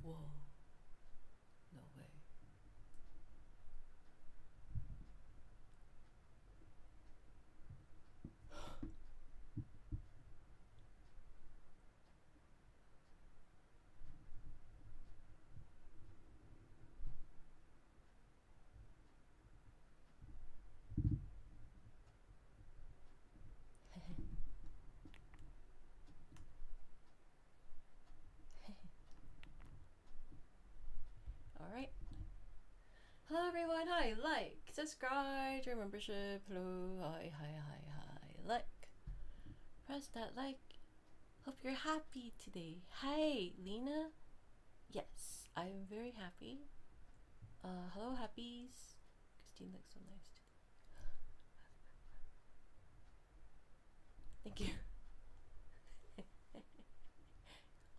Whoa. No way. Alright. Hello everyone, hi, like, subscribe, join membership, hello, hi, like. Press that like. Hope you're happy today. Hi, Lena. Yes, I am very happy. Hello, happies. Christine looks so nice today. Thank you.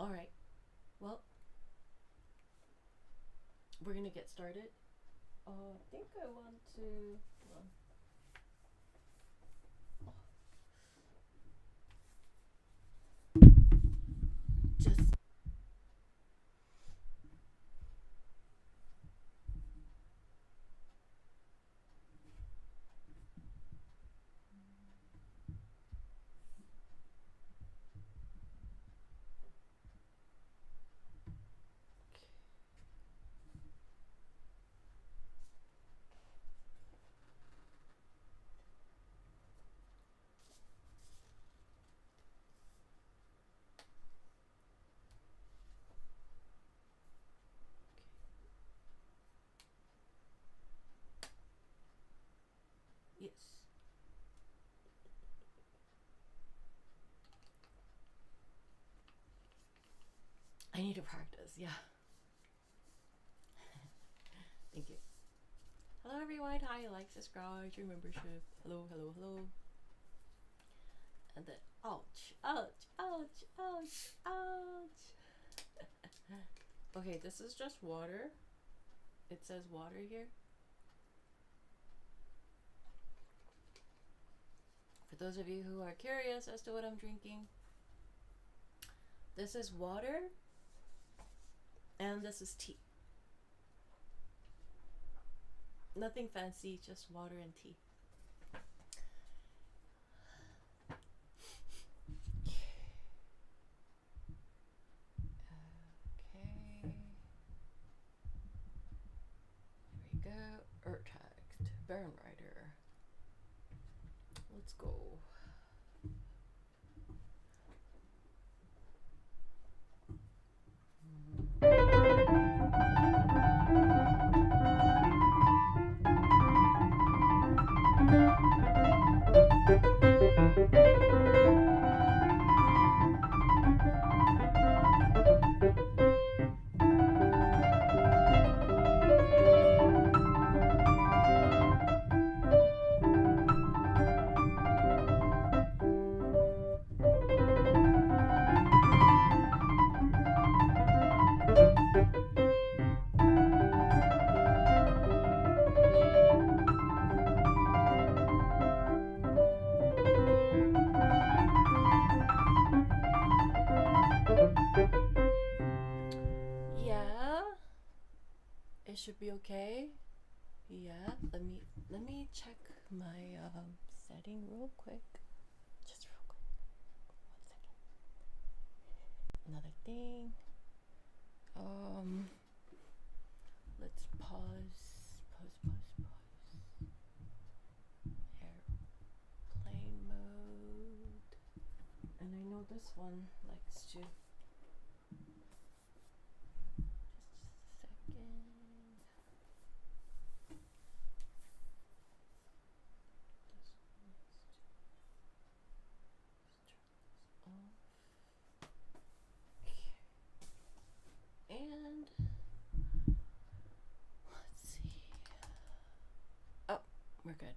Alright, well, we're gonna get started. I think I want to, hold on. Just yes. I need to practice, yeah. Thank you. Hello everyone, hi, like, subscribe, join membership. Hello. And then, ouch. Okay, this is just water. It says water here. For those of you who are curious as to what I'm drinking, this is water and this is tea. Nothing fancy, just water and tea. Okay. Here we go. Urtext. Baron Rider. Let's go. Should be okay. Yeah, let me check my setting real quick. Just real quick. 1 second. Another thing. Let's pause. Airplane mode. And I know this one likes to. And let's see. Oh, we're good.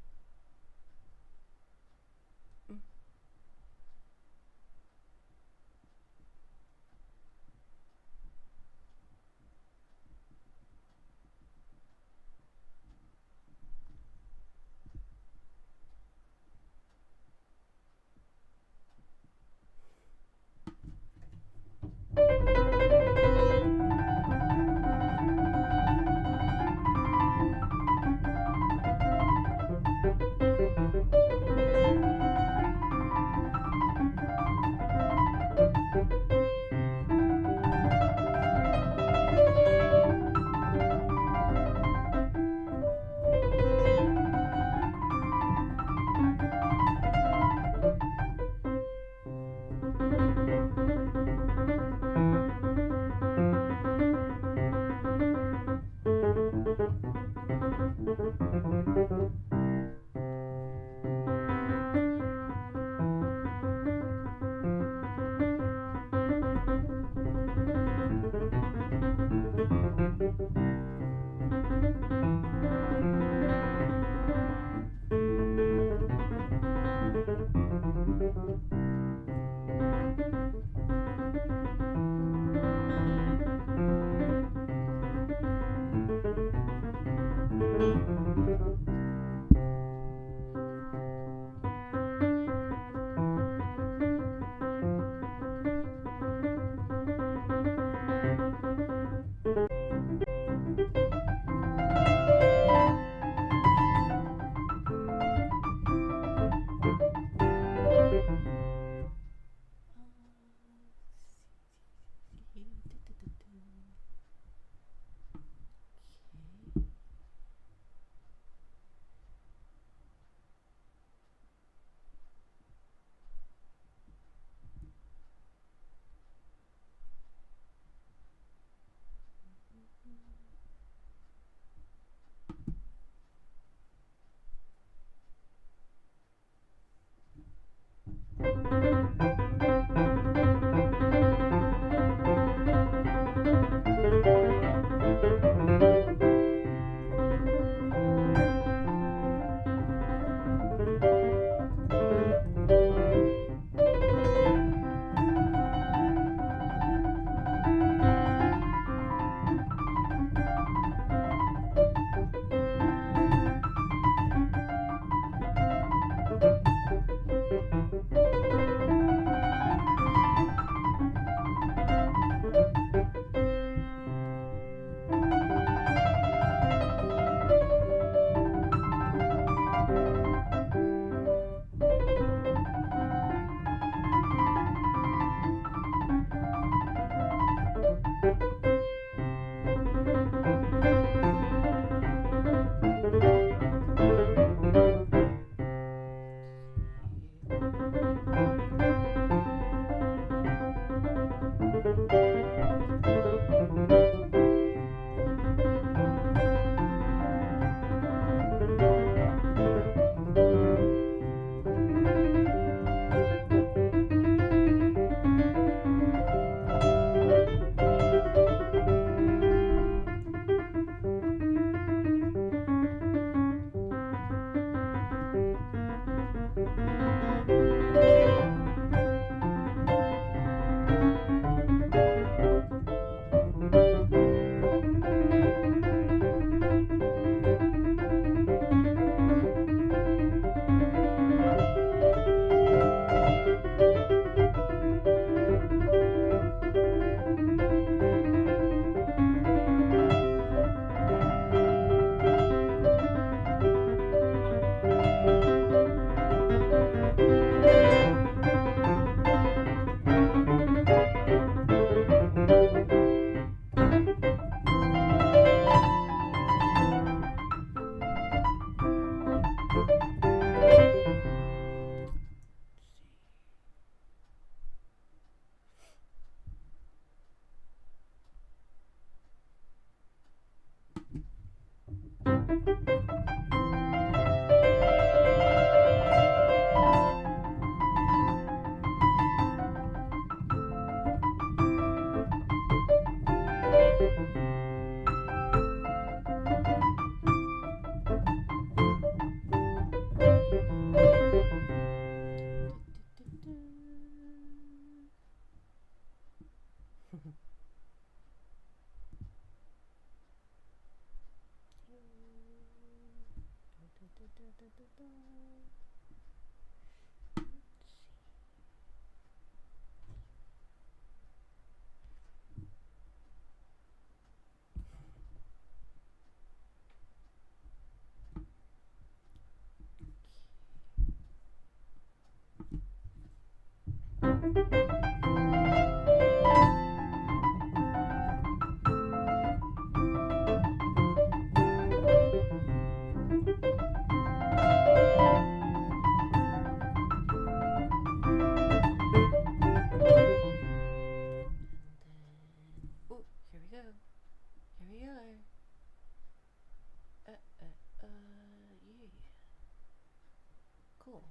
Cool.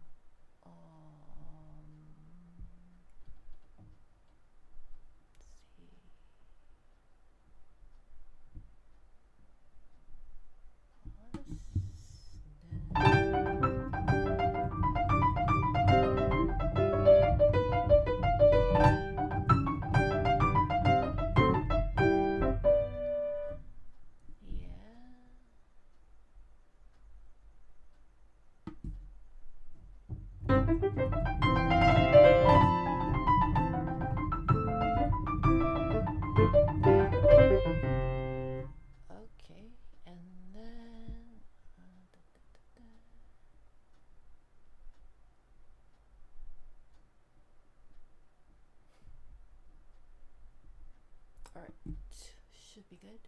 Okay, and then all right, should be good.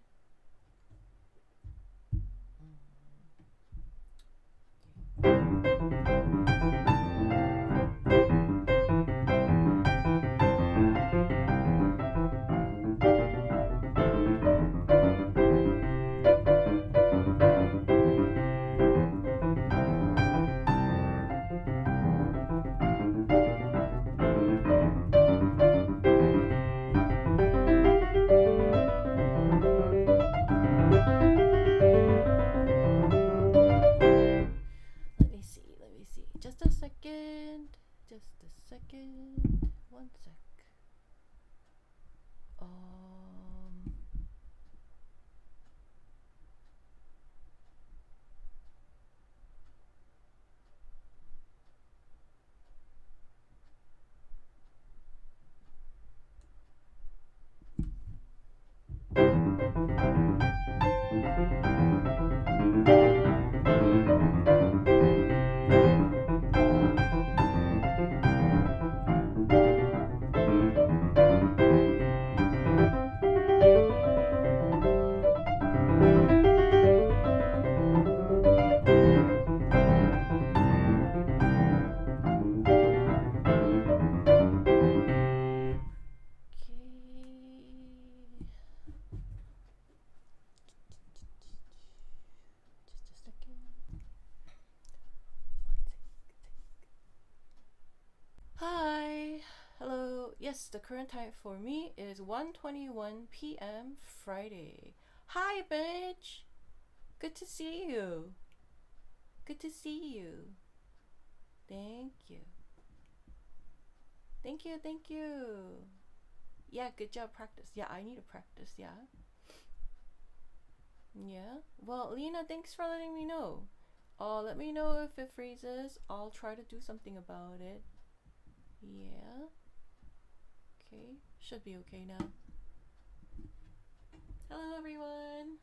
Let me see. Just a second. One sec. Hi, hello. Yes, the current time for me is 1:21 p.m. Friday. Hi, bitch. Good to see you. Good to see you. Thank you. Thank you, thank you. Yeah, good job, practice. Yeah, I need to practice, yeah. Yeah. Well, Lena, thanks for letting me know. Let me know if it freezes. I'll try to do something about it. Yeah. Okay. Should be okay now. Hello, everyone.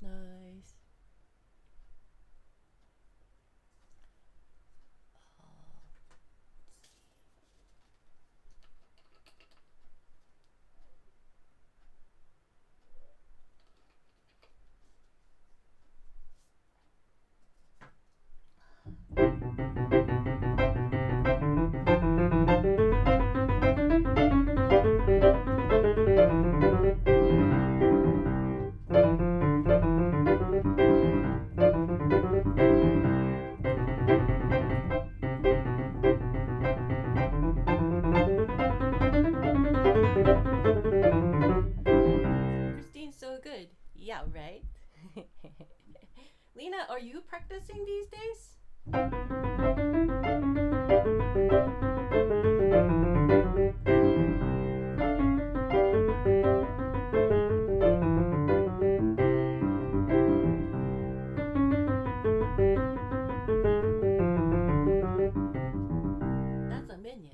Nice. Christine's so good. Yeah, right? Lena, are you practicing these days? That's a minion.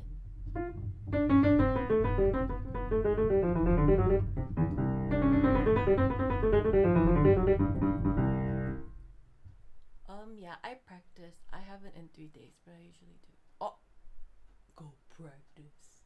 Yeah, I practice. I haven't in 3 days, but I usually do. Oh, go practice.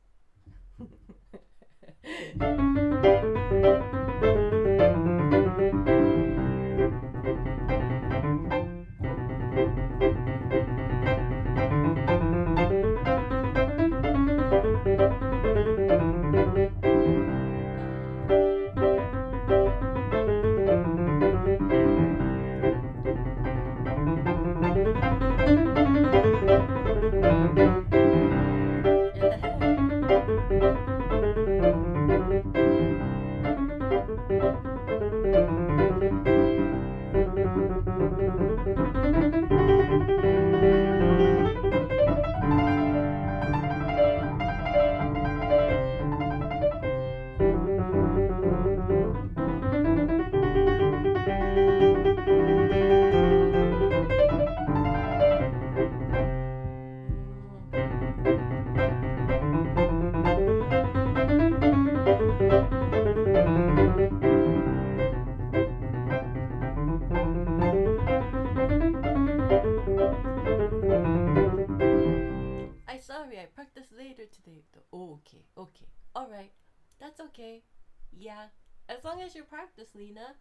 Sorry, I practice later today. Oh, okay. Alright. That's okay. Yeah. As long as you practice, Lena.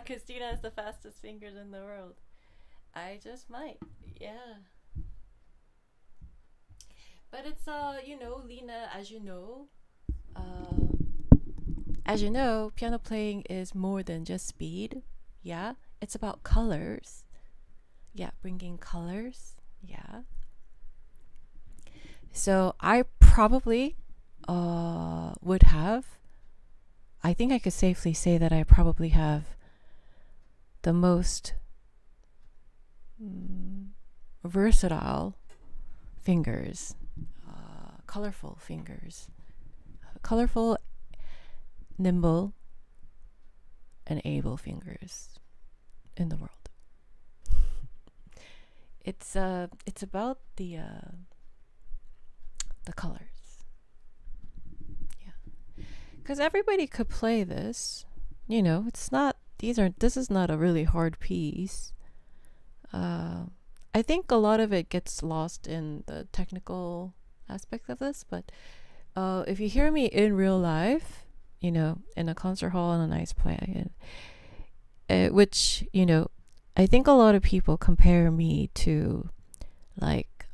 Christina has the fastest fingers in the world. I just might. Yeah. But it's Lena, as you know, piano playing is more than just speed. Yeah, it's about colors. Yeah, bringing colors. Yeah. So I probably would have. I think I could safely say that I probably have the most versatile fingers, colorful fingers, colorful, nimble, and able fingers in the world. It's about the colors. Yeah, because everybody could play this. It's not. This is not a really hard piece. I think a lot of it gets lost in the technical aspect of this, but if you hear me in real life, in a concert hall and a nice play, which, I think a lot of people compare me to like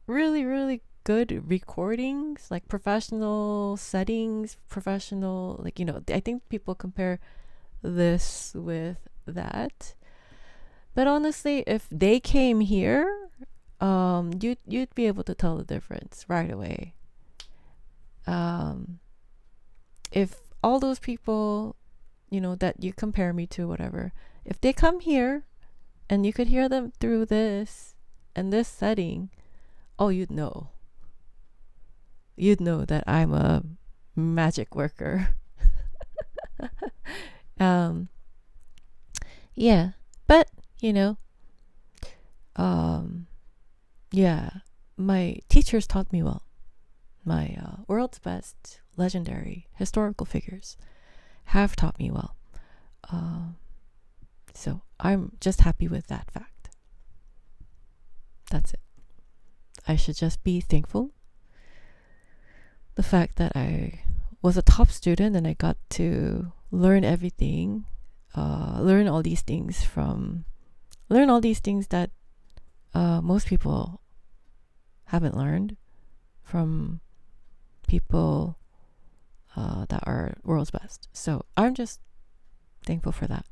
really, really good recordings, like professional settings, professional, I think people compare this with that. But honestly, if they came here, you'd be able to tell the difference right away. If all those people, that you compare me to, whatever, if they come here and you could hear them through this and this setting, oh, you'd know that I'm a magic worker. Yeah, but yeah, my teachers taught me well. My world's best legendary historical figures have taught me well. So I'm just happy with that fact. That's it. I should just be thankful. The fact that I was a top student and I got to learn everything, learn all these things that most people haven't learned from people that are world's best. So I'm just thankful for that.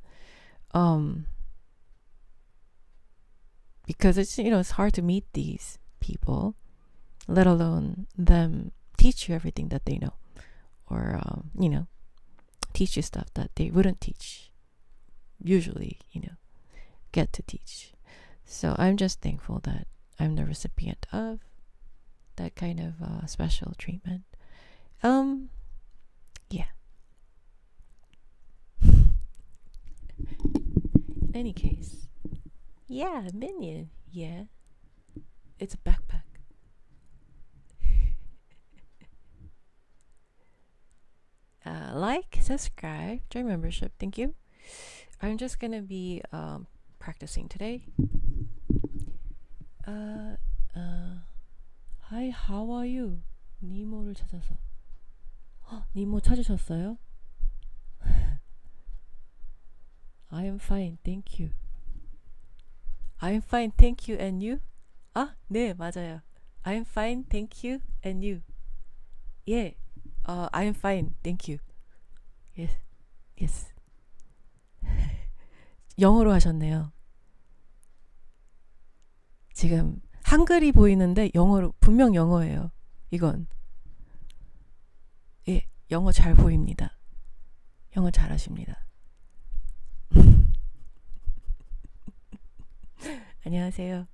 Because it's hard to meet these people, let alone them teach you everything that they know, or teach you stuff that they wouldn't usually get to teach. So I'm just thankful that I'm the recipient of that kind of special treatment. Yeah. In any case, yeah, minion. Yeah, it's a backpack. Like, subscribe, join membership. Thank you. I'm just gonna be practicing today. Hi, how are you? 니모를 찾아서. 니모 찾으셨어요? I am fine, thank you. I am fine, thank you, and you? 네, 맞아요. I am fine, thank you, and you? Yeah, I am fine, thank you. Yes. 영어로 하셨네요. 지금 한글이 보이는데 분명 영어예요. 이건. 예, 영어 잘 보입니다. 영어 잘하십니다. 안녕하세요.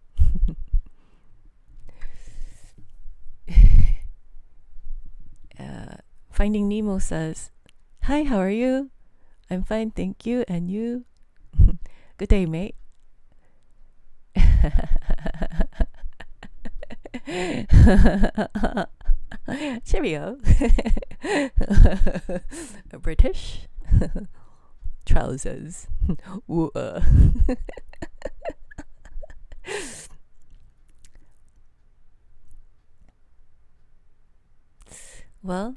Finding Nemo says, "Hi, how are you? I'm fine, thank you. And you?" Good day, mate. Cheerio. British trousers. Well,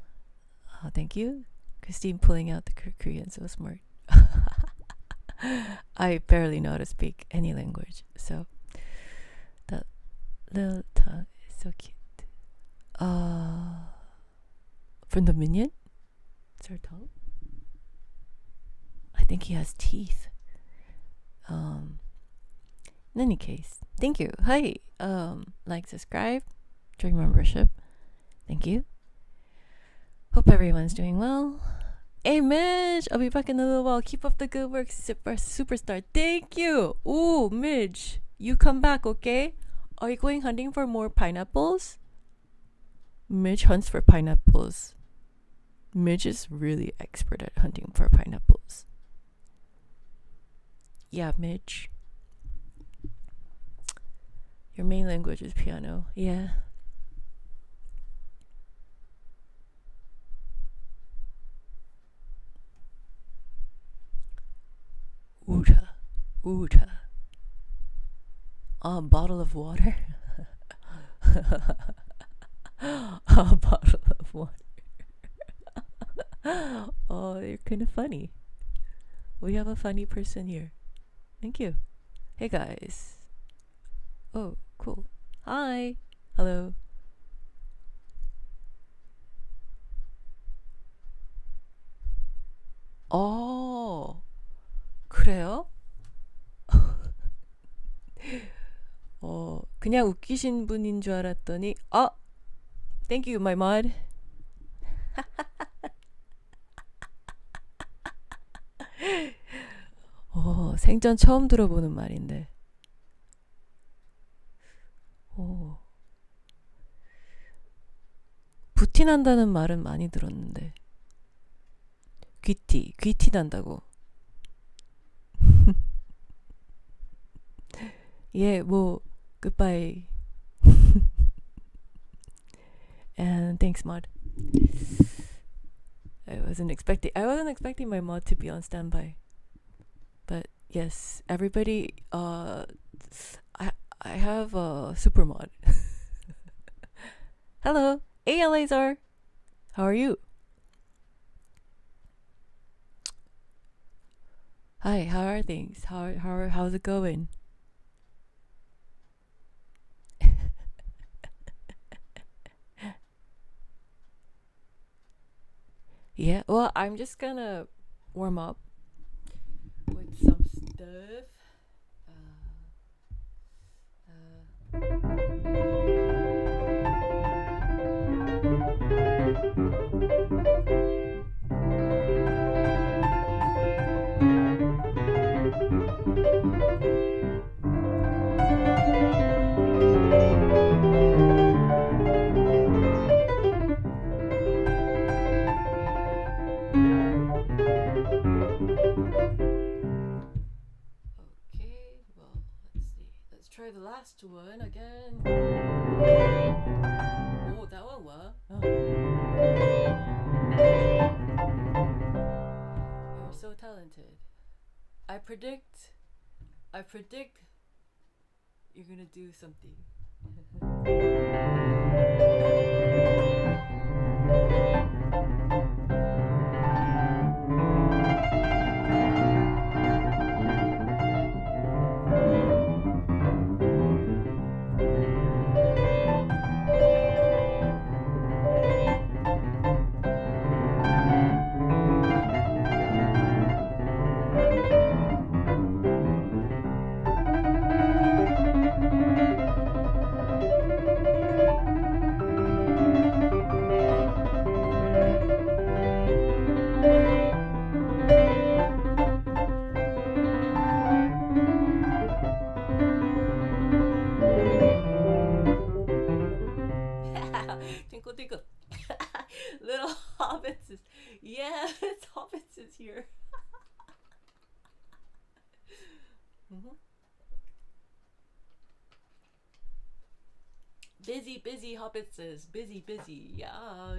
thank you, Christine pulling out the Korean, so smart. I barely know how to speak any language, so that little tongue is so cute. From the minion? Is there a tongue? I think he has teeth. In any case, thank you. Hi. Like, subscribe, join membership. Thank you. Hope everyone's doing well. Hey Midge, I'll be back in a little while. Keep up the good work, superstar. Thank you. Ooh, Midge, you come back, okay? Are you going hunting for more pineapples? Midge hunts for pineapples. Midge is really expert at hunting for pineapples. Yeah, Midge. Your main language is piano. Yeah. Uta. A bottle of water. A bottle of water. Oh, you're kind of funny. We have a funny person here. Thank you. Hey guys. Oh, cool. Hi. Hello. Oh. 그래요? 그냥 웃기신 분인 줄 알았더니 thank you, my mod. 생전 처음 들어보는 말인데. 부티난다는 말은 많이 들었는데. 귀티 난다고. 예, 뭐 goodbye. And thanks, mod. I wasn't expecting my mod to be on standby. But yes, everybody, I have a super mod. Hello, hey Lazar, how are you? Hi, how are things? How's it going? Yeah, well, I'm just gonna warm up with some stuff. Try the last one again. Oh, that one was. You're so talented. I predict you're gonna do something. Tinkle. Little hobbits is, yeah, it's hobbits is here. Busy hobbits is busy, yeah.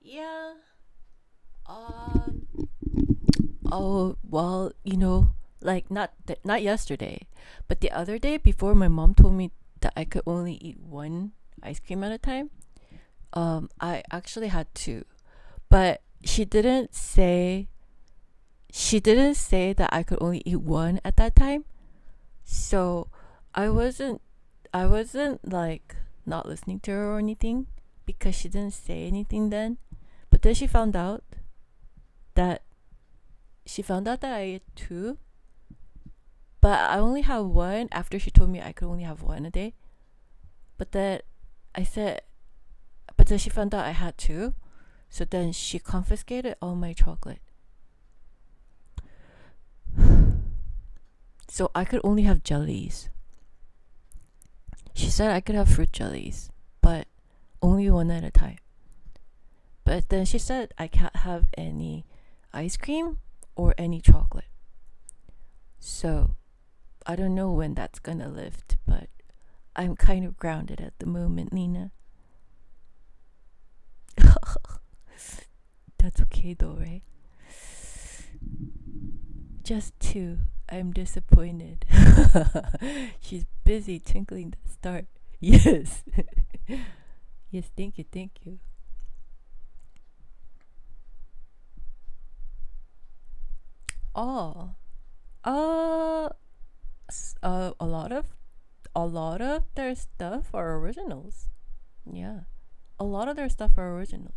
Yeah. Um. Oh well, like not yesterday, but the other day before my mom told me that I could only eat one ice cream at a time. I actually had two, but she didn't say that I could only eat one at that time. So I wasn't I wasn't like not listening to her or anything because she didn't say anything then. But then that she found out that I ate two, but I only have one after she told me I could only have one a day. But then I said, but then she found out I had two, so then she confiscated all my chocolate. So I could only have jellies. She said I could have fruit jellies, but only one at a time. But then she said I can't have any ice cream or any chocolate. So I don't know when that's gonna lift, but I'm kind of grounded at the moment, Nina. That's okay though, right? Just two. I'm disappointed. She's busy twinkling the star. Yes. Yes, thank you, thank you. Oh, uh, a lot of their stuff are originals. Yeah, a lot of their stuff are originals.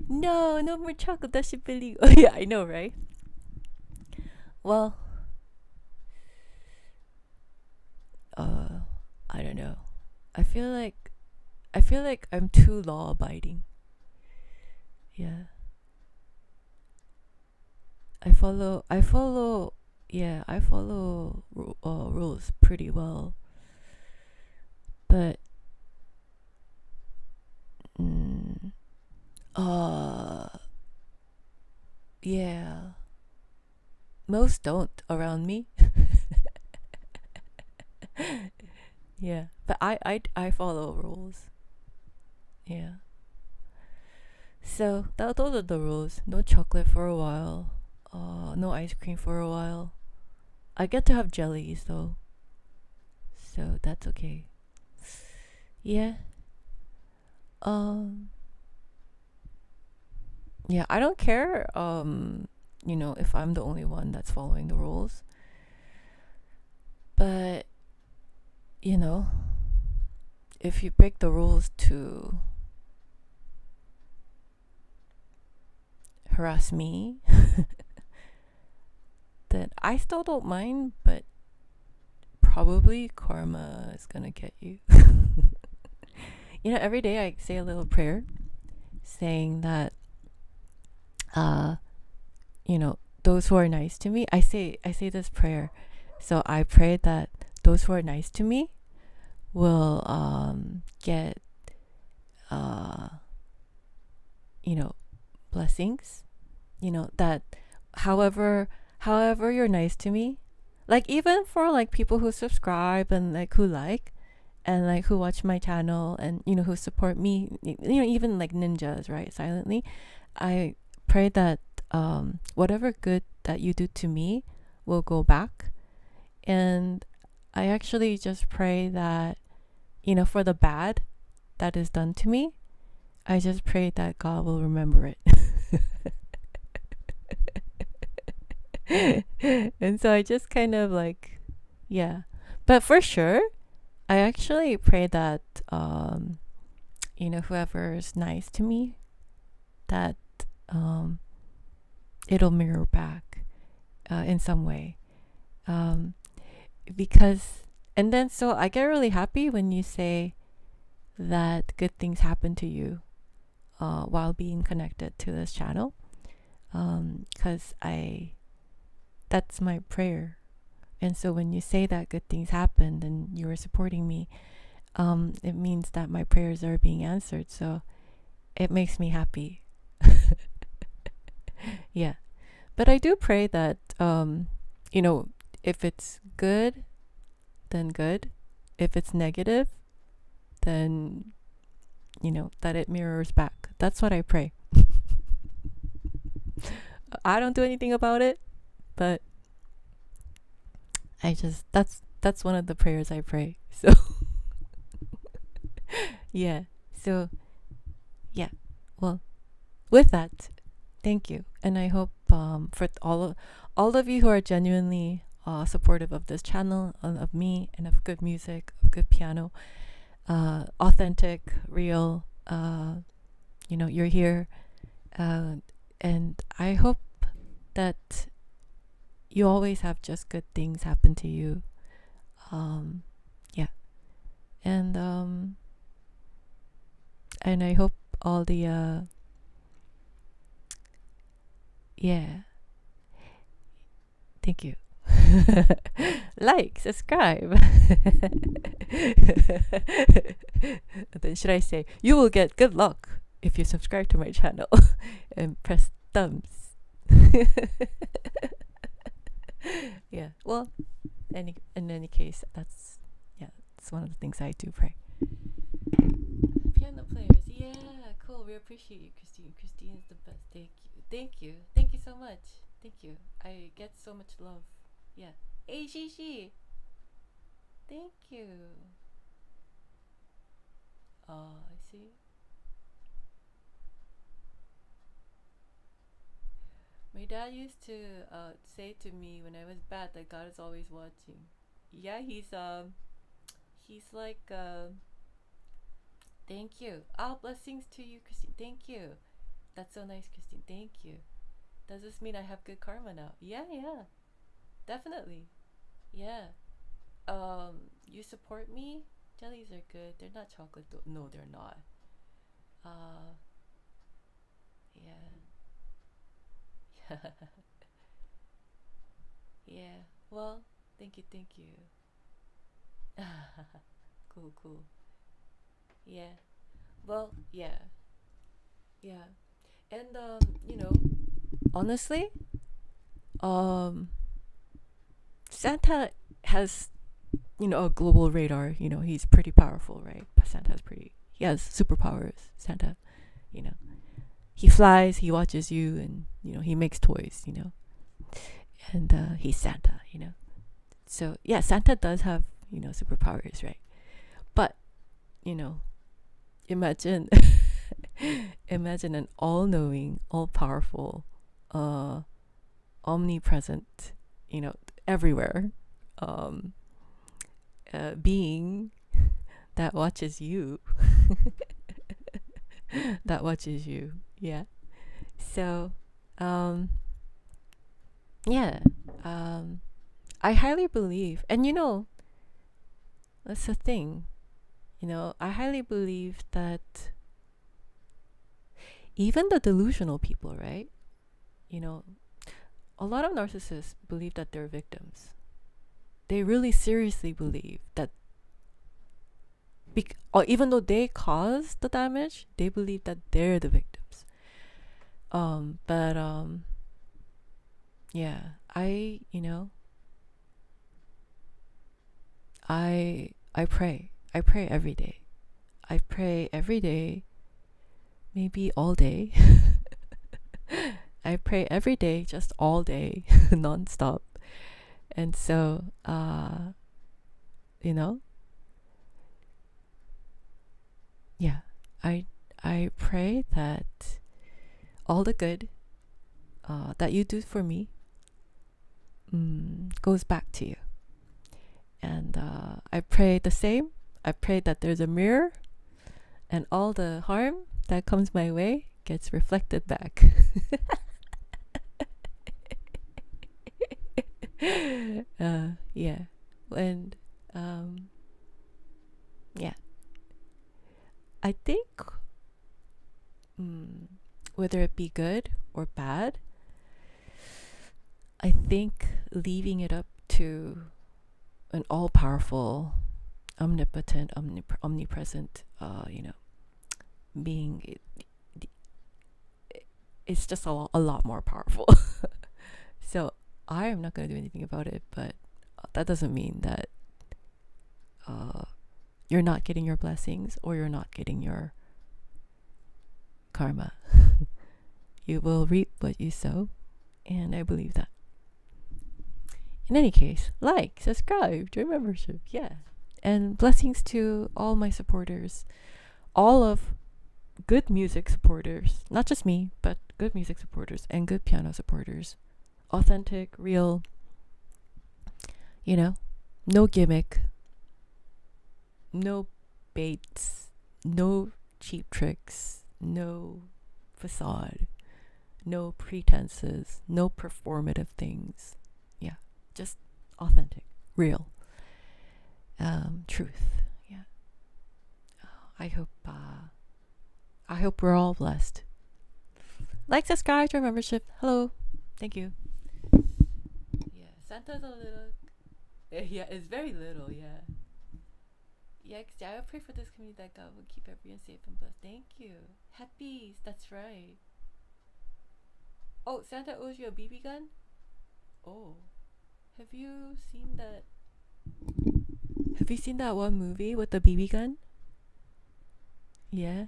No, no more chocolate. That should be. Oh yeah, I know, right? Well, uh, I don't know. I feel like I feel like I'm too law abiding. Yeah, I follow rules pretty well, but mm, uh, yeah, most don't around me. Yeah, but I follow rules. Yeah. So those are the rules. No chocolate for a while. No ice cream for a while. I get to have jellies though, so that's okay. Yeah. Um. Yeah, I don't care. If I'm the only one that's following the rules, but you know, if you break the rules to harass me, then I still don't mind, but probably karma is gonna get you. Every day I say a little prayer saying that, uh, those who are nice to me, I say this prayer. So I pray that those who are nice to me will get, uh, blessings. That however you're nice to me, like even for like people who subscribe and like who like and like who watch my channel and who support me, even like ninjas, right, silently. I pray that whatever good that you do to me will go back. And I actually just pray that, for the bad that is done to me, I just pray that God will remember it. And so I just kind of like, yeah. But for sure, I actually pray that, whoever's nice to me, that um, it'll mirror back in some way. Um, because, and then so I get really happy when you say that good things happen to you while being connected to this channel. Because that's my prayer. And so when you say that good things happened and you are supporting me, it means that my prayers are being answered. So it makes me happy. Yeah. But I do pray that, if it's good, then good. If it's negative, then, that it mirrors back. That's what I pray. I don't do anything about it, but that's one of the prayers I pray. So yeah. So yeah. Well, with that, thank you, and I hope for all of you who are genuinely supportive of this channel, of me, and of good music, of good piano, authentic, real. You're here, and I hope that you always have just good things happen to you. Yeah, and I hope all the yeah. Thank you. Like, subscribe. Then should I say, you will get good luck if you subscribe to my channel and press thumbs. Yeah. Well, in any case, that's one of the things I do pray. Piano players, yeah, cool. We appreciate you, Christine. Christine is the best. Thank you. Thank you. Thank you so much. Thank you. I get so much love. Yeah. Hey, Shishi. Thank you. Oh, I see. My dad used to say to me when I was bad that God is always watching. Yeah, he's like thank you. Oh, blessings to you, Christine. Thank you. That's so nice, Christine. Thank you. Does this mean I have good karma now? Yeah, definitely. Yeah. You support me? Jellies are good. They're not chocolate though. No, they're not. Yeah. Yeah. Well, thank you. Cool. Yeah. Well, yeah. And honestly, Santa has a global radar. He's pretty powerful, right? He has superpowers. Santa, he flies, he watches you, and he makes toys, and he's Santa. So yeah, Santa does have superpowers, right? But imagine imagine an all-knowing, all-powerful, omnipresent, everywhere being that watches you. Yeah. So yeah, I highly believe, and that's the thing, I highly believe that even the delusional people, right, a lot of narcissists believe that they're victims. They really seriously believe that or even though they caused the damage, they believe that they're the victims. But yeah, I pray every day. I pray every day, maybe all day. I pray every day, just all day, non-stop. And so yeah, I pray that all the good that you do for me goes back to you. And I pray the same. I pray that there's a mirror and all the harm that comes my way gets reflected back. Yeah. And yeah, I think whether it be good or bad, I think leaving it up to an all-powerful, omnipotent, omnipresent, being, it's just a lot more powerful. So I am not going to do anything about it, but that doesn't mean that you're not getting your blessings or you're not getting your karma. You will reap what you sow. And I believe that. In any case, like, subscribe, join membership, yeah. And blessings to all my supporters, all of good music supporters, not just me, but good music supporters and good piano supporters. Authentic, real, no gimmick, no baits, no cheap tricks, no facade, no pretenses, no performative things. Yeah, just authentic, real, truth. Yeah. I hope we're all blessed. Like, subscribe, join membership. Hello, thank you. Yeah, Santa's a little. Yeah, it's very little. Yeah. Yeah, I will pray for this community that God will keep everyone safe and blessed. Thank you. Happy. That's right. Oh, Santa owes you a BB gun? Oh. Have you seen that? Have you seen that one movie with the BB gun? Yeah.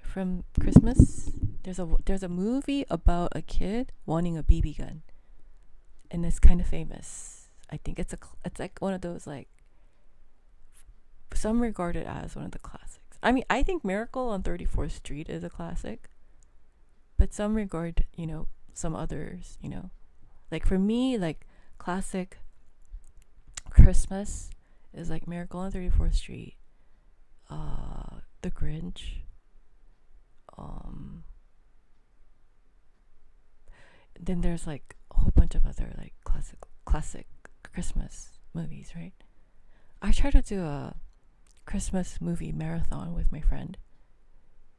From Christmas? There's a movie about a kid wanting a BB gun. And it's kind of famous. I think it's like one of those, like, some regard it as one of the classics. I mean, I think Miracle on 34th Street is a classic. But some regard, some others, Like for me, like classic Christmas is like Miracle on 34th Street, The Grinch, then there's like a whole bunch of other like classic Christmas movies, right? I try to do a Christmas movie marathon with my friend,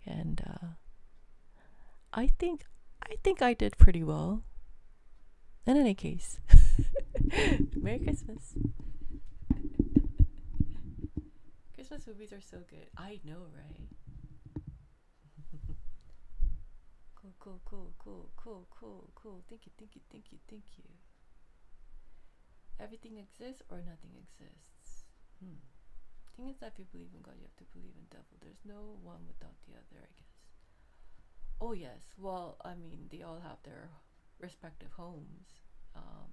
and I think I did pretty well. In any case, Merry Christmas. Christmas movies are so good. I know, right? Cool. Thank you. Everything exists or nothing exists. Thing is that if you believe in God, you have to believe in devil. There's no one without the other, I guess. Oh yes, well, I mean, they all have their respective homes.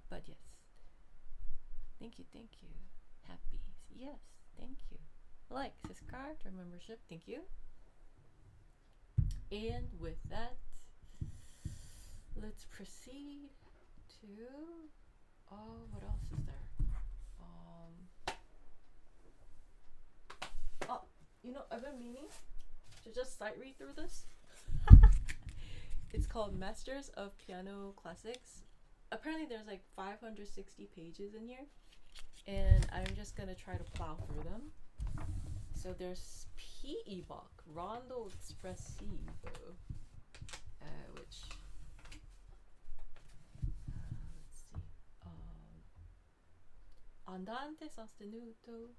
But yes. Thank you. Happy. Yes, thank you. Like, subscribe, join membership, thank you. And with that, let's proceed to what else is there? I've been meaning to just sight read through this. It's called Masters of Piano Classics. Apparently there's like 560 pages in here, and I'm just gonna try to plow through them. So there's P.E. Bach, Rondo Espressivo, which let's see, Andante sostenuto.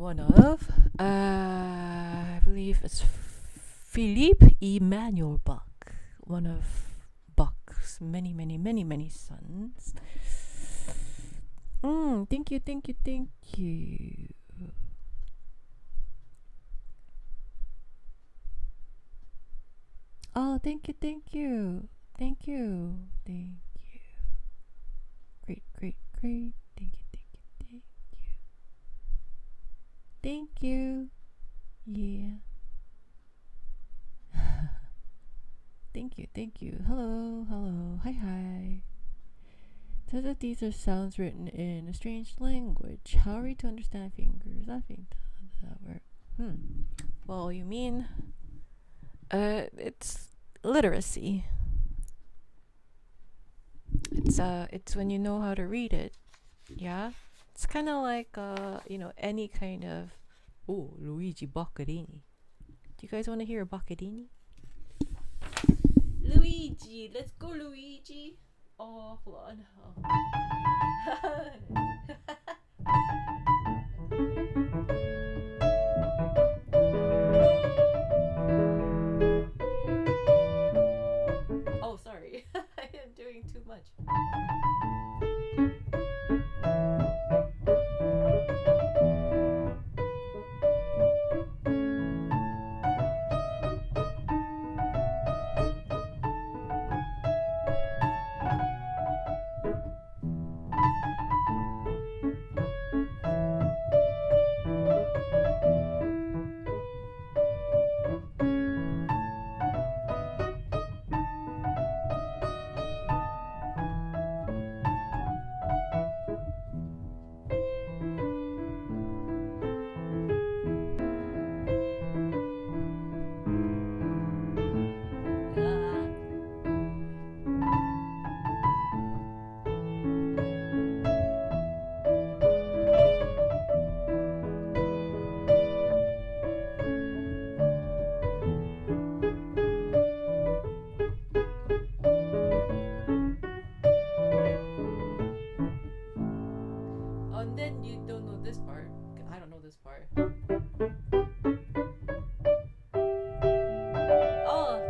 one of, I believe it's Philippe Emmanuel Bach, one of Bach's many sons. Thank you. Oh, thank you. Great. Thank you. Yeah. Thank you. Hello. Hi. Says that these are sounds written in a strange language. How are we to understand fingers? I think that work. Well, you mean it's literacy. It's when you know how to read it. Yeah? It's kind of like any kind of Luigi Boccherini. Do you guys want to hear Boccherini? Luigi, let's go Luigi. Oh, hold on. Oh, sorry. I am doing too much. And then you don't know this part. I don't know this part. Oh.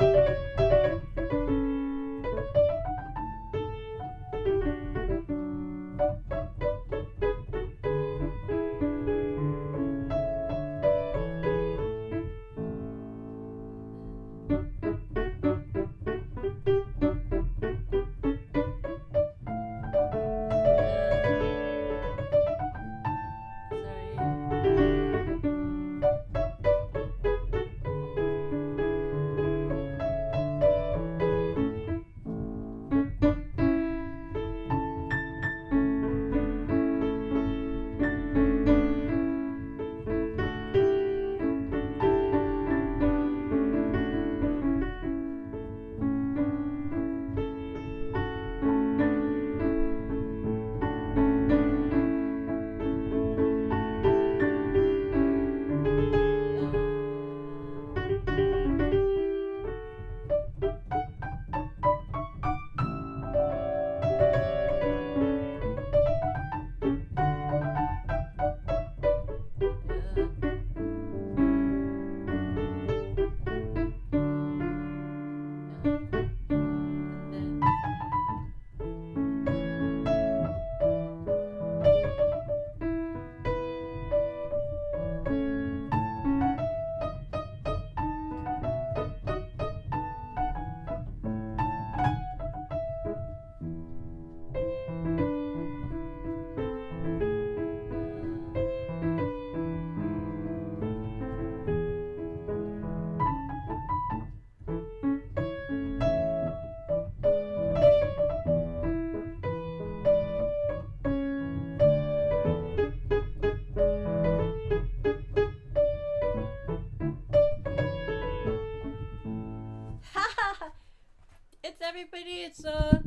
Everybody, it's how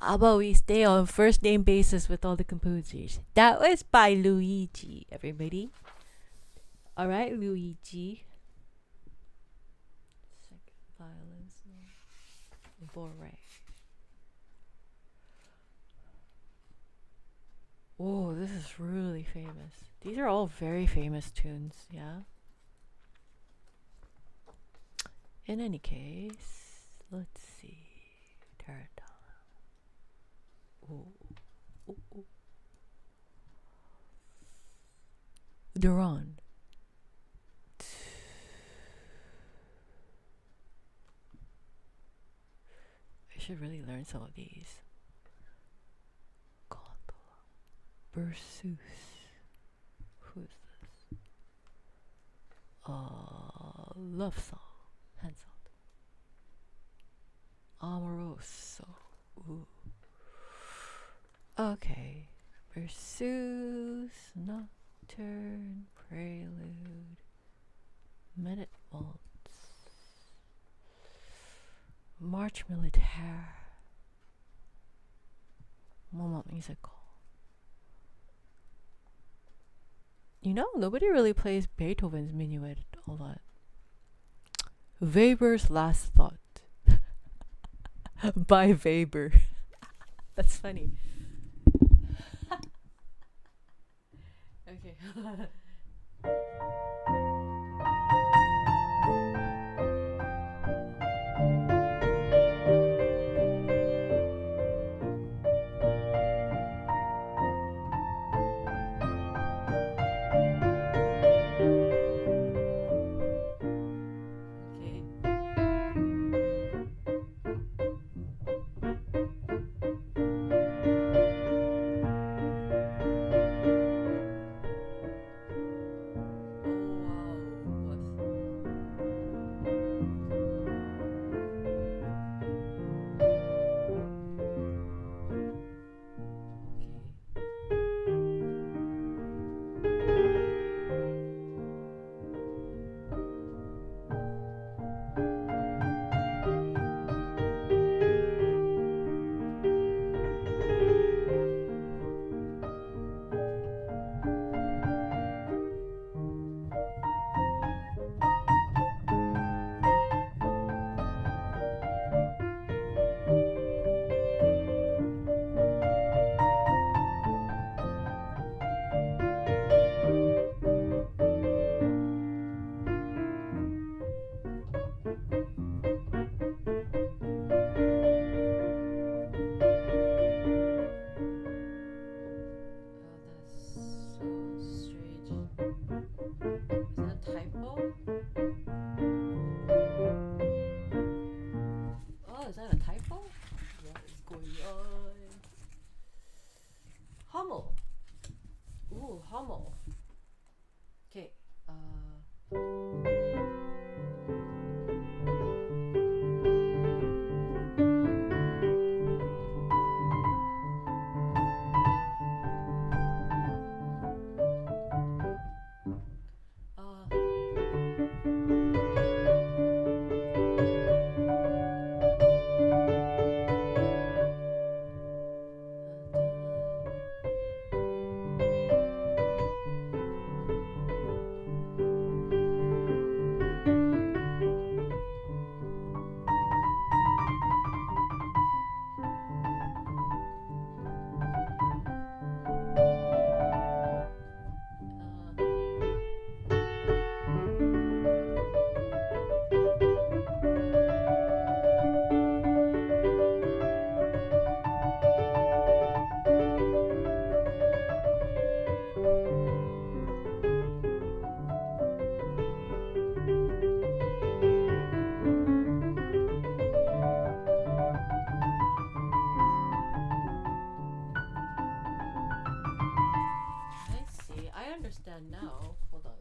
about we stay on first name basis with all the composers? That was by Luigi, everybody. Alright, Luigi. Second violence. Bore. Oh, this is really famous. These are all very famous tunes, yeah? In any case, let's see. Tarantella. Ooh. Ooh, ooh. Duran. I should really learn some of these. Gondola. Berceuse. Who is this? Love song. Hands on. Amoroso. Ooh. Okay. Berceuse. Nocturne. Prelude. Minute waltz. March militaire. Moment musical. You know, nobody really plays Beethoven's Minuet all that. Weber's Last Thought. By Weber. That's funny. Okay. Hummel. Ooh, Hummel. Okay. Now, hold on.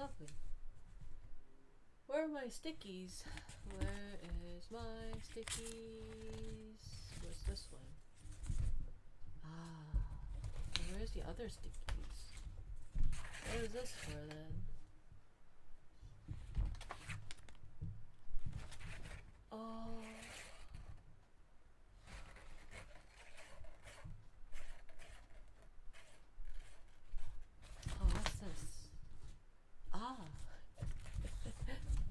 Lovely. Where are my stickies? Where is my stickies? Where's this one? Ah, where's the other stickies? What is this for then? Oh. Oh, what's this? Ah.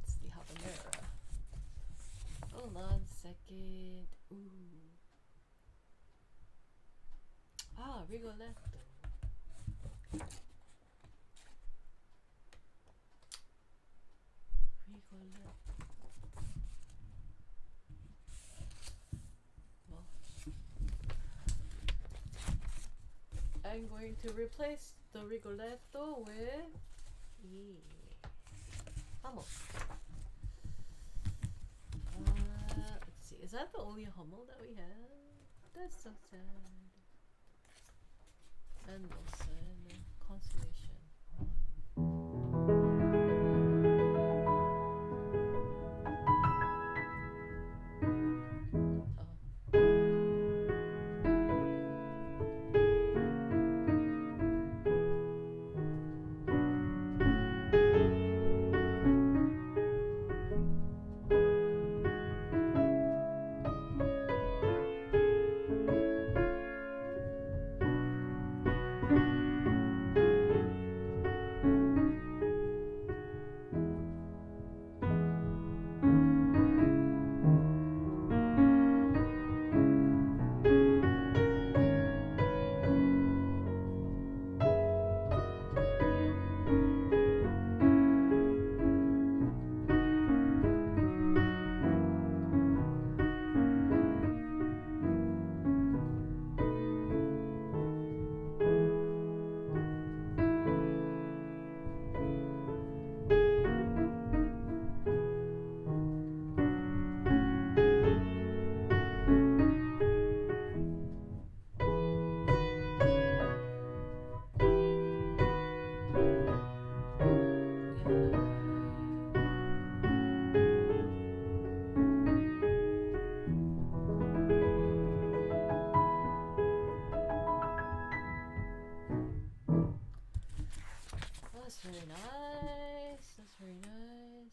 It's the habanero. Hold on a second. Ooh. Ah, Rigoletto. Rigoletto. Well, I'm going to replace the Rigoletto with Hummel. Let's see, is that the only Hummel that we have? That's so sad. Mendelssohn, Consolation. That's very nice. That's very nice.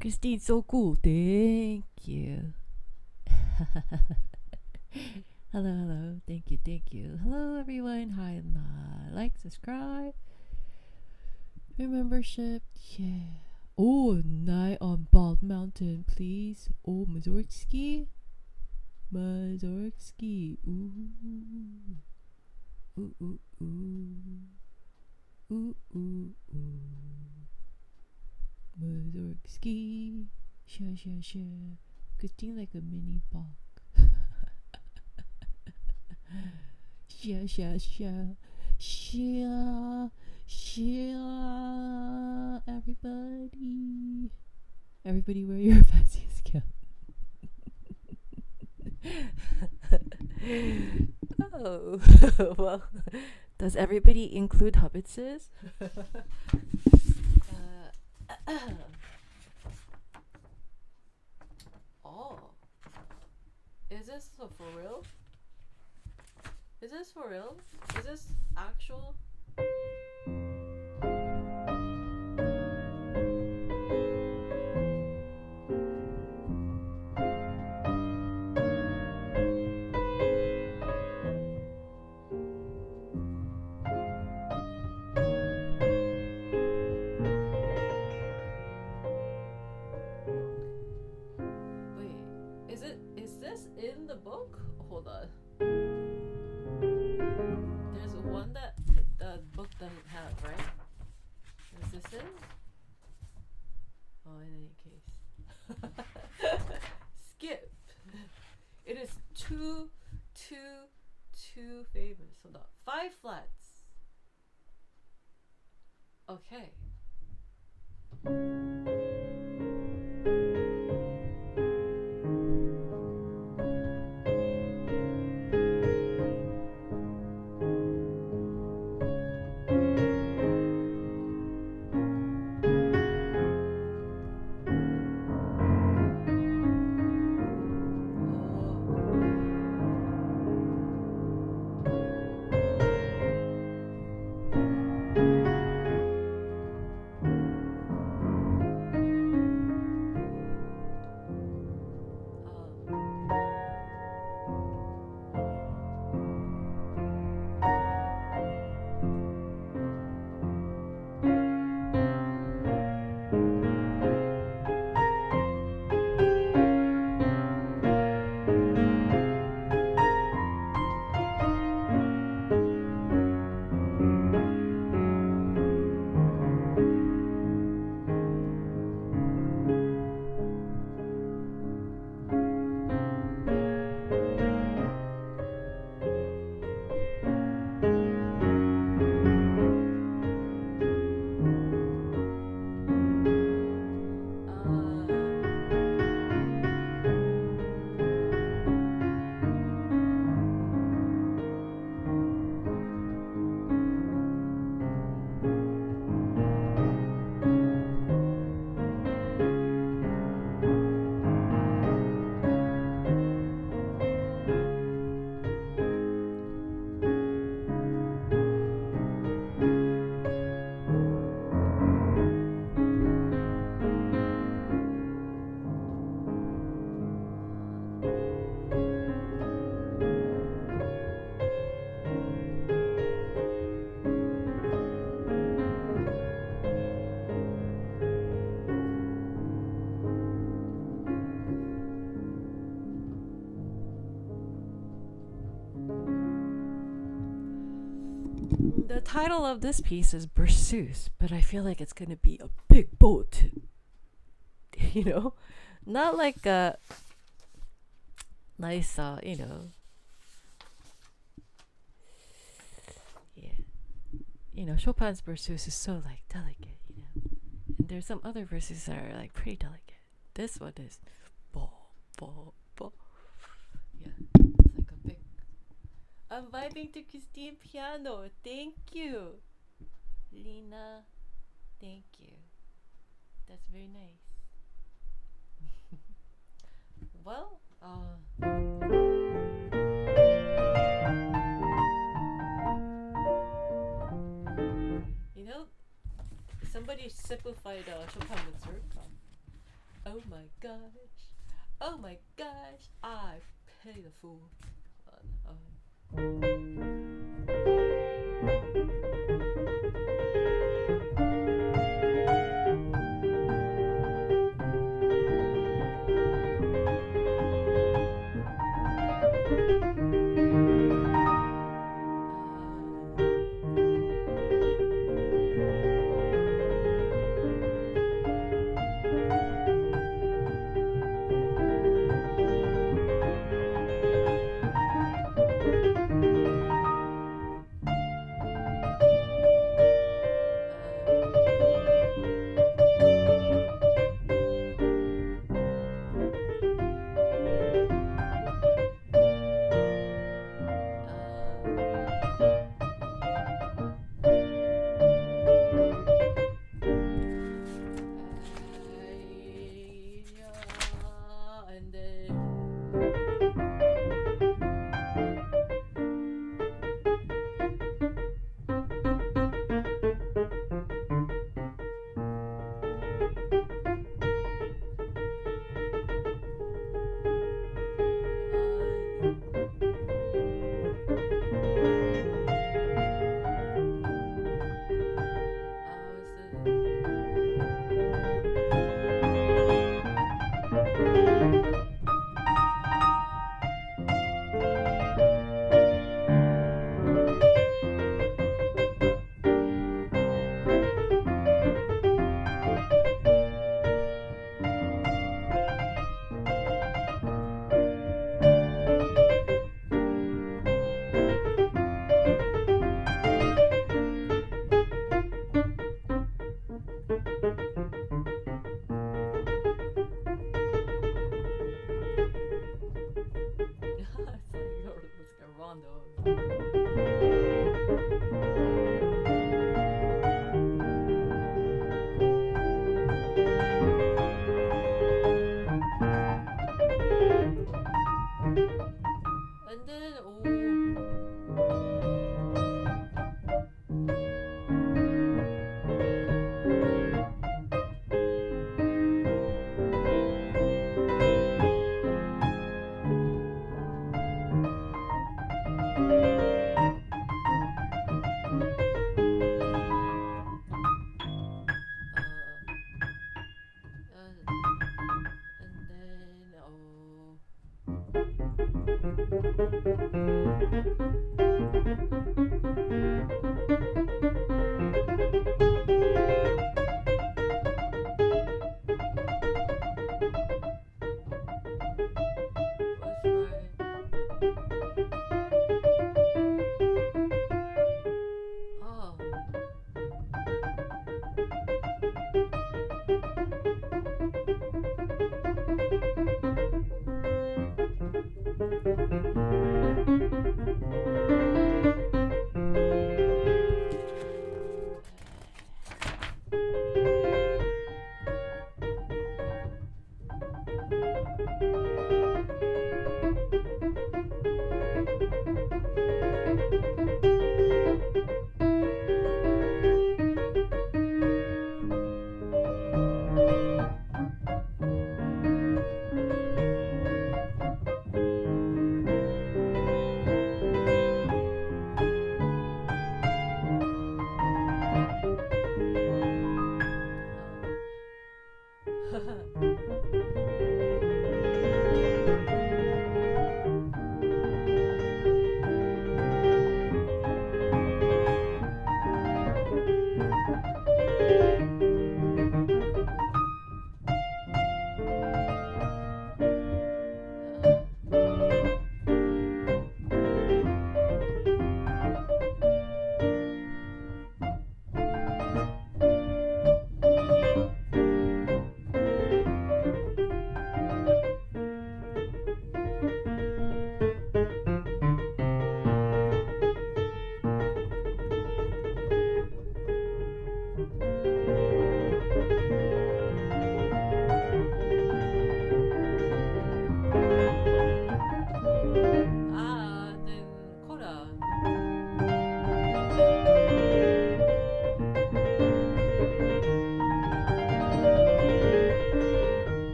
Christine's so cool. Thank you. Hello, hello. Thank you, thank you. Hello, everyone. Hi, like, subscribe, membership. Yeah. Oh, night on Bald Mountain, please. Oh, Mazorski. Mazorski. Ooh. Ooh, ooh, ooh. Ooh, ooh, ooh. Mazorski. Sha, sha, sha. Christine like a mini bog. Sha, sha, sha. Sha, sha. Everybody. Everybody wear your fanciest gown. Oh, well, does everybody include hobbitses? Oh, is this for real? Is this for real? Is this actual? Is this in the book? Hold on. There's one that the book doesn't have, right? Is this in? Oh, in any case. Skip. It is two favorites. Hold on. 5 flats. Okay. The title of this piece is Berceuse, but I feel like it's gonna be a big boat. You know? Not like a nice, yeah. You know, Chopin's Berceuse is so like delicate, you know. And there's some other verses that are like pretty delicate. This one is bo, bo, bo. Yeah, it's like a big. I'm vibing to Christine piano. Thank you, Lena. Thank you. That's very nice. Well, you know, somebody simplified Chopin Mazurka. my gosh. Oh my gosh. I pity the fool. Hold and then it's like let's go rondo. And then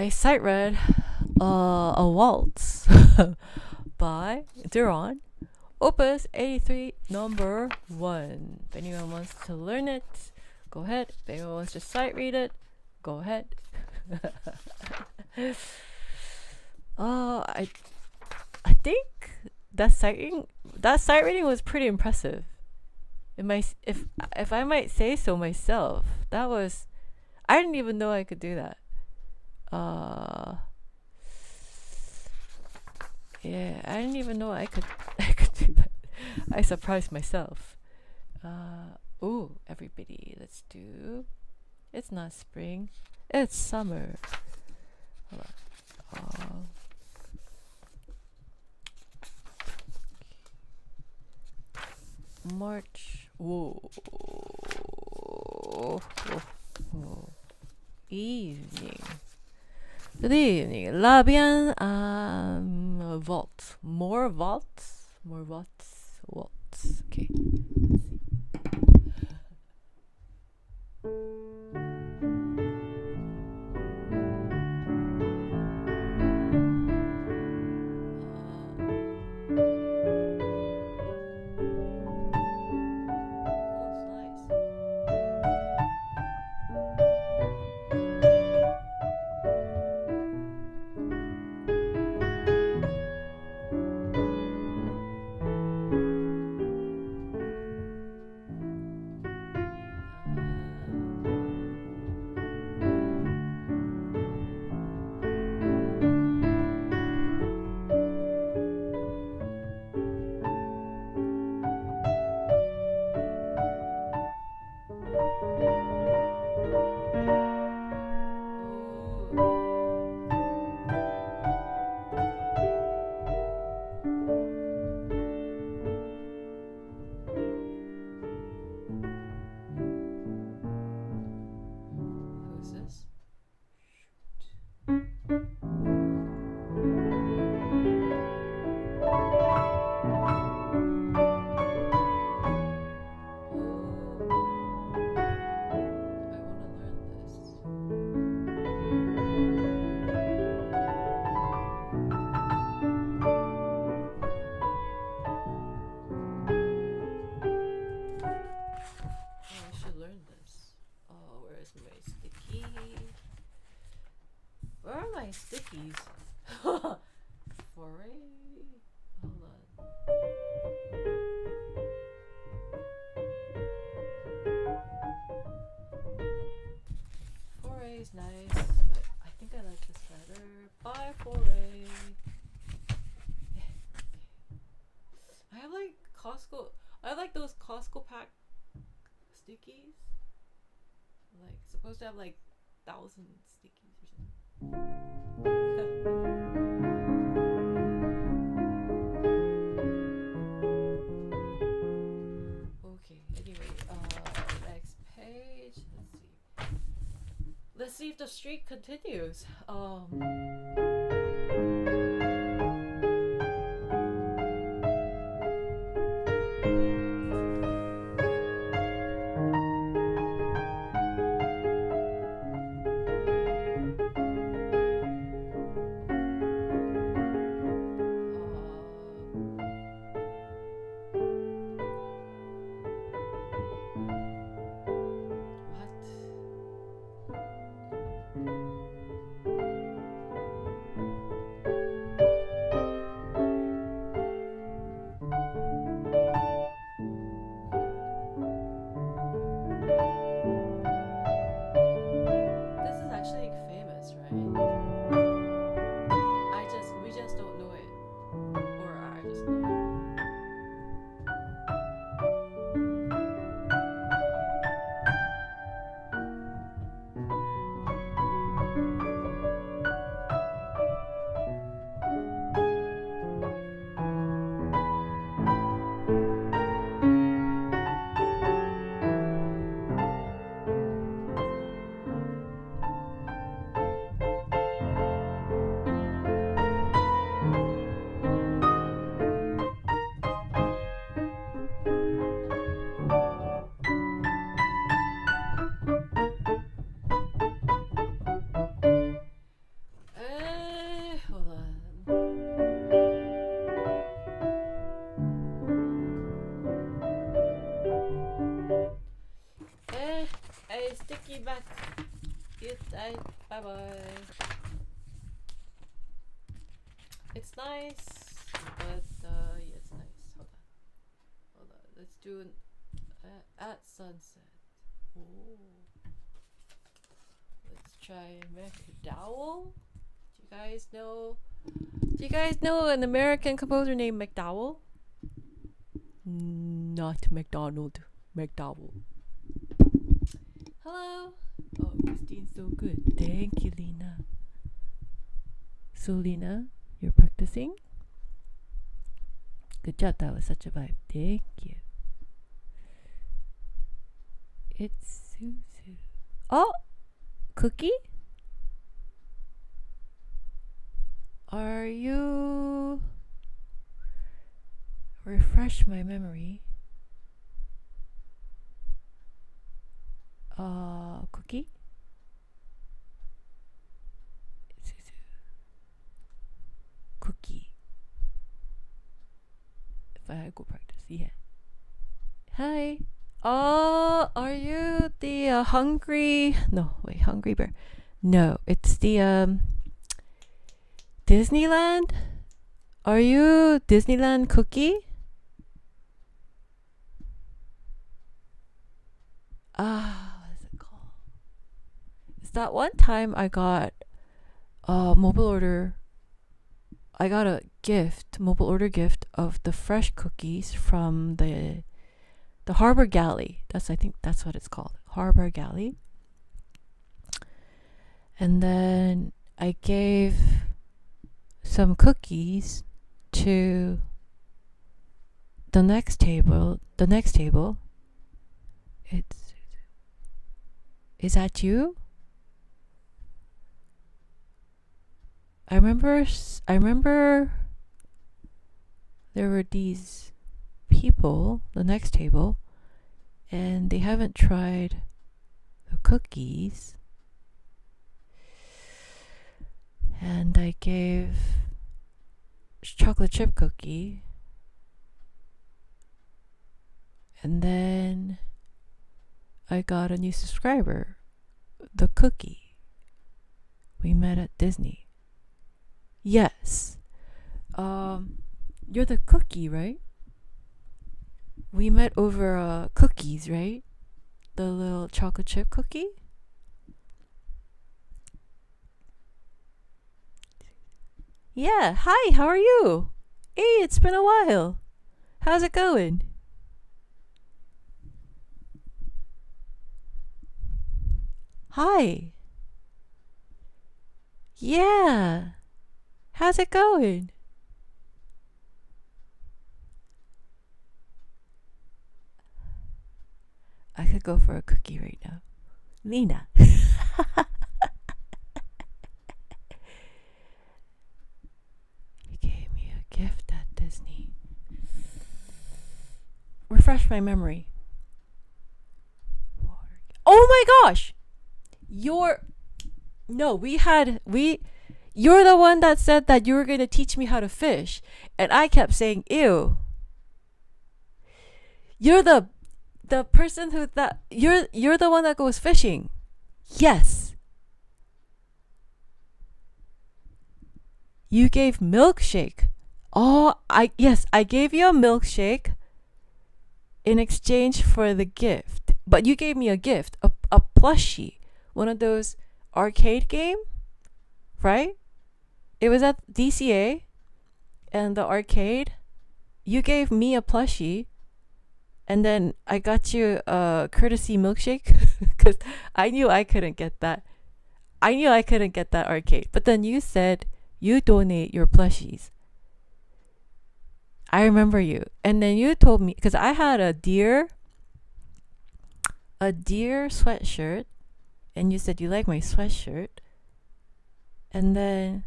I sight read a waltz by Duran, Opus 83, number 1. If anyone wants to learn it, go ahead. If anyone wants to sight read it, go ahead. I think that sight reading was pretty impressive. If I might say so myself, that was, I didn't even know I could do that. Yeah, I didn't even know I could do that. I surprised myself. Ooh, everybody, let's do. It's not spring, it's summer. Hold on. March. Whoa. Evening. Good evening. La bien. Vault. More vaults. More vaults. Waltz. Okay. Stickies. Foray. Hold on. Foray is nice, but I think I like this better. Bye, Foray. I have like Costco. I like those Costco pack stickies. Like supposed to have like 1,000 stickies or something. Okay, anyway, next page. Let's see if the streak continues. It's nice, but yeah, it's nice. Hold on. Let's do an at sunset. Oh, let's try McDowell. Do you guys know an American composer named McDowell? Not McDonald. McDowell. Hello. Oh, Christine's so good. Thank you, Lena. So, Lena, you're practicing? Good job. That was such a vibe. Thank you. It's Suzu. Oh, Cookie? Are you... Refresh my memory. Cookie? Suzu. Cookie. If I go practice, yeah. Hi. Oh, are you the hungry... No, wait, hungry bear. No, it's the Disneyland? Are you Disneyland Cookie? What is it called? It's that one time I got mobile order. I got a mobile order gift of the fresh cookies from the Harbor Galley. I think that's what it's called. Harbor Galley. And then I gave some cookies to the next table. Is that you? I remember there were these people, the next table, and they haven't tried the cookies. And I gave chocolate chip cookie. And then I got a new subscriber, the Cookie. We met at Disney. Yes. You're the Cookie, right? We met over cookies, right? The little chocolate chip cookie? Yeah. Hi, how are you? Hey, it's been a while. How's it going? Hi. Yeah. How's it going? I could go for a cookie right now. Lena. You gave me a gift at Disney. Refresh my memory. Oh my gosh! You're the one that said that you were going to teach me how to fish, and I kept saying ew. You're the person you're the one that goes fishing. Yes. You gave milkshake. Oh, I gave you a milkshake in exchange for the gift. But you gave me a gift, a plushie, one of those arcade game, right? It was at DCA and the arcade. You gave me a plushie, and then I got you a courtesy milkshake because I knew I couldn't get that. I knew I couldn't get that arcade. But then you said you donate your plushies. I remember you. And then you told me, because I had a deer sweatshirt, and you said you like my sweatshirt. And then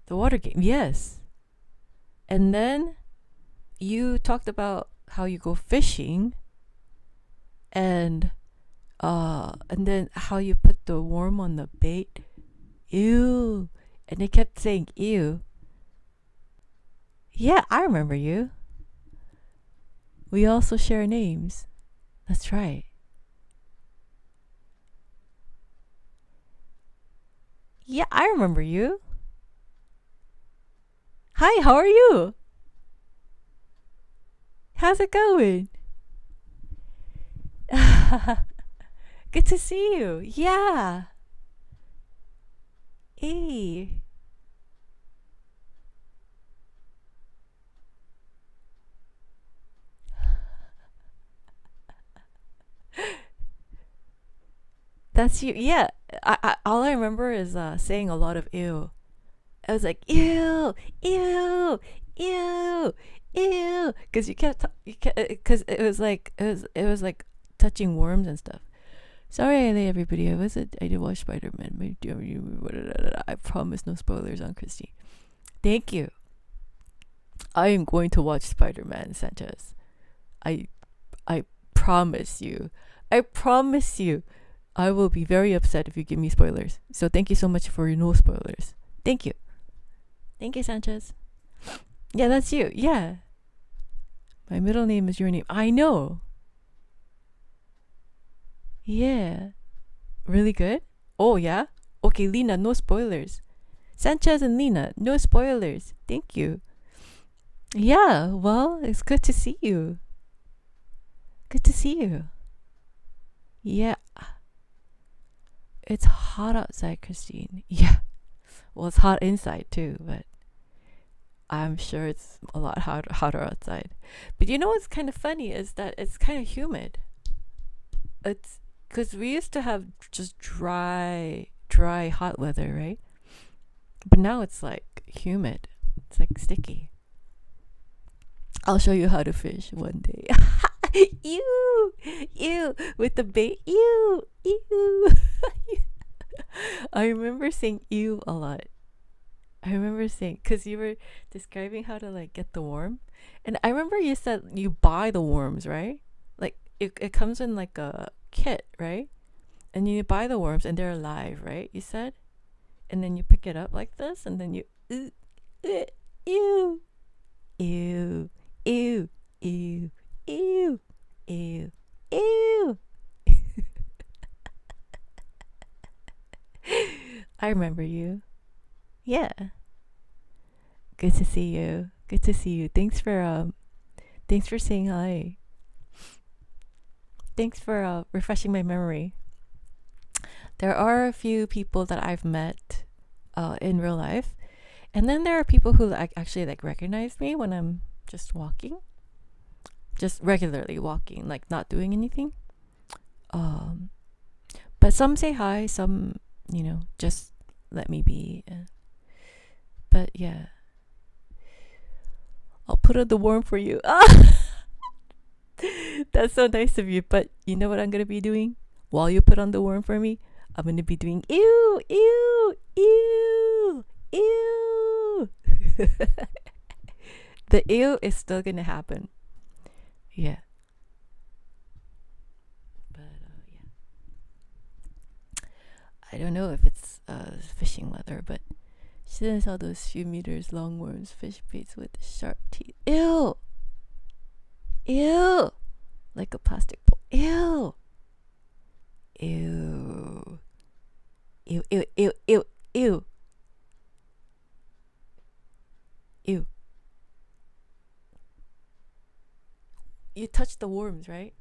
the water game, yes. And then you talked about how you go fishing, and then how you put the worm on the bait. Ew. And they kept saying ew. Yeah, I remember you. We also share names. That's right. Yeah, I remember you. Hi, how are you? How's it going? Good to see you. Yeah. Hey. That's you. Yeah. All I remember is saying a lot of ew. I was like ew, ew, ew, ew, because you kept because it was like touching worms and stuff. Sorry, everybody. I did watch Spider Man. I promise no spoilers on Christy. Thank you. I am going to watch Spider Man, Sanchez. I I promise you. I promise you. I will be very upset if you give me spoilers. So thank you so much for your no spoilers. Thank you. Thank you, Sanchez. Yeah, that's you. Yeah. My middle name is your name. I know. Yeah. Really good? Oh, yeah? Okay, Lena, no spoilers. Sanchez and Lena, no spoilers. Thank you. Yeah, well, it's good to see you. Good to see you. Yeah. It's hot outside, Christine. Yeah. Well, it's hot inside too, but I'm sure it's a lot hotter outside. But you know what's kind of funny is that it's kind of humid. It's because we used to have just dry, hot weather, right? But now it's like humid. It's like sticky. I'll show you how to fish one day. Ew, ew, with the bait. Ew, ew. I remember saying ew a lot. I remember saying, because you were describing how to like get the worm. And I remember you said you buy the worms, right? Like it comes in like a kit, right? And you buy the worms and they're alive, right? You said? And then you pick it up like this and then you, ew, ew, ew, ew, ew, ew, ew, ew. I remember you. Yeah. Good to see you. Good to see you. Thanks for saying hi. Thanks for refreshing my memory. There are a few people that I've met in real life, and then there are people who actually like recognize me when I'm just walking, just regularly walking, like not doing anything. But some say hi, some just let me be. But yeah, I'll put on the worm for you. That's so nice of you. But you know what I'm gonna be doing while you put on the worm for me? I'm gonna be doing ew, ew, ew, ew. The ew is still gonna happen. Yeah. But yeah. I don't know if it's fishing leather, but she didn't saw those few meters long worms, fish baits with sharp teeth. Ew! Ew! Like a plastic bowl. Ew! Ew. Ew, ew, ew, ew, ew. Ew. You touched the worms, right?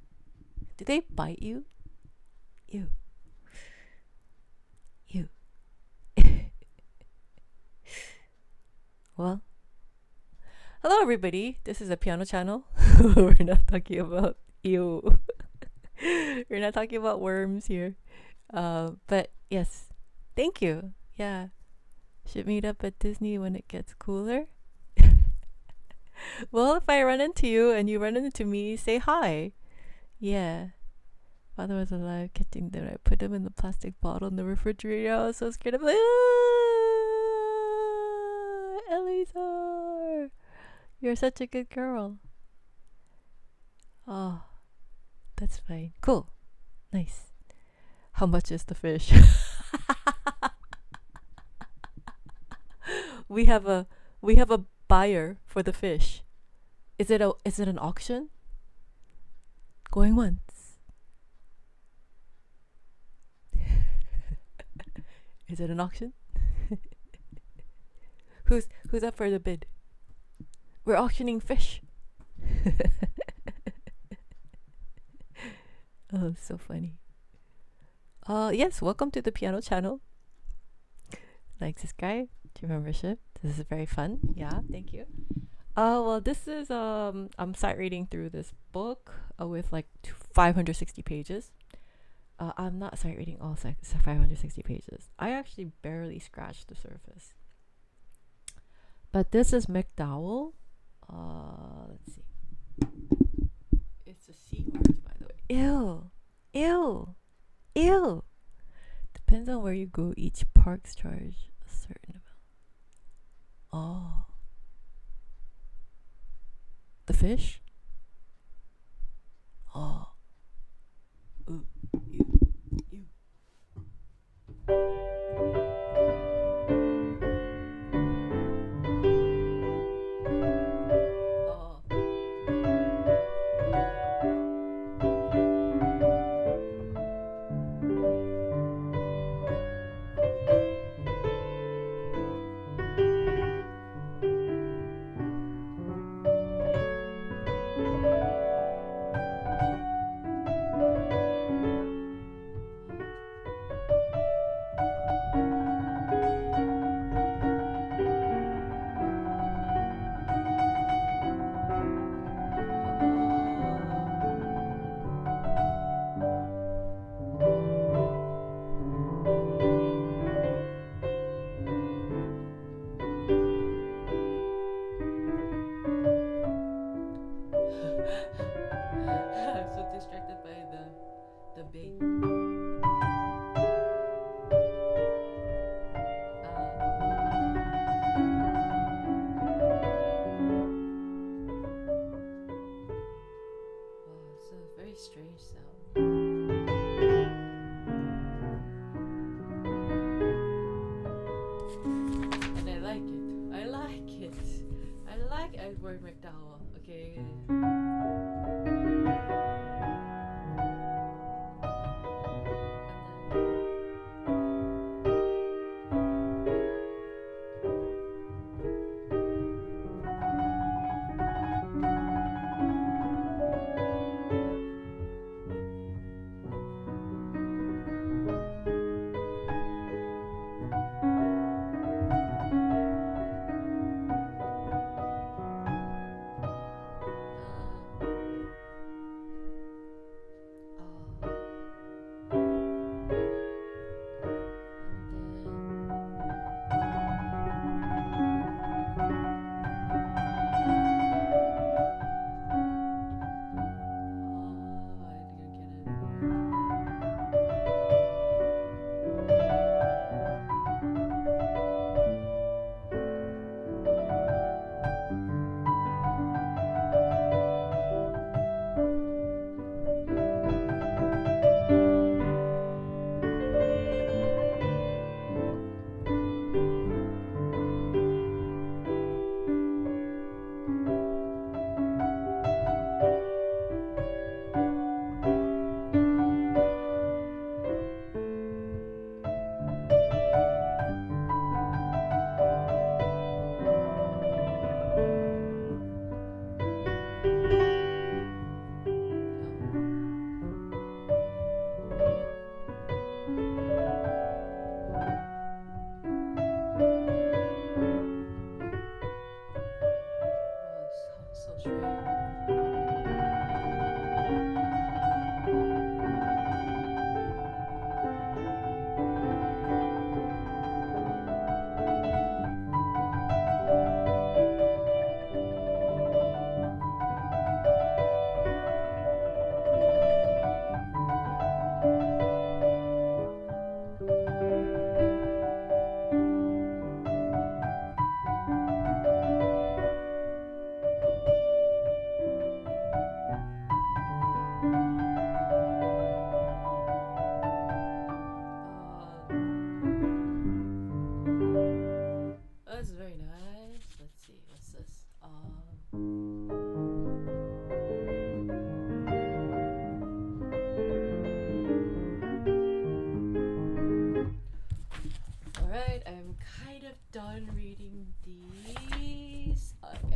Did they bite you? Ew. Ew. Well, hello everybody. This is a piano channel. We're not talking about ew. We're not talking about worms here. But yes, thank you. Yeah, should meet up at Disney when it gets cooler. Well, if I run into you and you run into me, say hi. Yeah. Father was alive, catching them. I put them in the plastic bottle in the refrigerator. I was so scared of Eleazar. You're such a good girl. Oh, that's fine. Cool. Nice. How much is the fish? we have a buyer for the fish. Is it an auction? Going once. Is it an auction? Who's up for the bid? We're auctioning fish. Oh, so funny. Yes, welcome to the piano channel. Like, subscribe to membership. This is very fun. Yeah, thank you. Well, this is I'm sight reading through this book with like 560 pages. I'm not sight reading all 560 pages. I actually barely scratched the surface. But this is McDowell. Let's see. It's a seahorse, by the way. Ew, ew, ew. Depends on where you go. Each parks charge a certain amount. Oh. The fish? Oh. Ooh. Ew. Ew. Oh. I'm so distracted by the bait. Wow, it's a very strange sound. And I like it. I like it. I like Edward McDowell. Okay. That's very nice. Let's see, what's this? Alright, I'm kind of done reading these. And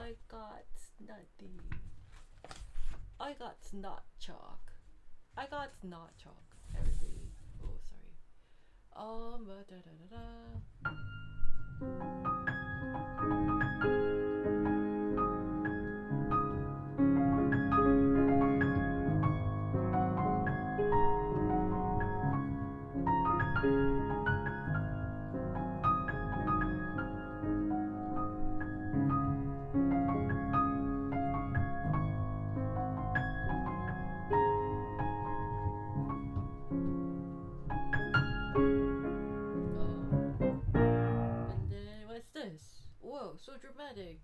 I got snotty. I got snot chalk. I got snot chalk. Everybody. Oh, sorry. Da da da da. And then what's this? Whoa, so dramatic.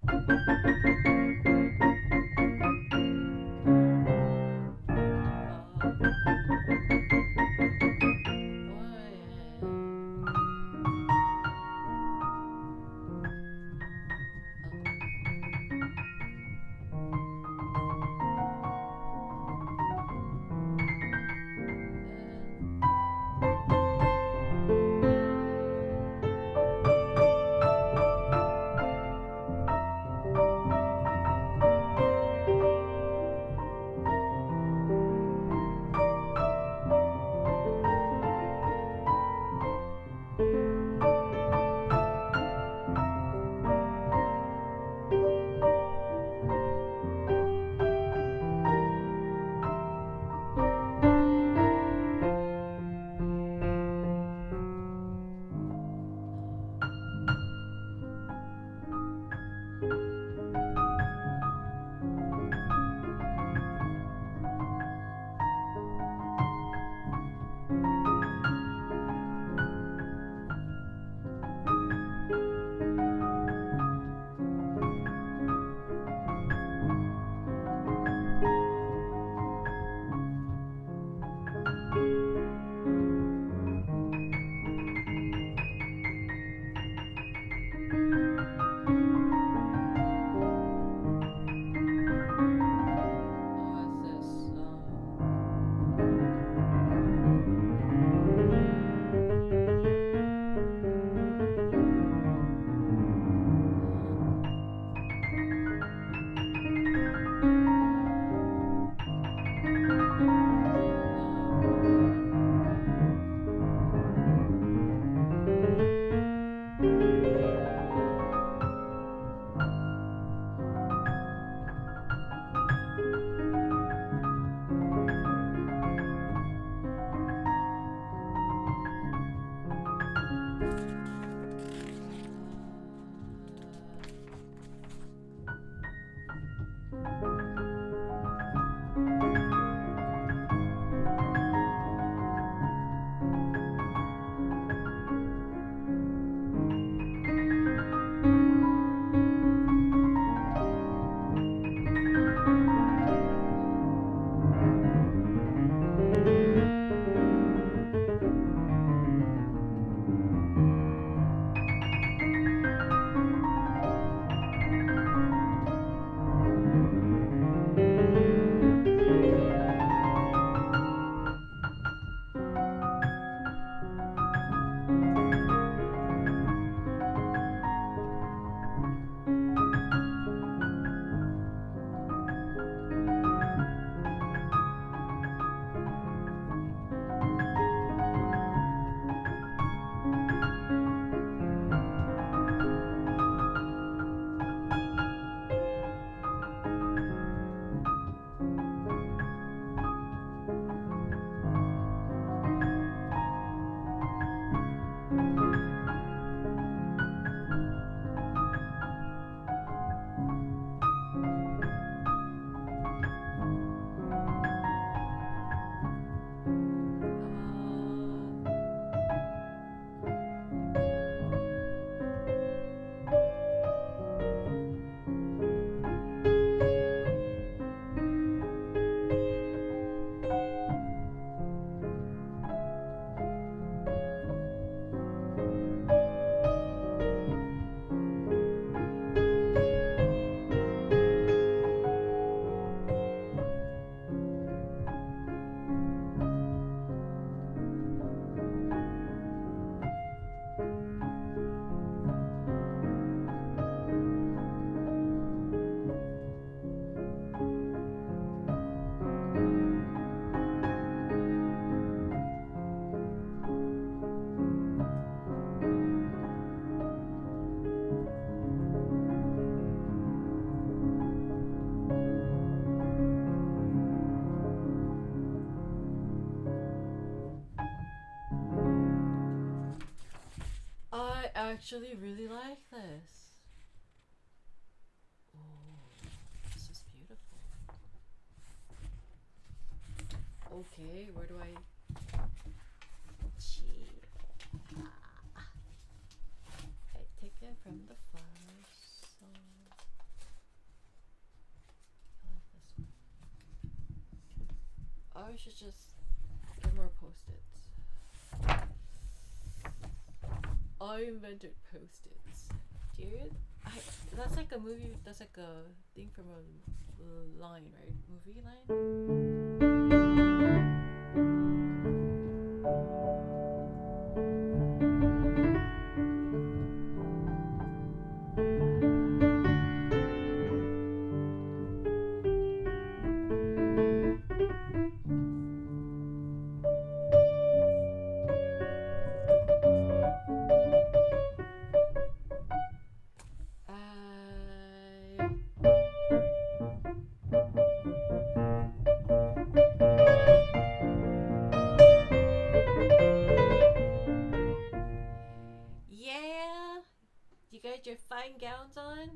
actually really like this. Oh, this is beautiful. Okay, where do I... I take it from the first song. I like this one. I should just get more post-its. I invented post-its. Dude, that's like a movie, that's like a thing from a line, right? Movie line? Yeah! You got your fine gowns on?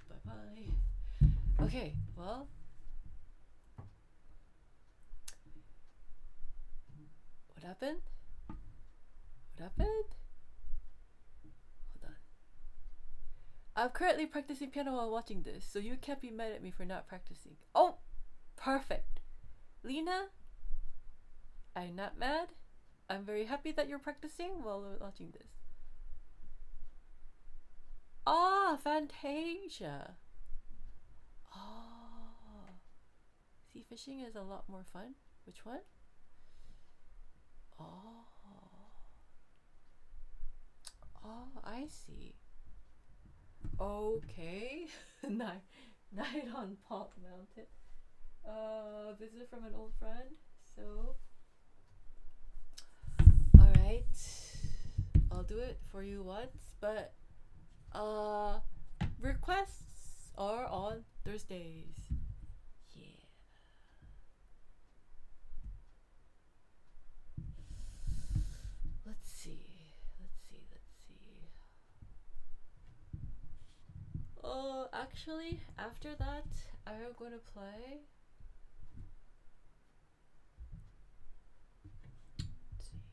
Bye-bye. Okay, well... What happened? What happened? Hold on. I'm currently practicing piano while watching this, so you can't be mad at me for not practicing. Oh! Perfect! Lena? I'm not mad. I'm very happy that you're practicing while watching this. Ah, Fantasia! Oh. See, fishing is a lot more fun. Which one? Oh. Oh, I see. Okay. Night on Pop Mountain. Visit from an old friend. So, alright. I'll do it for you once, but requests are on Thursdays. Yeah. Let's see. Actually, after that, I am going to play. Let's see.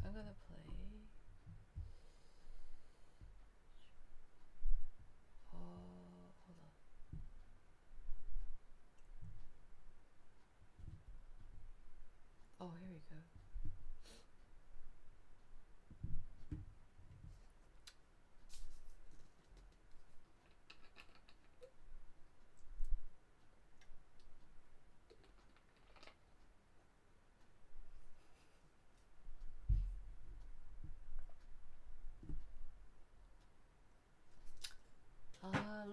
I'm going to play. Hold on. Oh, here we go.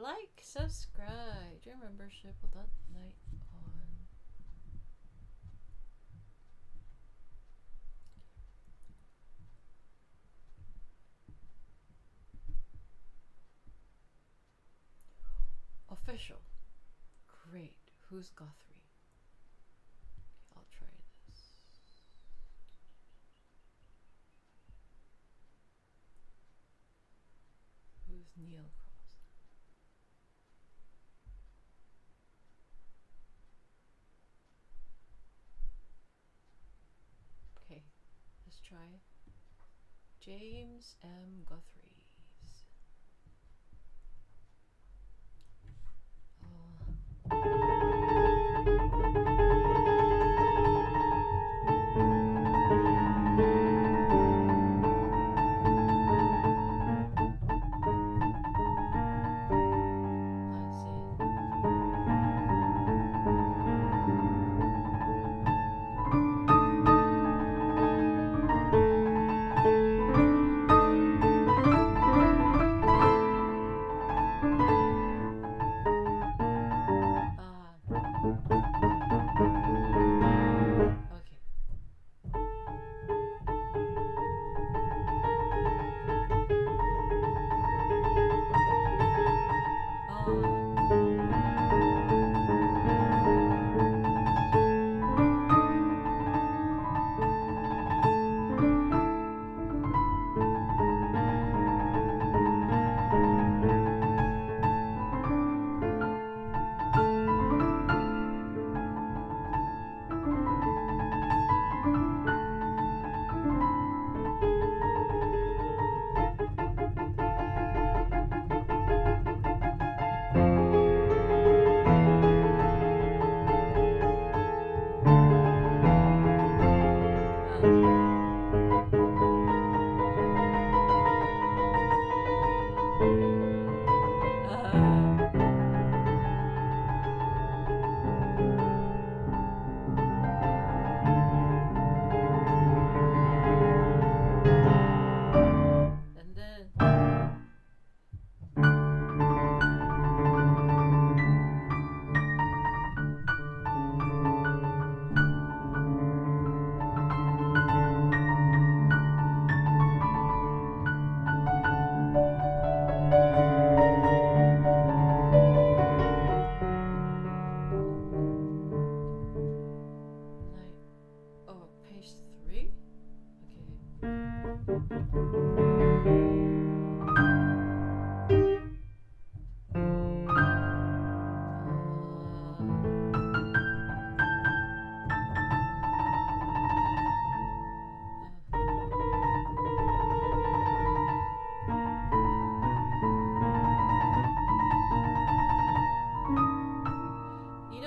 Like, subscribe, join membership with that night on. Official. Great. Who's Guthrie? Okay, I'll try this. Who's Neil Cross? Okay, let's try James M. Guthries.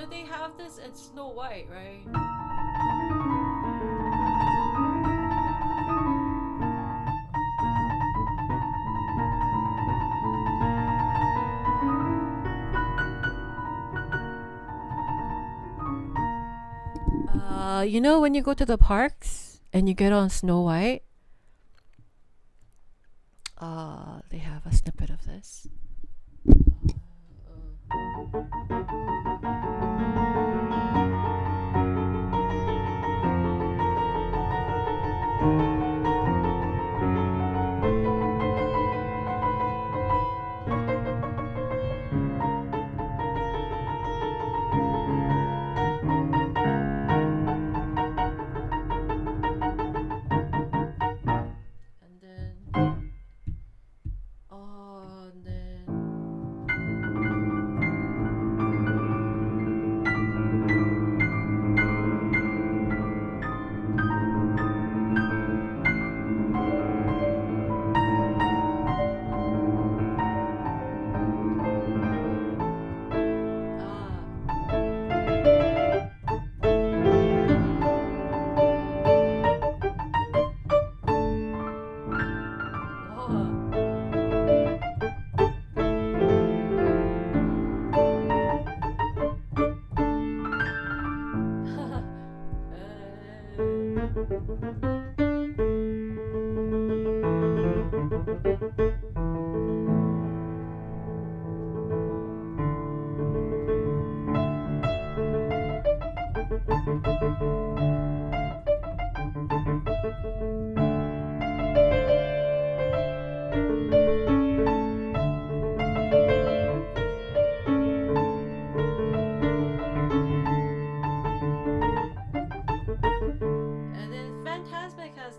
do they have this in Snow White, right? You know when you go to the parks and you get on Snow White, they have a snippet of this.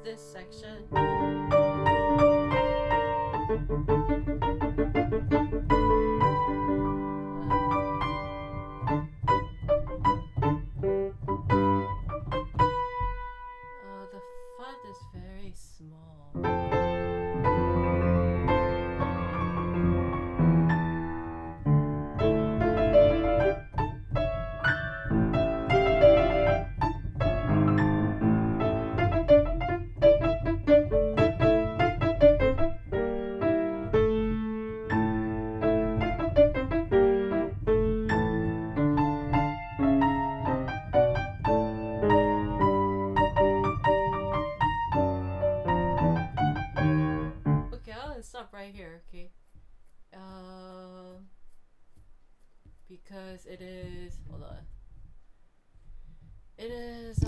This section. The font is very small. Stop right here, okay? Because it is, hold on. It is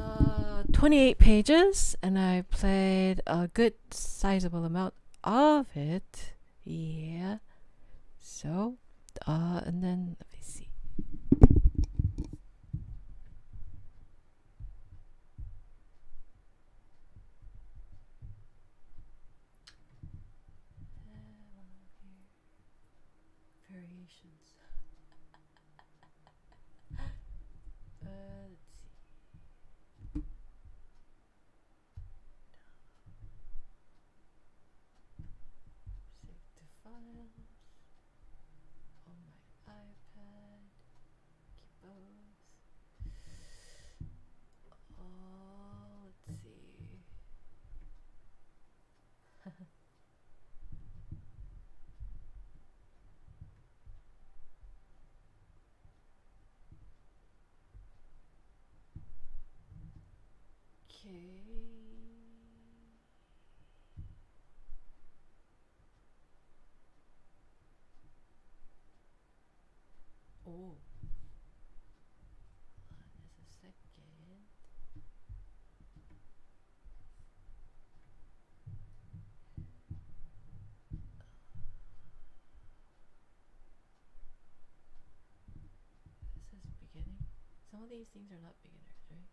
28 pages, and I played a good sizable amount of it. Yeah. So, and then let me see. Variations. Let's see. Save to files on my iPad. Keep those. Let's see. Okay. Oh. There's a second. This is beginning. Some of these things are not beginners, right?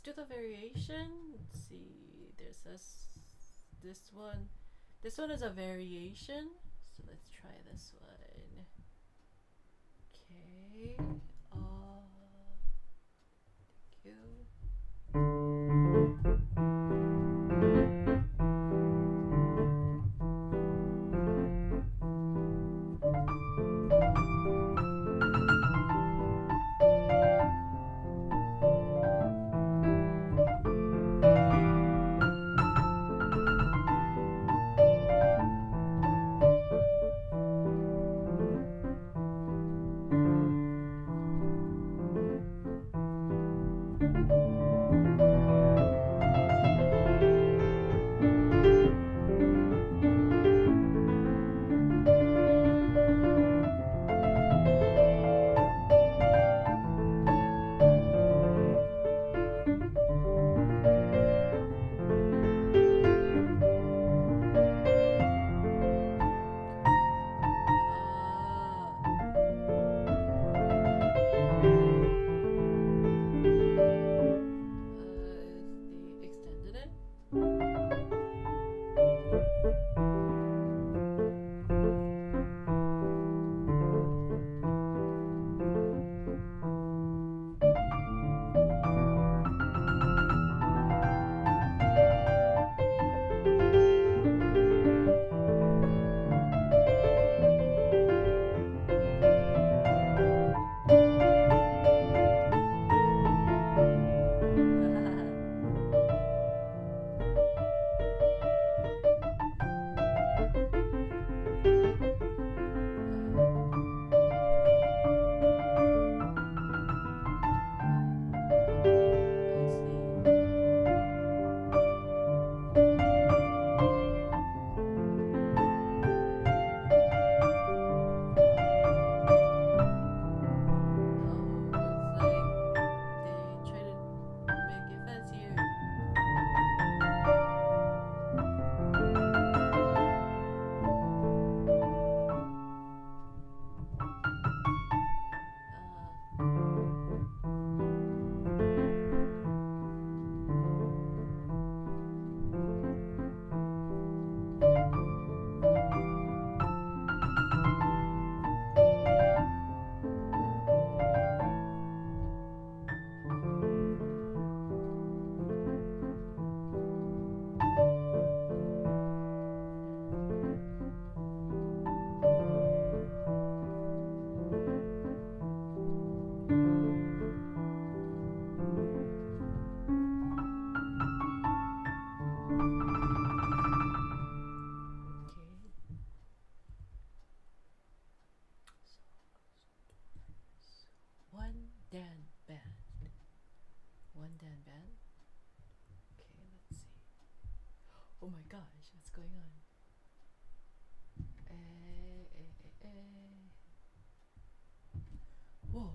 do the variation. Let's see. There's this one. This one is a variation. So let's try this one. Okay. Thank you. They extended it. Dan band. Okay, let's see. Oh my gosh, what's going on? Whoa.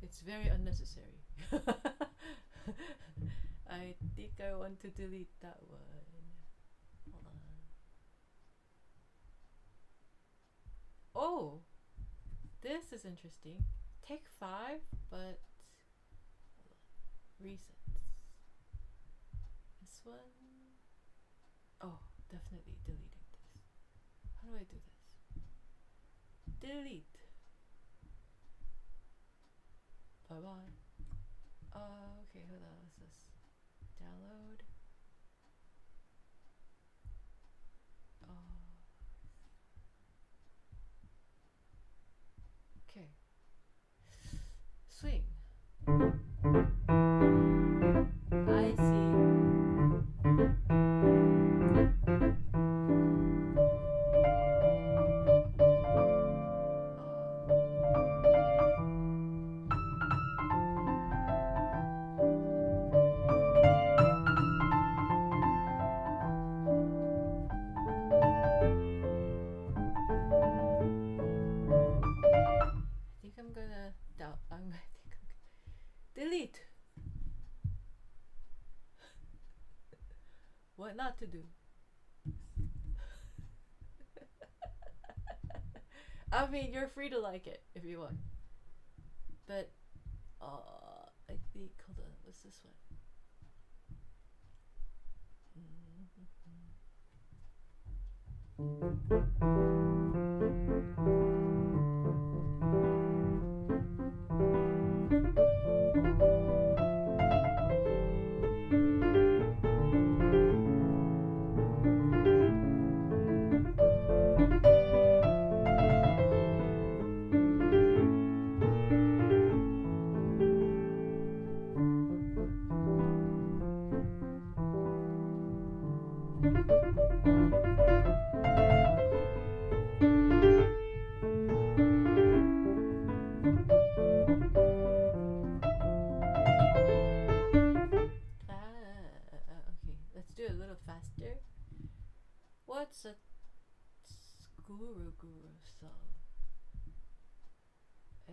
It's very unnecessary. I think I want to delete that one. Hold on. Oh, this is interesting. Take 5, but recents. This one. Oh, definitely deleting this. How do I do this? Delete. Bye bye. Okay, hold on. What's this? Download. Okay. Swing. I see. delete. What not to do? I mean, you're free to like it if you want. But, I think, hold on, what's this one? Okay, let's do it a little faster. What's a guru song? A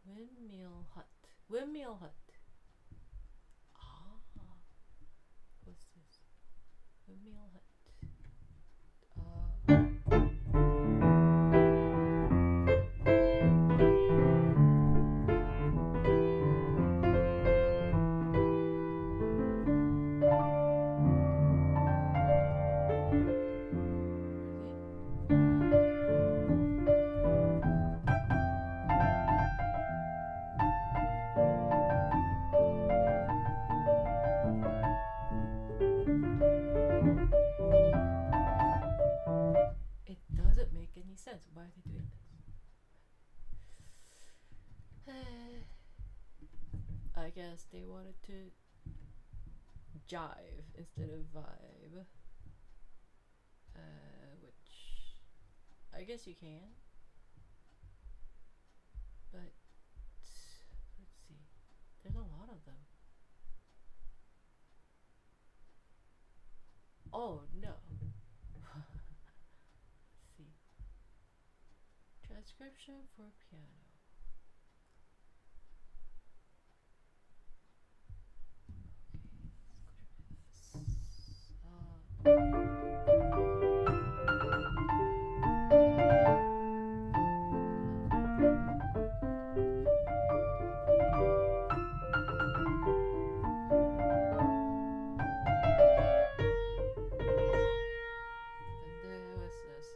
windmill hut. Windmill hut. Ah, what's this? Windmill hut. It doesn't make any sense. Why are they doing this? I guess they wanted to jive instead of vibe. Which I guess you can. But let's see. There's a lot of them. Oh no. Let's see. Transcription for piano. And there was this.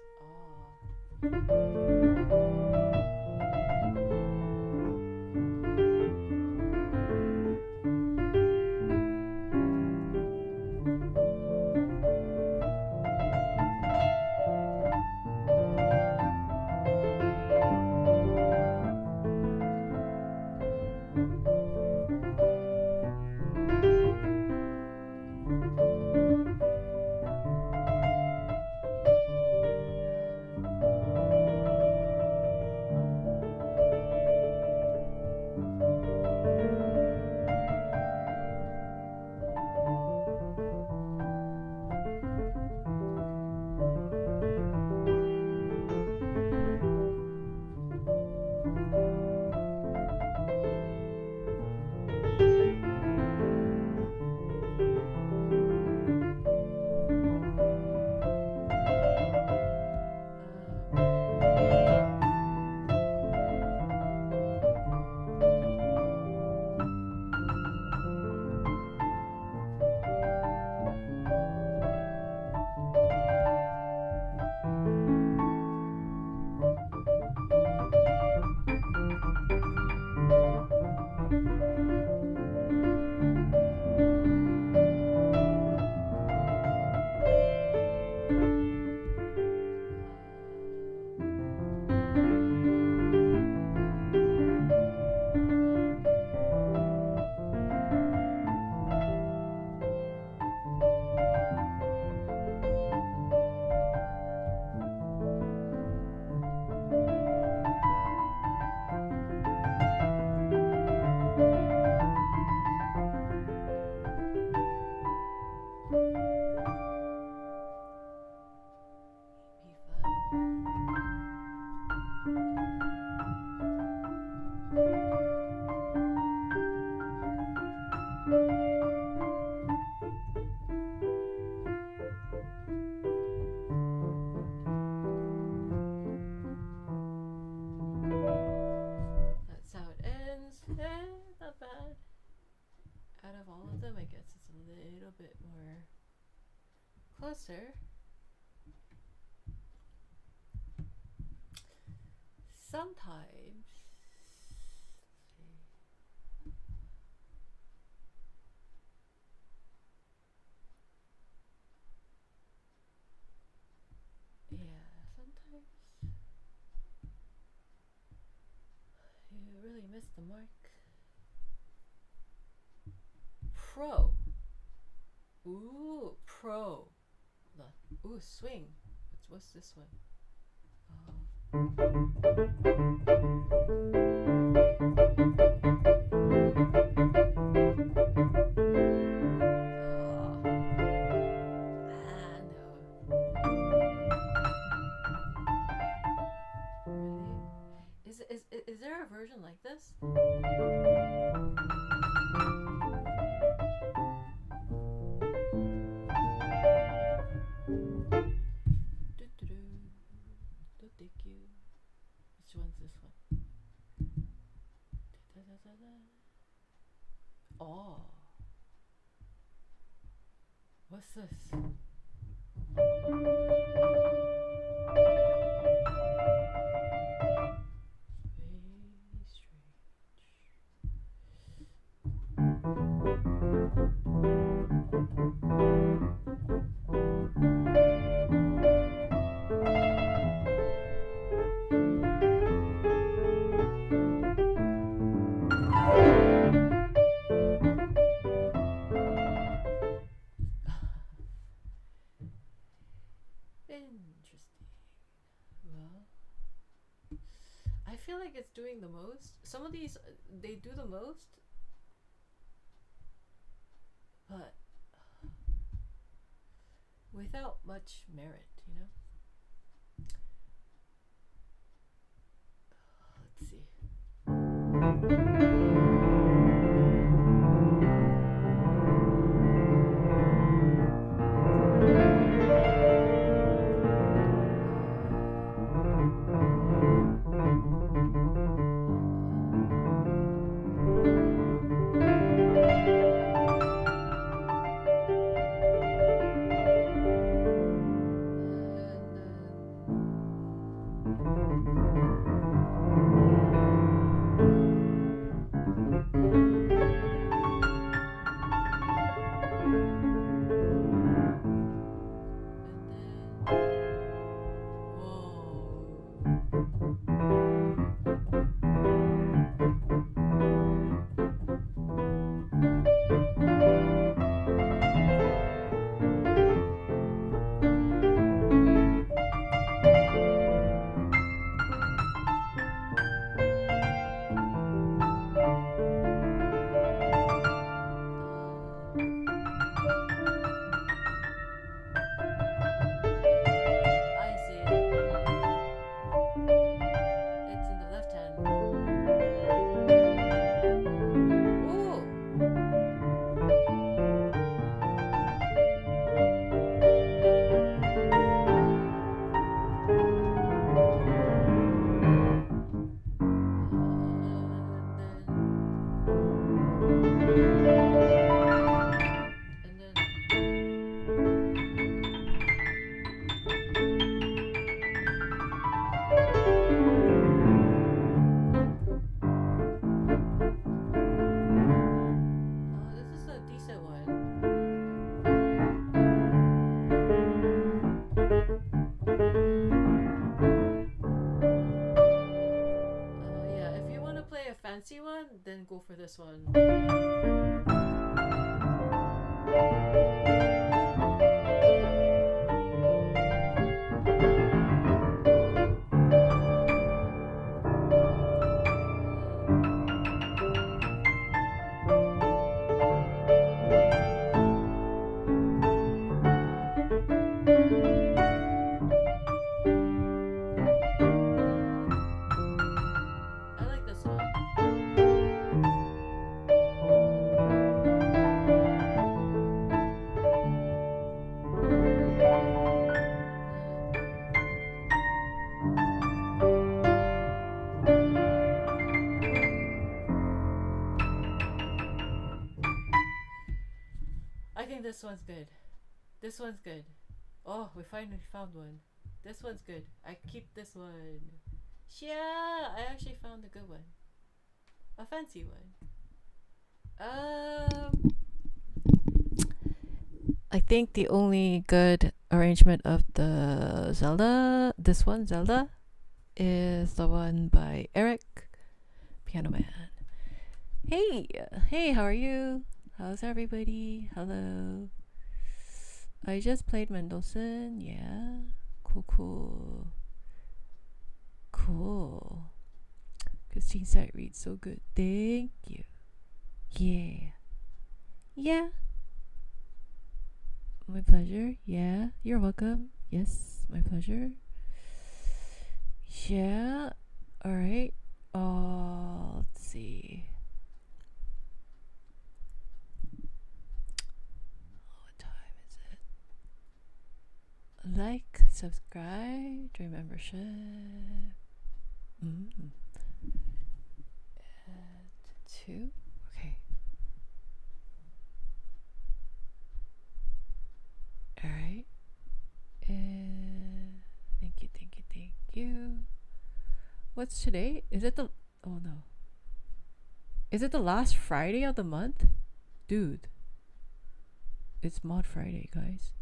out of all of them, I guess it's a little bit more closer. Sometimes, yeah, sometimes you really miss the mark. Pro. Ooh, pro. Ooh, swing. What's this one? Is there a version like this? Thank you. Which one's this one? Oh. What's this? Interesting. Well, I feel like it's doing the most. Some of these, they do the most, but without much merit, you know? Let's see. Fancy one, then go for this one. I like this one. think this one's good. This one's good. Oh, we finally found one. This one's good. I keep this one. Yeah, I actually found a good one. A fancy one. I think the only good arrangement of the Zelda, this one, Zelda, is the one by Eric, Piano Man. Hey, how are you? How's everybody? Hello. I just played Mendelssohn. Yeah, cool. Christine Sight reads so good. Thank you. Yeah. My pleasure. Yeah, you're welcome. Yes, my pleasure. Yeah. All right. Let's see. What time is it? Like, subscribe, join membership. Add 2. Okay. All right. Thank you. What's today? Is it the... Oh no. Is it the last Friday of the month? Dude. It's Mod Friday, guys.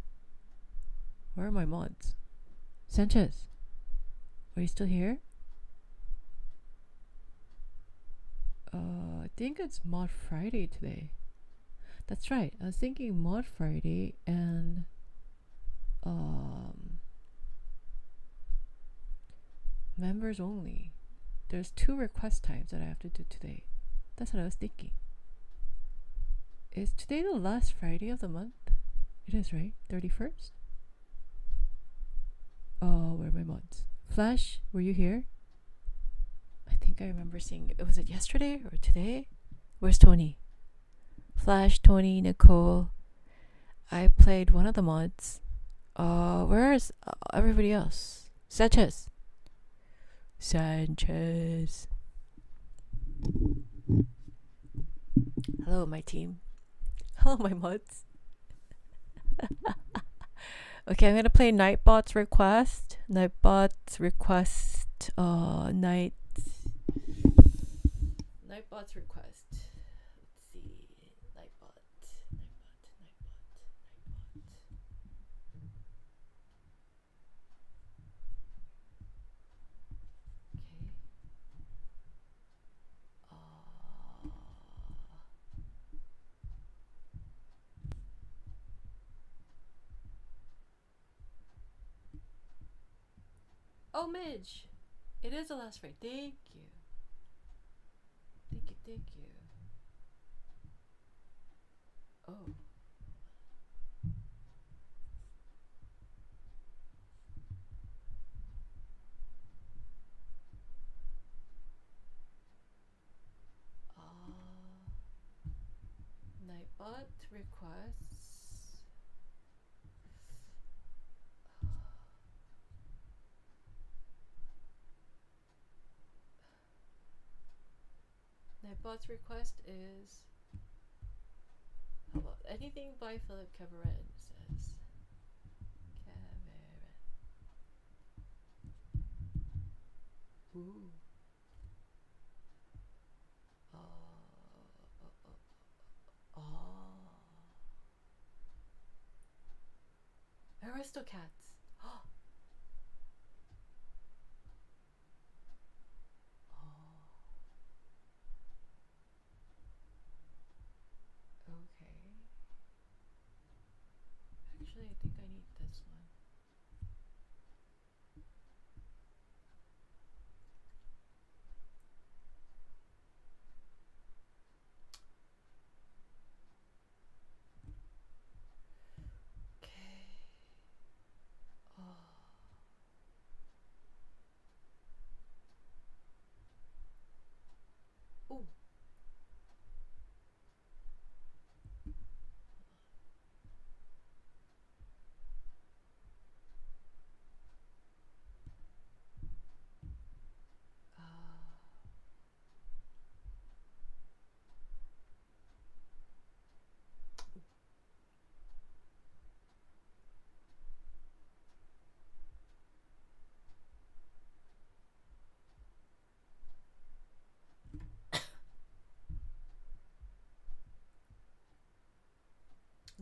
Where are my mods? Sanchez. Are you still here? I think it's Mod Friday today. That's right. I was thinking Mod Friday and members only. There's 2 request times that I have to do today. That's what I was thinking. Is today the last Friday of the month? It is, right? 31st? Oh, where are my mods? Flash, were you here? I think I remember seeing it. Was it yesterday or today? Where's Tony? Flash, Tony, Nicole. I played one of the mods. Where is everybody else? Sanchez. Hello, my team. Hello, my mods. Okay, I'm gonna play Nightbot's request. Nightbot's request. Nightbot's request. Let's see. Nightbot. Oh, Midge! It is the last Friday. Thank you. Oh. Nightbot requests. Nightbot's request is... How about anything by Philip Cabaret, says. Cabaret. Ooh. Aristocats. Okay. Actually, I think I need this one. Okay. Ooh.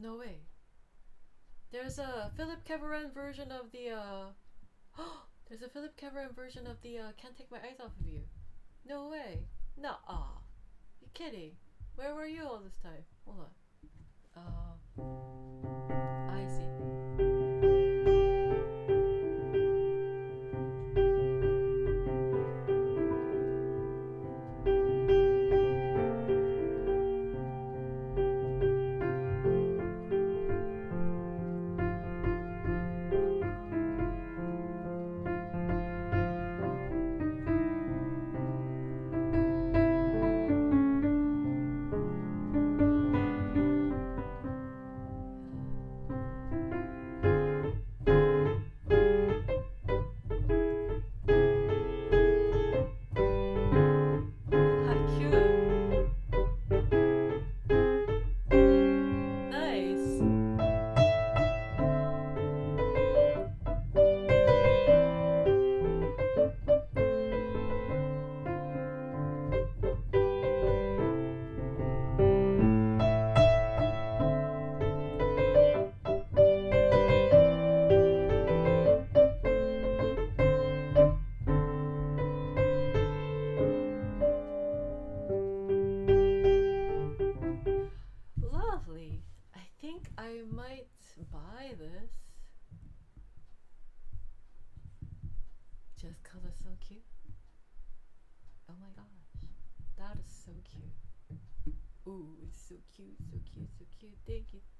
No way. There's a Philip Cameron version of the there's a Philip Cameron version of the Can't Take My Eyes Off of You. No way. Nuh-uh. You kidding? Where were you all this time? Hold on. I see.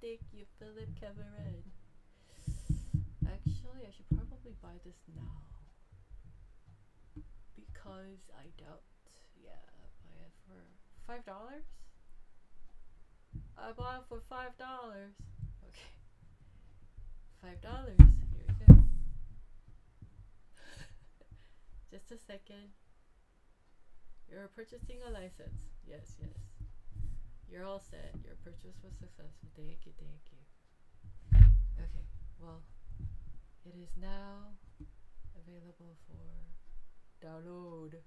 Thank you, Philip Cameron. Actually, I should probably buy this now. Because I doubt, yeah, buy it for $5? I bought it for $5. Okay. $5. Here we go. Just a second. You're purchasing a license. Yes, yes. You're all set. Your purchase was successful. Thank you, thank you. Okay, well, it is now available for download.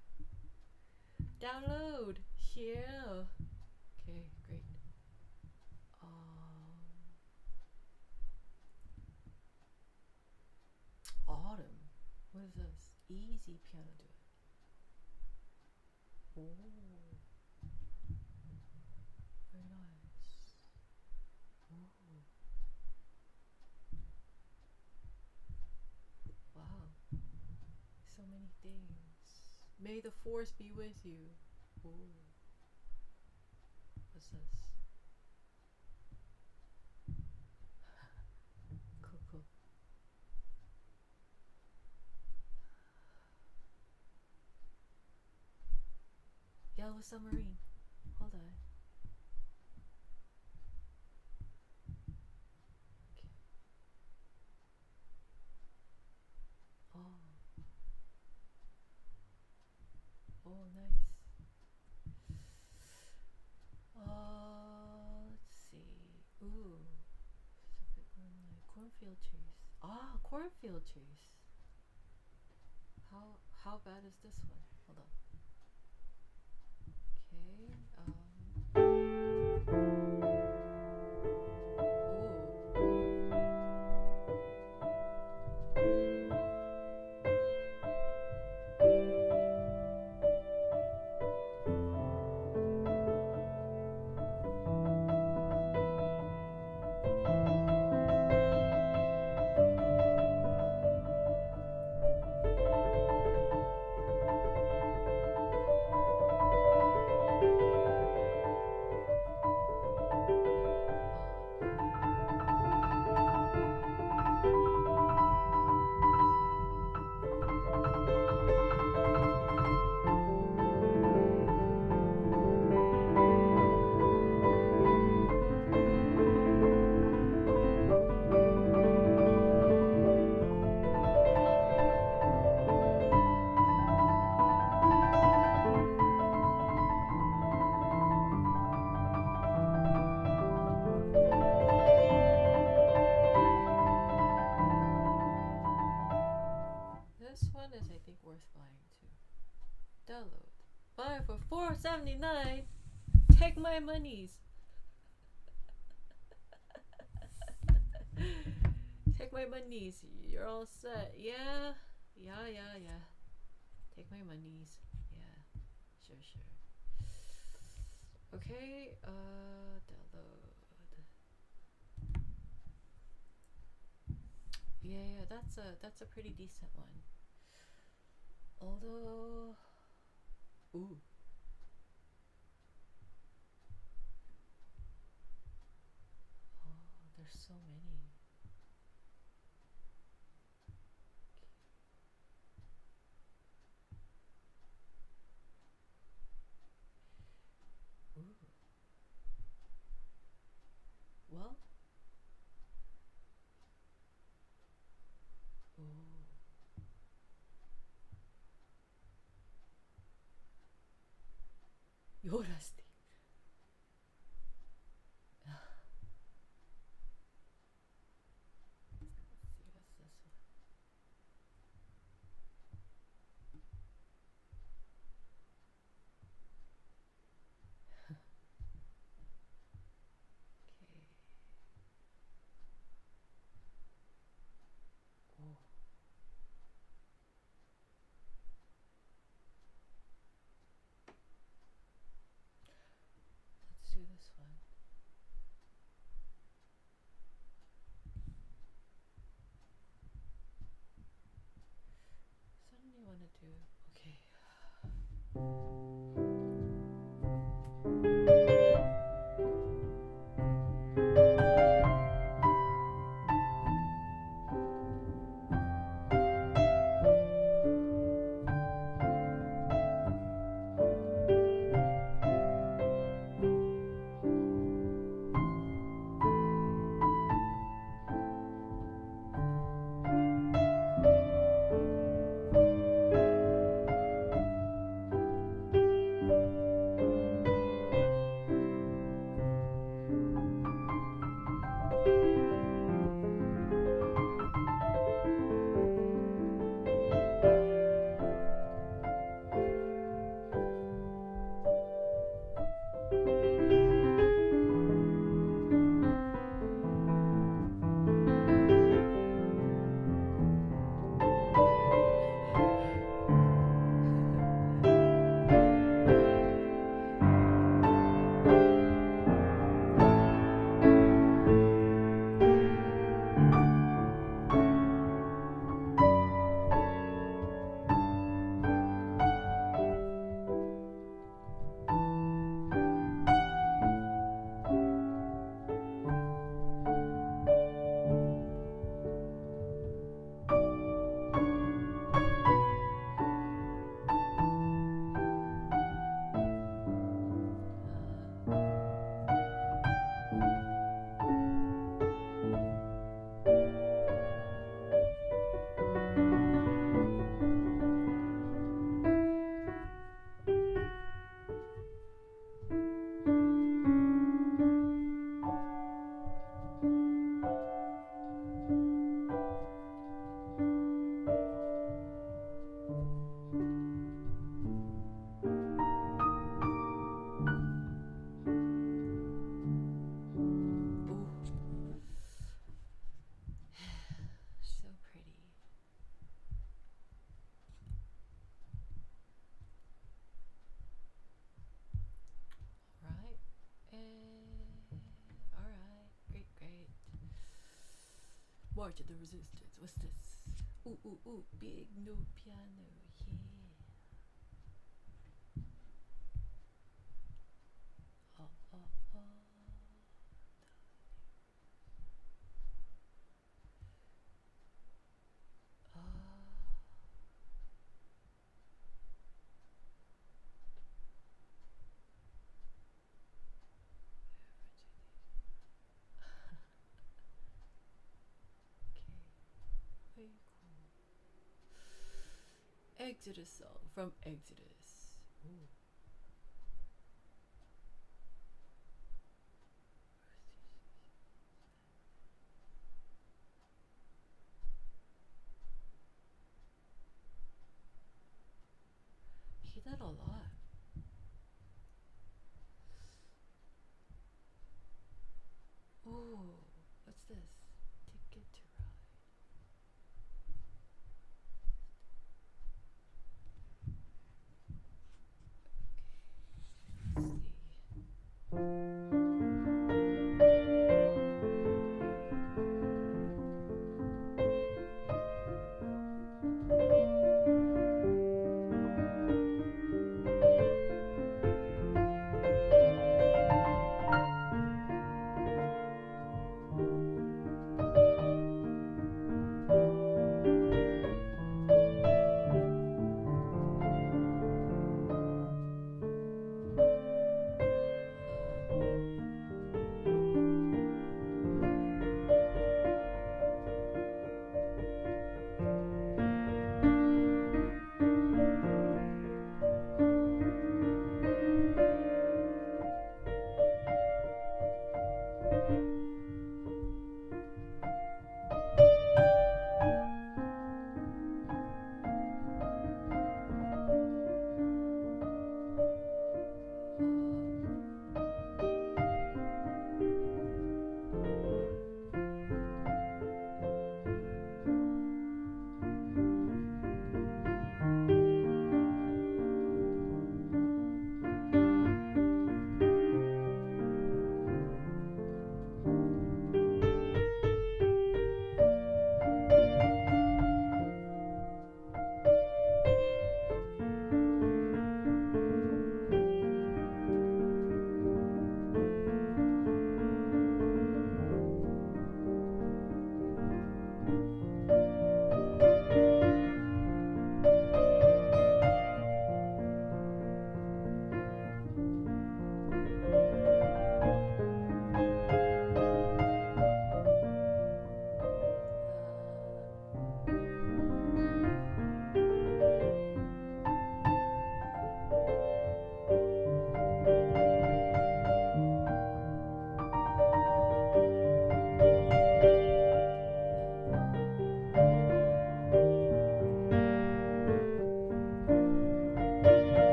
Download! Yeah! Okay, great. Autumn. What is this? Easy piano duet. Oh. Very nice. Oh. Wow. So many things. May the force be with you. Oh. What's this? Cool, cool. Yellow submarine. Hold on. Okay. Oh. Oh, nice. Let's see. Ooh. Cornfield chase. Ah, cornfield chase. How bad is this one? Hold on. Download. Buy for $4.79. Take my monies. Take my monies. You're all set. Yeah. Take my monies. Yeah. Sure. Okay, download. Yeah, that's a pretty decent one. Although, ooh. Oh, there's so many. Ooh. Well. Ooh. Yorasti. Let's see, what's this one? Okay. Oh. Let's do this one. Suddenly want to do. Okay. So pretty. Alright. Alright. Great. March of the Resistance. What's this? Ooh. Big new piano. Yeah. Oh. Okay. Very cool. Exodus song from Exodus. Ooh. He did a lot. Ooh, what's this? Ticket to Ride.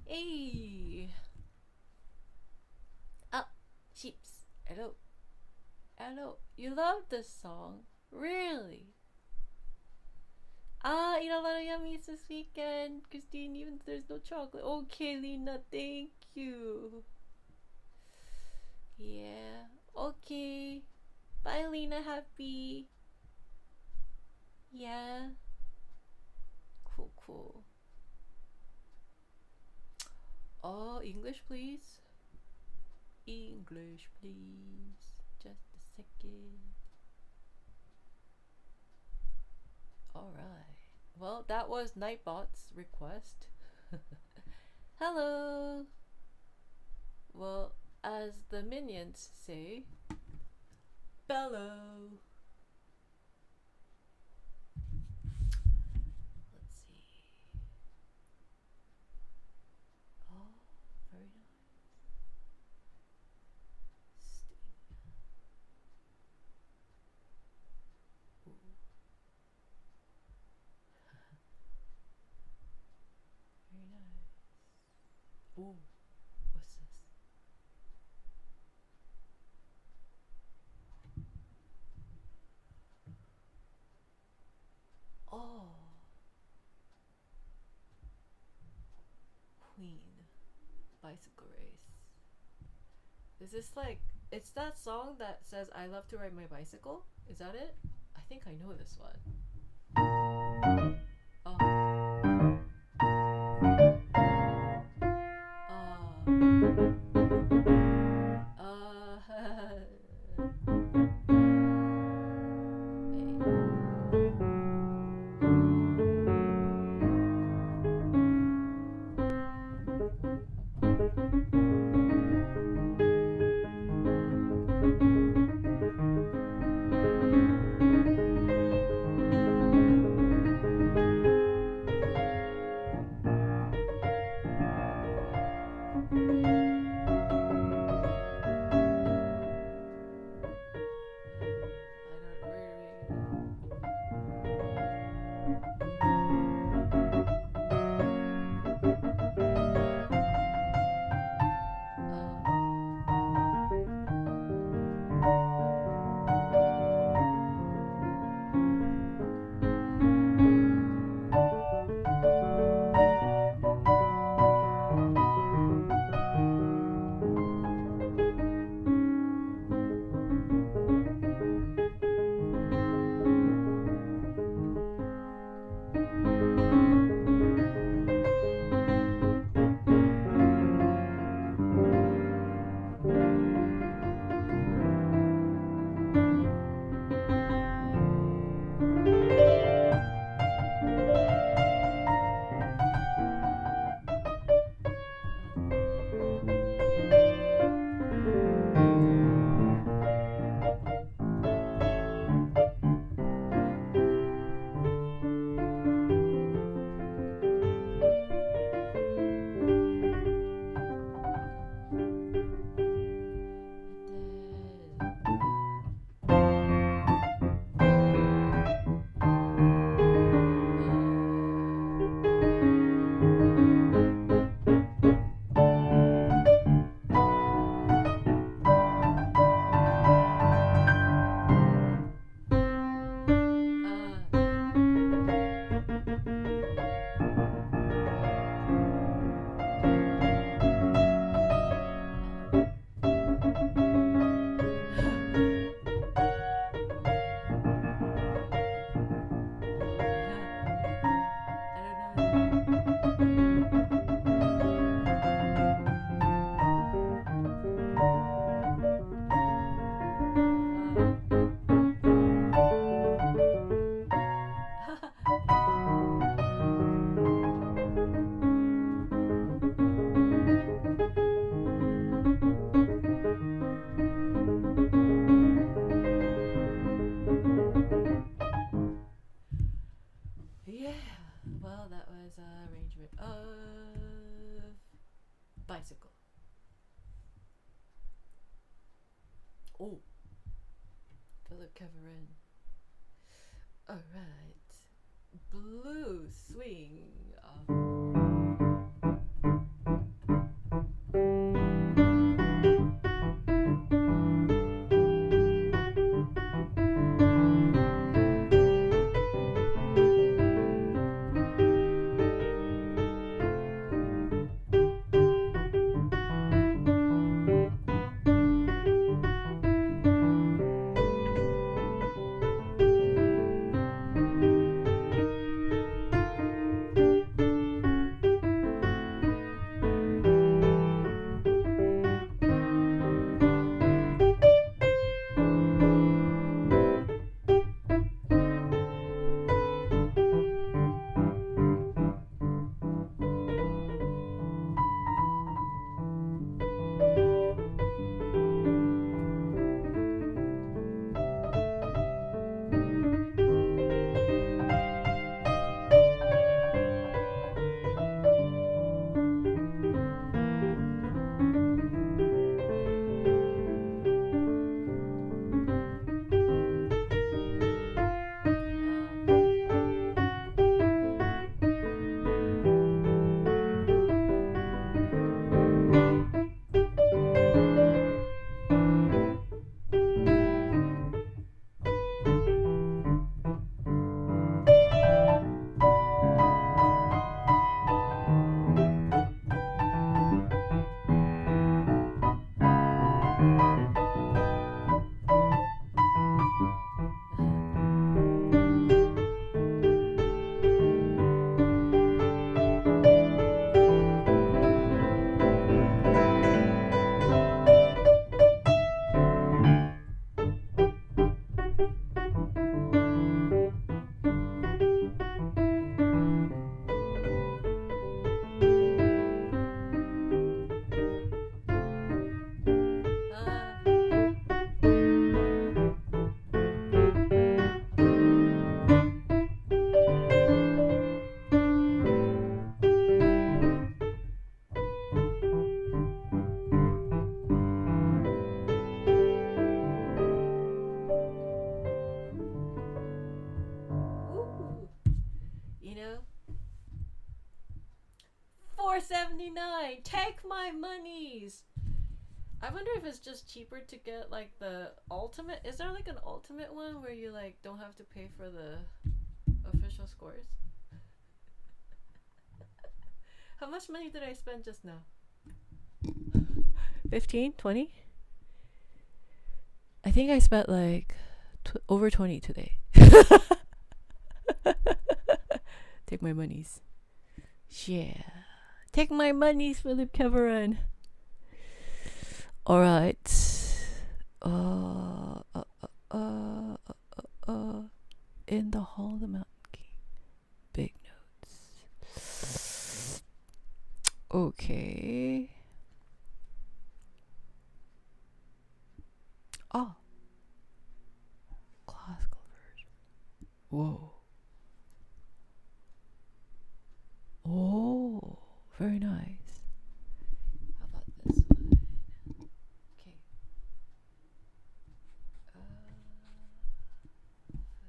Hey! Ah, sheeps. Hello. Hello. You love this song? Really? Ah, eat a lot of yummies this weekend, Christine, even if there's no chocolate. Okay, Lena, thank you. Yeah. Okay. Bye, Lena. Happy. Yeah. Cool, cool. Oh, English, please. English, please. Just a second. Alright. Well, that was Nightbot's request. Hello. Well, as the minions say, bellow. Let's see. Oh, very nice. Sting. bicycle race. Is this like, it's that song that says I love to ride my bicycle? Is that it? I think I know this one. Oh. Well, that was an arrangement of bicycle. Oh, Philip Keverin. All right, blue swing. Ooh, you know, $4.79. Take my monies. I wonder if it's just cheaper to get like the ultimate. Is there like an ultimate one where you like don't have to pay for the official scores? How much money did I spend just now? 15, 20? I think I spent like over 20 today. Take my monies. Yeah. Take my monies, Philip Cameron. Alright. In the hall of the mountain key. Big notes. Okay. Oh. Classical version. Whoa. Oh, very nice. How about this one? Okay.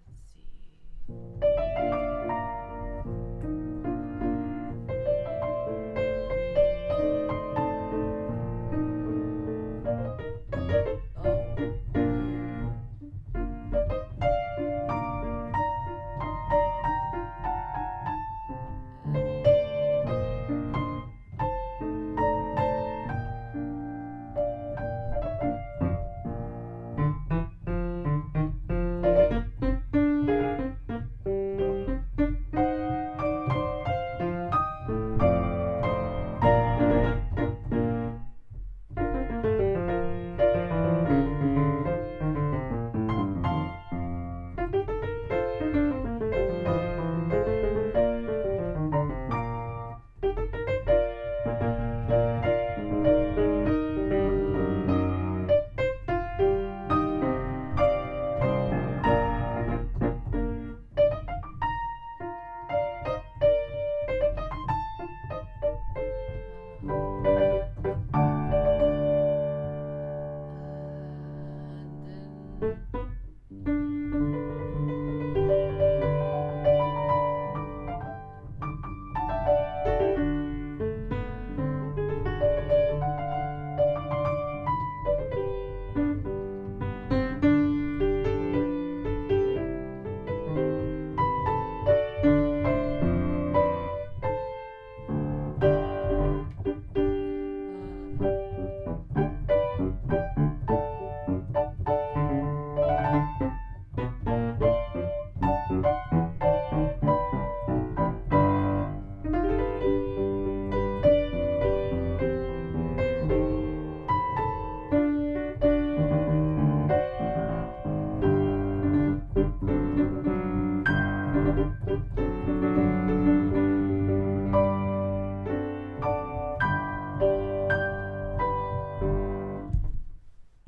Let's see.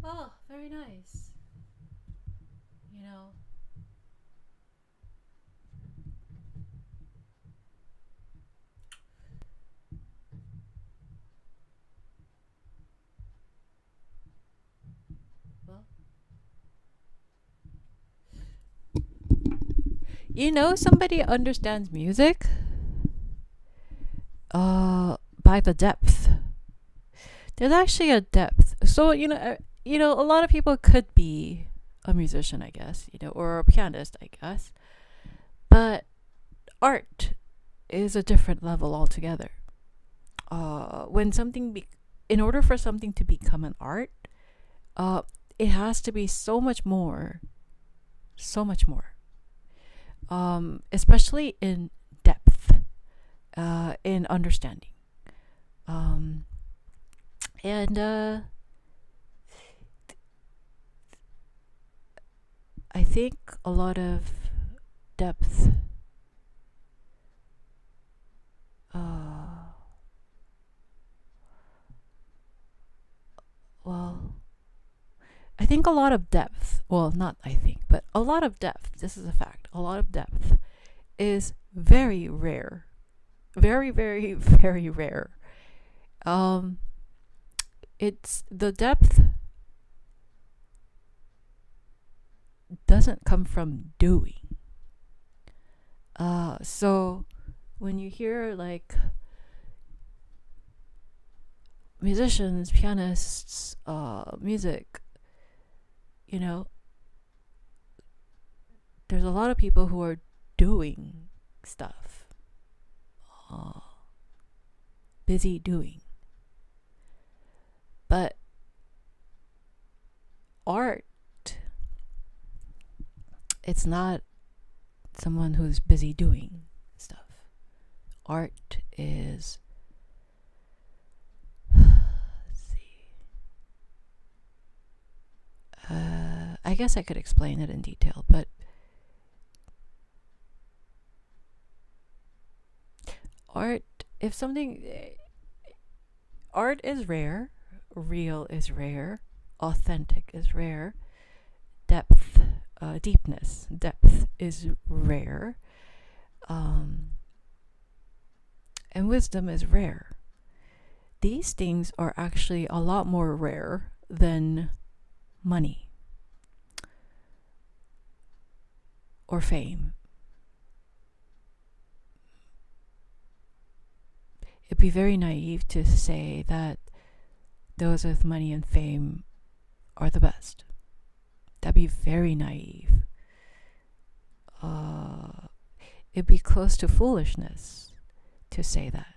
Oh, very nice. You know, well, somebody understands music by the depth. There's actually a depth. So, a lot of people could be a musician, I guess, or a pianist, I guess. But art is a different level altogether. In order for something to become an art, it has to be so much more, especially in depth, in understanding. And I think a lot of depth well, I think a lot of depth, well, not I think, but a lot of depth, this is a fact, a lot of depth is very rare. Very, very, very rare. It's the depth doesn't come from doing. So when you hear like musicians, pianists, music, you know, there's a lot of people who are doing stuff, busy doing. But art, it's not someone who's busy doing stuff. Art is, let's see, I guess I could explain it in detail, but art, if something, art is rare, real is rare, authentic is rare, depth, deepness, depth is rare, and wisdom is rare. These things are actually a lot more rare than money or fame. It'd be very naive to say that those with money and fame are the best. That'd be very naive. It'd be close to foolishness to say that.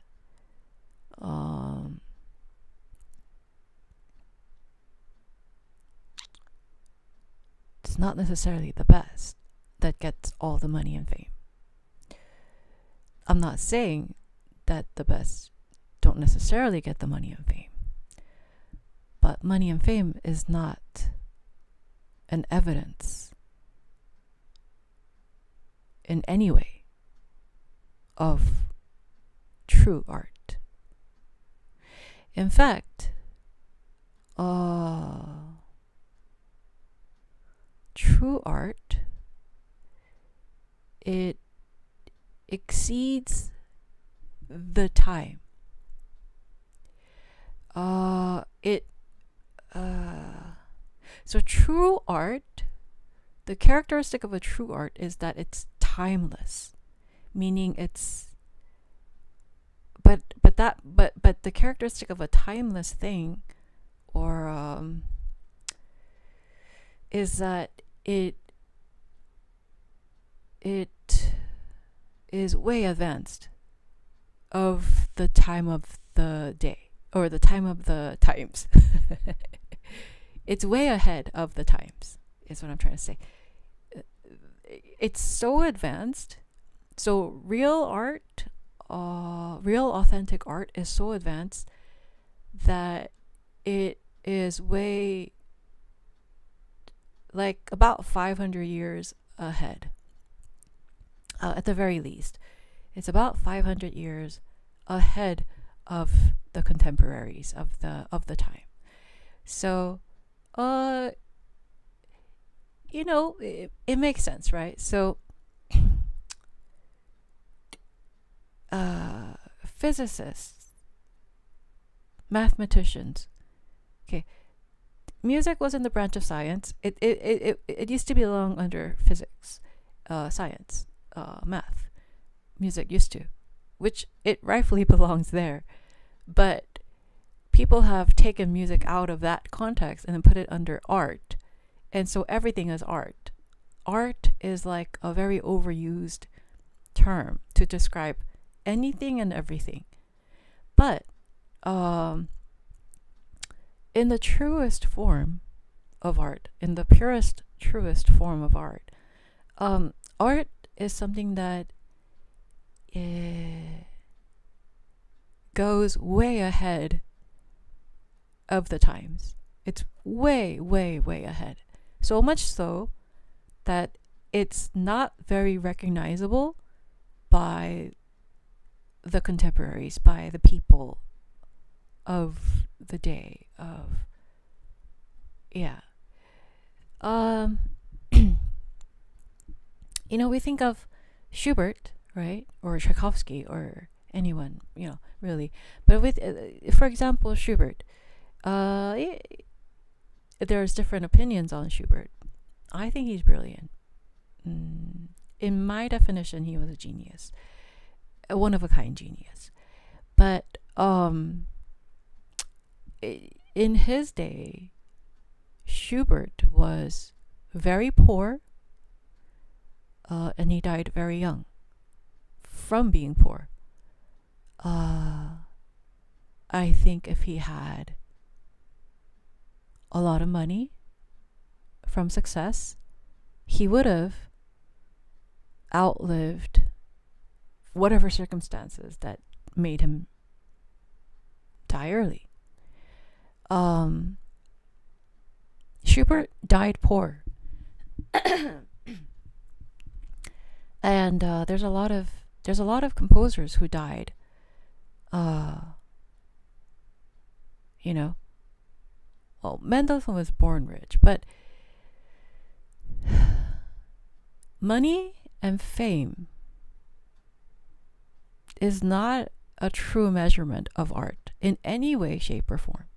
It's not necessarily the best that gets all the money and fame. I'm not saying that the best don't necessarily get the money and fame. But money and fame is not an evidence in any way of true art. In fact, true art, it exceeds the time. So true art, the characteristic of a true art is that it's timeless, meaning it's but the characteristic of a timeless thing, or is that it is way advanced of the time of the day, or the time of the times. It's way ahead of the times, is what I'm trying to say. It's so advanced. So real art, real authentic art is so advanced that it is way, like about 500 years ahead. At the very least, it's about 500 years ahead of the contemporaries of the time. So, it makes sense, right? So, physicists, mathematicians, okay, music wasn't the branch of science. It used to belong under physics, science, math. Music used to, which it rightfully belongs there, but people have taken music out of that context and then put it under art, and so everything is art. Art is like a very overused term to describe anything and everything. But in the truest form of art, in the purest, truest form of art, art is something that goes way ahead of the times. It's way, way, way ahead. So much so that it's not very recognizable by the contemporaries, by the people of the day. We think of Schubert, right, or Tchaikovsky, or anyone, really. But with, for example, Schubert, there's different opinions on Schubert. I think he's brilliant. In my definition, he was a genius, a one-of-a-kind genius. But in his day, Schubert was very poor, and he died very young from being poor. I think if he had a lot of money from success, he would have outlived whatever circumstances that made him die early. Schubert died poor. And there's a lot of composers who died well, Mendelssohn was born rich, but money and fame is not a true measurement of art in any way, shape, or form.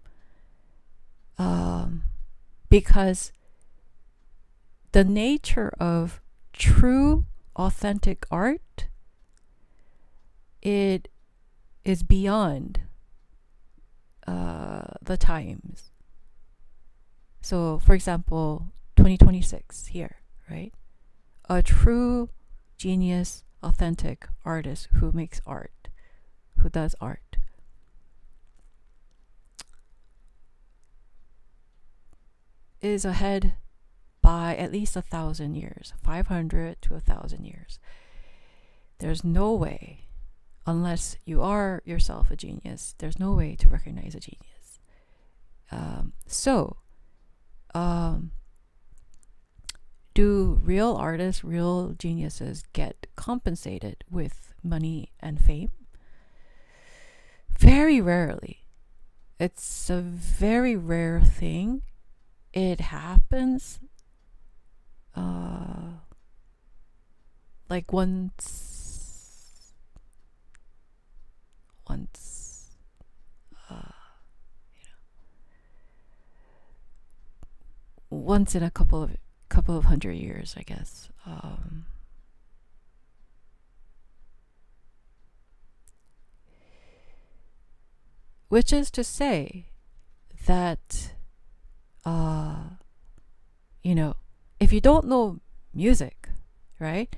Because the nature of true, authentic art, it is beyond the times. So, for example, 2026 here, right? A true genius, authentic artist who makes art, who does art, is ahead by at least 1,000 years, 500 to 1,000 years. There's no way, unless you are yourself a genius, there's no way to recognize a genius. Do real artists, real geniuses get compensated with money and fame? Very rarely. It's a very rare thing. It happens like once once in a couple of 100 years, I guess. Which is to say that if you don't know music, right?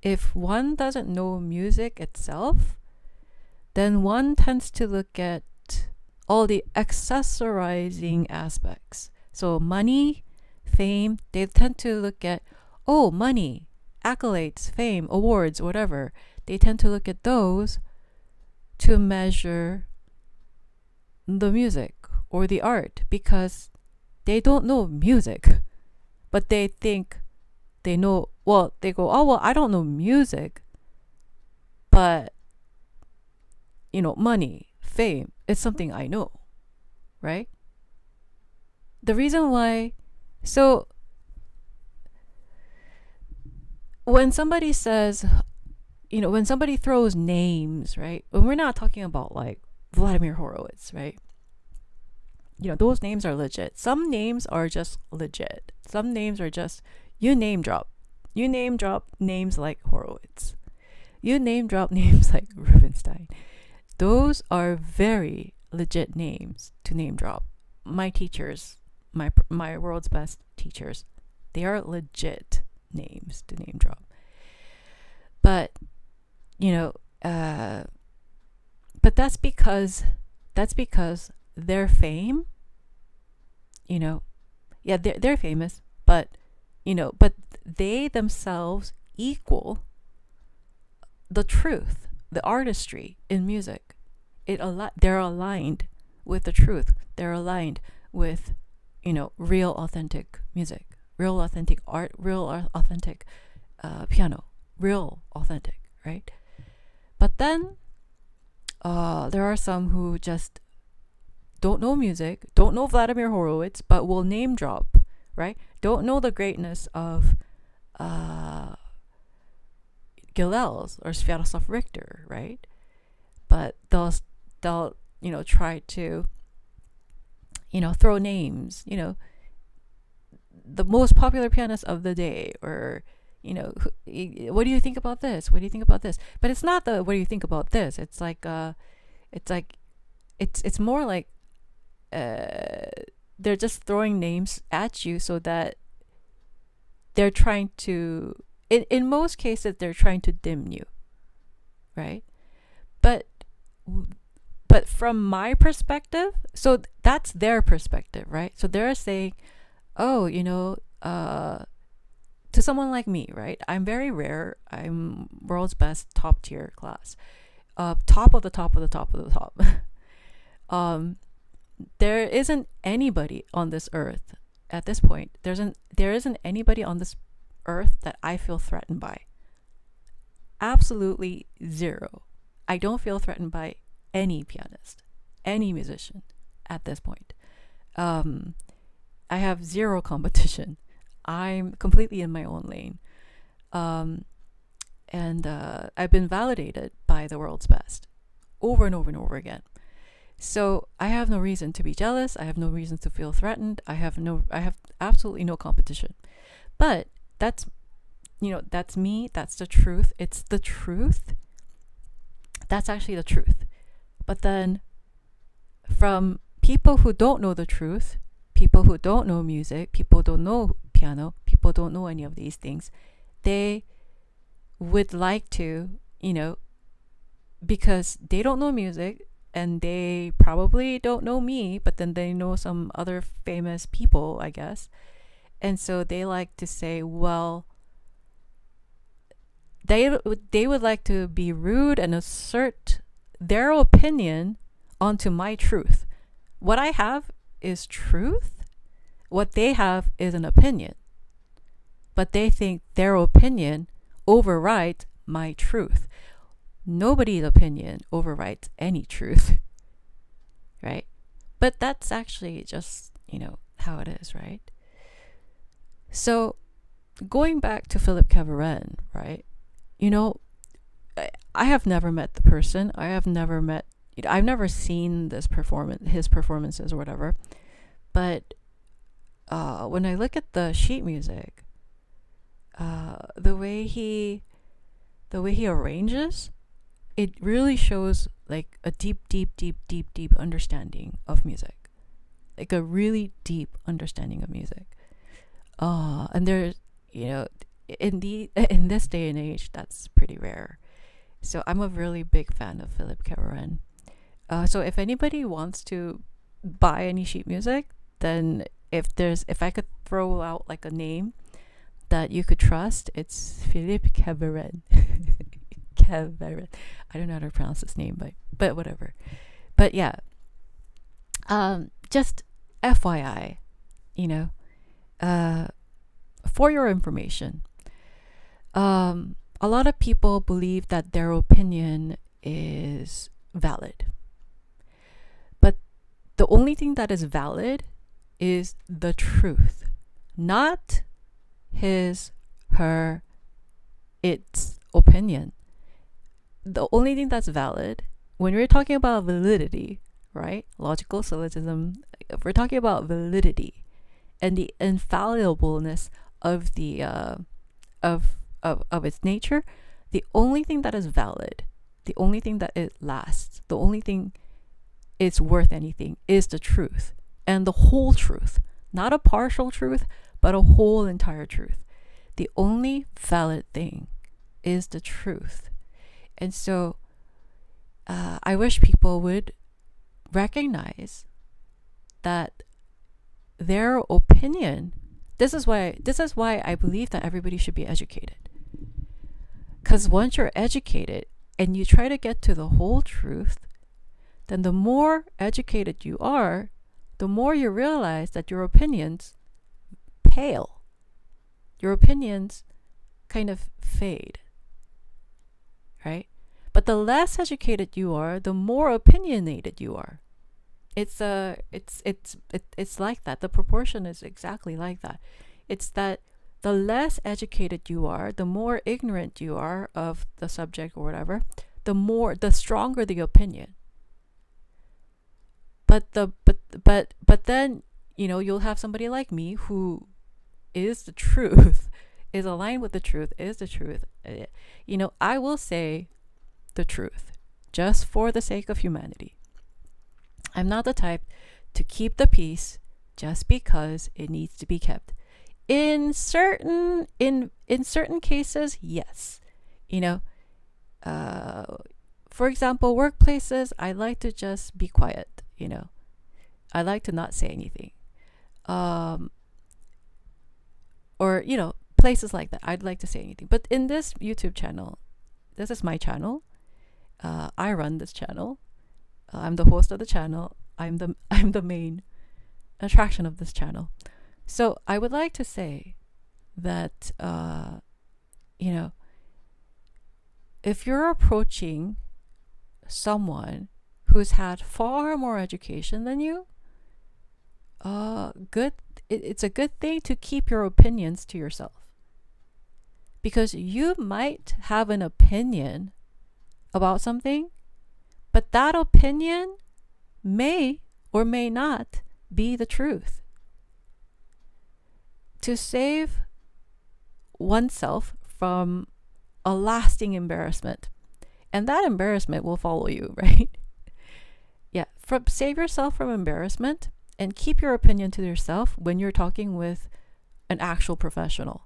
If one doesn't know music itself, then one tends to look at all the accessorizing aspects. So money, fame, they tend to look at, money, accolades, fame, awards, whatever. They tend to look at those to measure the music or the art, because they don't know music, but they think they know. Well, they go, I don't know music, but money, fame, it's something I know, right? The reason why, so when somebody says, when somebody throws names, right? When we're not talking about like Vladimir Horowitz, right? Those names are legit. Some names are just legit. Some names are just, you name drop. You name drop names like Horowitz. You name drop names like Rubinstein. Those are very legit names to name drop. My teachers, my world's best teachers, they are legit names to name drop. But but that's because their fame, they're famous, but they themselves equal the truth, the artistry in music. They're aligned with the truth. They're aligned with real authentic music, real authentic art, real authentic piano, real authentic, right? But then there are some who just don't know music, don't know Vladimir Horowitz, but will name drop, right? Don't know the greatness of Gilels or Sviatoslav Richter, right? But they'll try to throw names, the most popular pianist of the day, or what do you think about this? What do you think about this? But it's not the what do you think about this? It's like it's more like they're just throwing names at you so that they're trying to, in most cases, they're trying to dim you, right? But from my perspective, so that's their perspective, right? So they're saying, oh, to someone like me, right? I'm very rare. I'm world's best, top tier class, top of the top of the top of the top. There isn't anybody on this earth at this point. There isn't anybody on this earth that I feel threatened by. Absolutely zero. I don't feel threatened by any pianist, any musician at this point. I have zero competition. I'm completely in my own lane. And I've been validated by the world's best over and over and over again. So I have no reason to be jealous. I have no reason to feel threatened. I have absolutely no competition. But that's me. That's the truth. It's the truth. That's actually the truth. But then from people who don't know the truth, people who don't know music, people don't know piano, people don't know any of these things, they would like to, because they don't know music and they probably don't know me, but then they know some other famous people, I guess. And so they like to say, well, they would like to be rude and assert their opinion onto my truth. What I have is truth. What they have is an opinion. But they think their opinion overrides my truth. Nobody's opinion overrides any truth, right? But that's actually just, how it is, right? So going back to Philippe Caveren, right? I have never met the person. I've never seen his performances or whatever. But when I look at the sheet music, the way he arranges, it really shows like a deep understanding of music, like a really deep understanding of music. And there's, in this day and age, that's pretty rare. So I'm a really big fan of Philippe Caveren. So if anybody wants to buy any sheet music, then if I could throw out like a name that you could trust, it's Philippe Caveren. Caveren. I don't know how to pronounce his name, but whatever. But yeah, just FYI, for your information, a lot of people believe that their opinion is valid. But the only thing that is valid is the truth, not his, her, its opinion. The only thing that's valid when we're talking about validity, right? Logical syllogism, if we're talking about validity and the infallibleness of the of its nature, the only thing that is valid, the only thing that it lasts, the only thing it's worth anything is the truth, and the whole truth, not a partial truth, but a whole entire truth. The only valid thing is the truth. And so I wish people would recognize that their opinion, this is why I believe that everybody should be educated. Because once you're educated and you try to get to the whole truth, then the more educated you are, the more you realize that your opinions pale. your opinions kind of fade, right? But the less educated you are, the more opinionated you are. It's like that. The proportion is exactly like that. It's that the less educated you are, the more ignorant you are of the subject or whatever, the stronger the opinion. But then, you'll have somebody like me who is the truth, is aligned with the truth, is the truth. I will say the truth just for the sake of humanity. I'm not the type to keep the peace just because it needs to be kept. In certain cases, yes. For example, workplaces, I like to just be quiet. I like to not say anything. Or places like that, I'd like to say anything. But in this YouTube channel, this is my channel. I run this channel. I'm the host of the channel. I'm the main attraction of this channel. So I would like to say that if you're approaching someone who's had far more education than you, it's a good thing to keep your opinions to yourself, because you might have an opinion about something, but that opinion may or may not be the truth. To save oneself from a lasting embarrassment, and that embarrassment will follow you, right? Save yourself from embarrassment and keep your opinion to yourself when you're talking with an actual professional,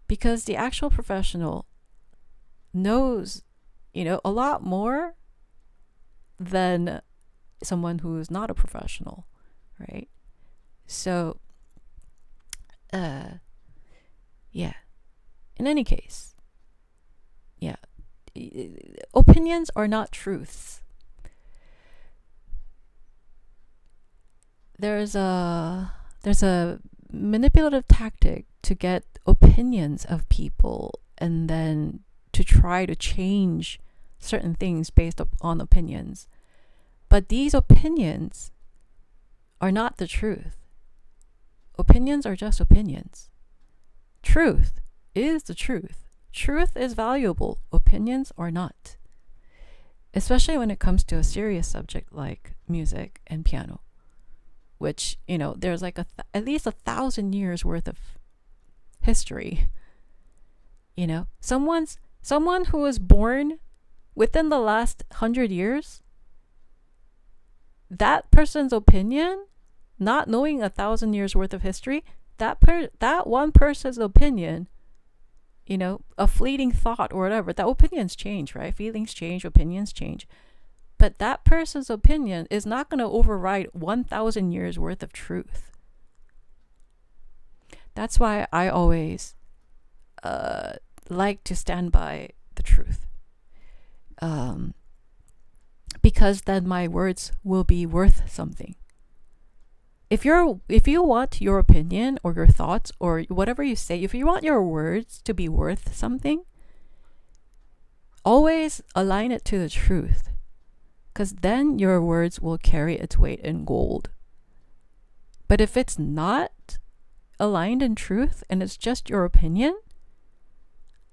because the actual professional knows a lot more than someone who's not a professional, right? So in any case, opinions are not truths. There's a manipulative tactic to get opinions of people and then to try to change certain things based on opinions. But these opinions are not the truth. Opinions are just opinions. Truth is the truth. Truth is valuable. Opinions are not. Especially when it comes to a serious subject like music and piano, which, there's like at least 1,000 years worth of history. Someone who was born within the last 100 years, that person's opinion, not knowing 1,000 years worth of history, that one person's opinion, a fleeting thought or whatever, that opinions change, right? Feelings change, opinions change. But that person's opinion is not going to override 1,000 years worth of truth. That's why I always like to stand by the truth. Because then my words will be worth something. If you want your opinion or your thoughts or whatever you say, if you want your words to be worth something, always align it to the truth, because then your words will carry its weight in gold. But if it's not aligned in truth and it's just your opinion,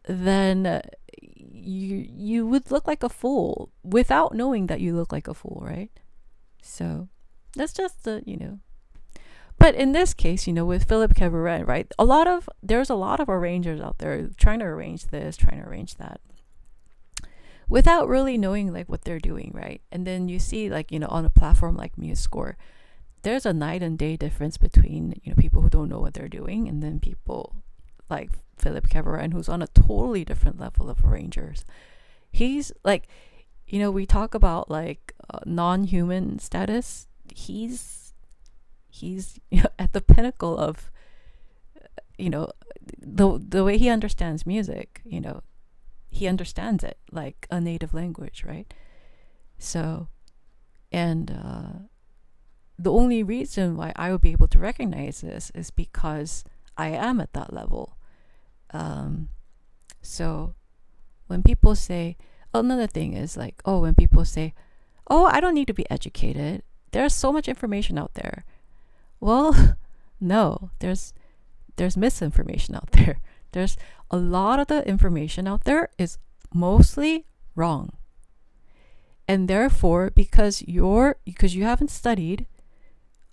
then you would look like a fool without knowing that you look like a fool, right? So that's just But in this case, with Philip Cabaret, right? There's a lot of arrangers out there trying to arrange this, trying to arrange that, without really knowing like what they're doing, right? And then you see on a platform like MuseScore, there's a night and day difference between people who don't know what they're doing and then people like Philip Cabaret, who's on a totally different level of arrangers. He's like, we talk about non-human status. He's at the pinnacle of the way he understands music. He understands it like a native language, right? So, and the only reason why I would be able to recognize this is because I am at that level. So when people say, another thing is like, oh, when people say, oh, I don't need to be educated, there's so much information out there. Well, no, there's misinformation out there. There's a lot of the information out there is mostly wrong. And therefore, because you haven't studied,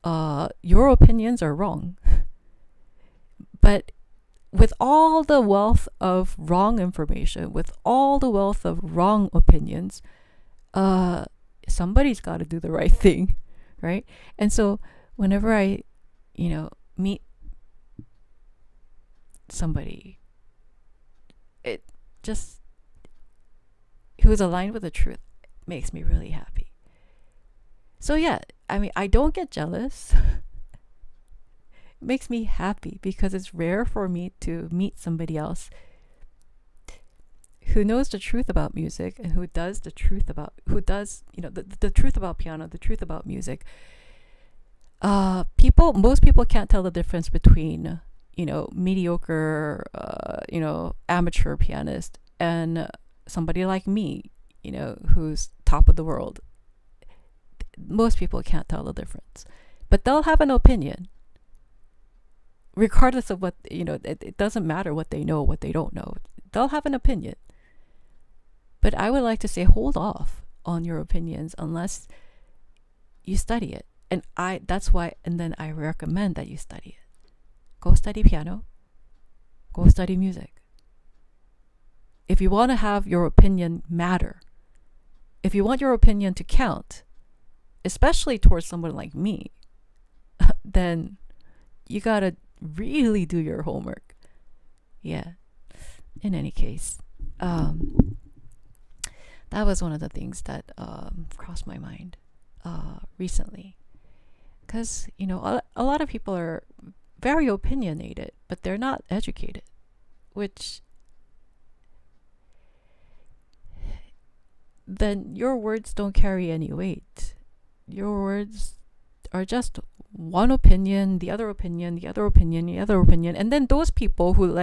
your opinions are wrong. But with all the wealth of wrong information, with all the wealth of wrong opinions, somebody's got to do the right thing, right? And so whenever I, meet somebody, it just who's aligned with the truth makes me really happy. So yeah, I mean, I don't get jealous. It makes me happy because it's rare for me to meet somebody else who knows the truth about music and who does the truth about the truth about piano, the truth about music. Most people can't tell the difference between mediocre amateur pianist and somebody like me, who's top of the world. Most people can't tell the difference, but they'll have an opinion regardless of what it doesn't matter what they know, what they don't know. They'll have an opinion. But I would like to say, hold off on your opinions unless you study it. And then I recommend that you study it. Go study piano. Go study music. If you want to have your opinion matter, if you want your opinion to count, especially towards someone like me, then you gotta really do your homework. Yeah. In any case, that was one of the things that crossed my mind recently. Because, a lot of people are very opinionated, but they're not educated, which then your words don't carry any weight. Your words are just one opinion, the other opinion, the other opinion, the other opinion. And then those people who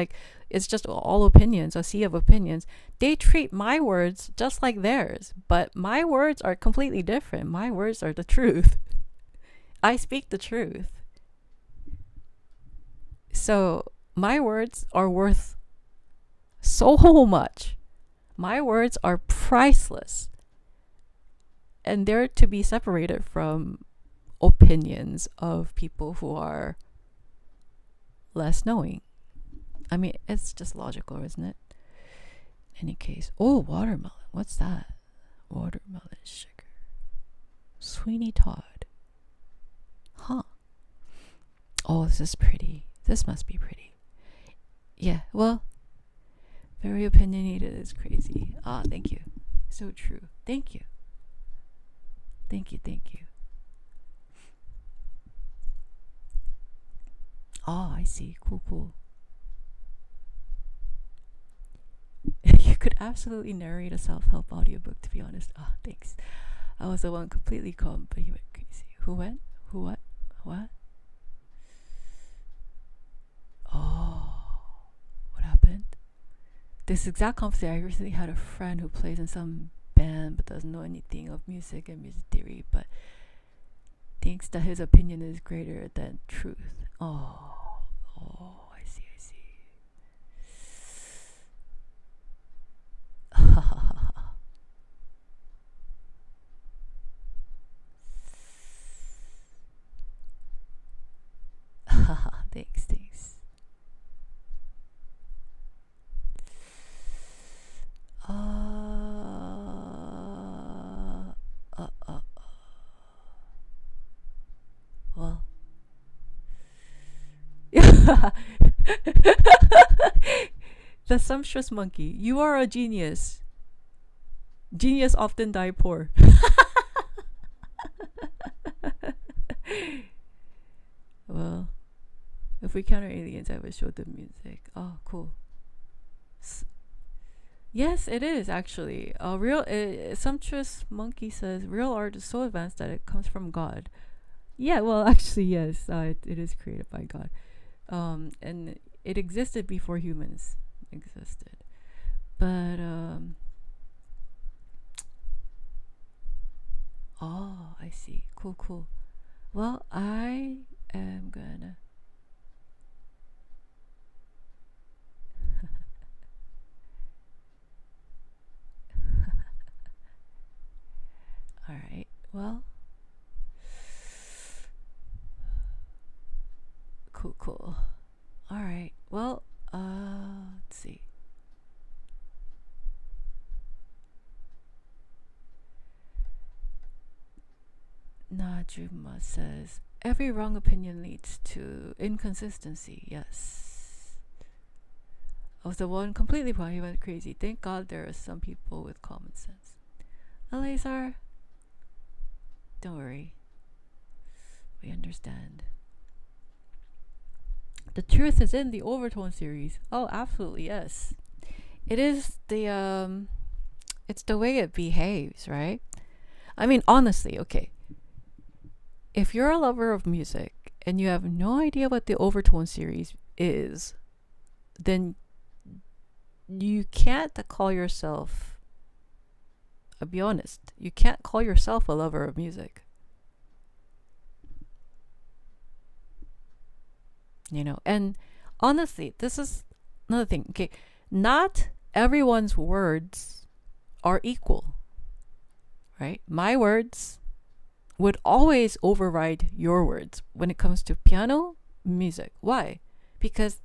it's just all opinions, a sea of opinions, they treat my words just like theirs. But my words are completely different. My words are the truth. I speak the truth. So my words are worth so much. My words are priceless. And they're to be separated from opinions of people who are less knowing. I mean, it's just logical, isn't it? In any case. Oh, watermelon. What's that? Watermelon sugar. Sweeney Todd. Huh. Oh, this is pretty. This must be pretty. Yeah, well, very opinionated is crazy. Ah, thank you. So true. Thank you. Thank you. Oh, I see. Cool. You could absolutely narrate a self-help audiobook, to be honest. Ah, thanks. I was the one completely calm, but he went crazy. Who went? Who what? What? Oh, what happened? This exact conversation, I recently had a friend who plays in some band but doesn't know anything of music and music theory, but thinks that his opinion is greater than truth. Oh, I see. Thanks. Well. The sumptuous monkey. You are a genius. Genius often die poor. Well, if we counter aliens, I would show them music. Oh, cool. Yes, it is actually. Sumptuous monkey says real art is so advanced that it comes from God. Yeah, well, actually, yes, it is created by God. And it existed before humans existed. But oh, I see. Cool, cool. Well, I am gonna all right. Well, cool, cool. All right. Well, let's see. Najuma says, every wrong opinion leads to inconsistency. Yes. I was the one completely wrong. He went crazy. Thank God there are some people with common sense. Eleazar, don't worry. We understand. The truth is in the overtone series. Oh, absolutely, yes. It is the it's the way it behaves, right? I mean, honestly, okay. If you're a lover of music and you have no idea what the overtone series is, then you can't call yourself, I'll be honest, you can't call yourself a lover of music. You know, and honestly, this is another thing. Okay, not everyone's words are equal, right? My words would always override your words when it comes to piano music. Why? Because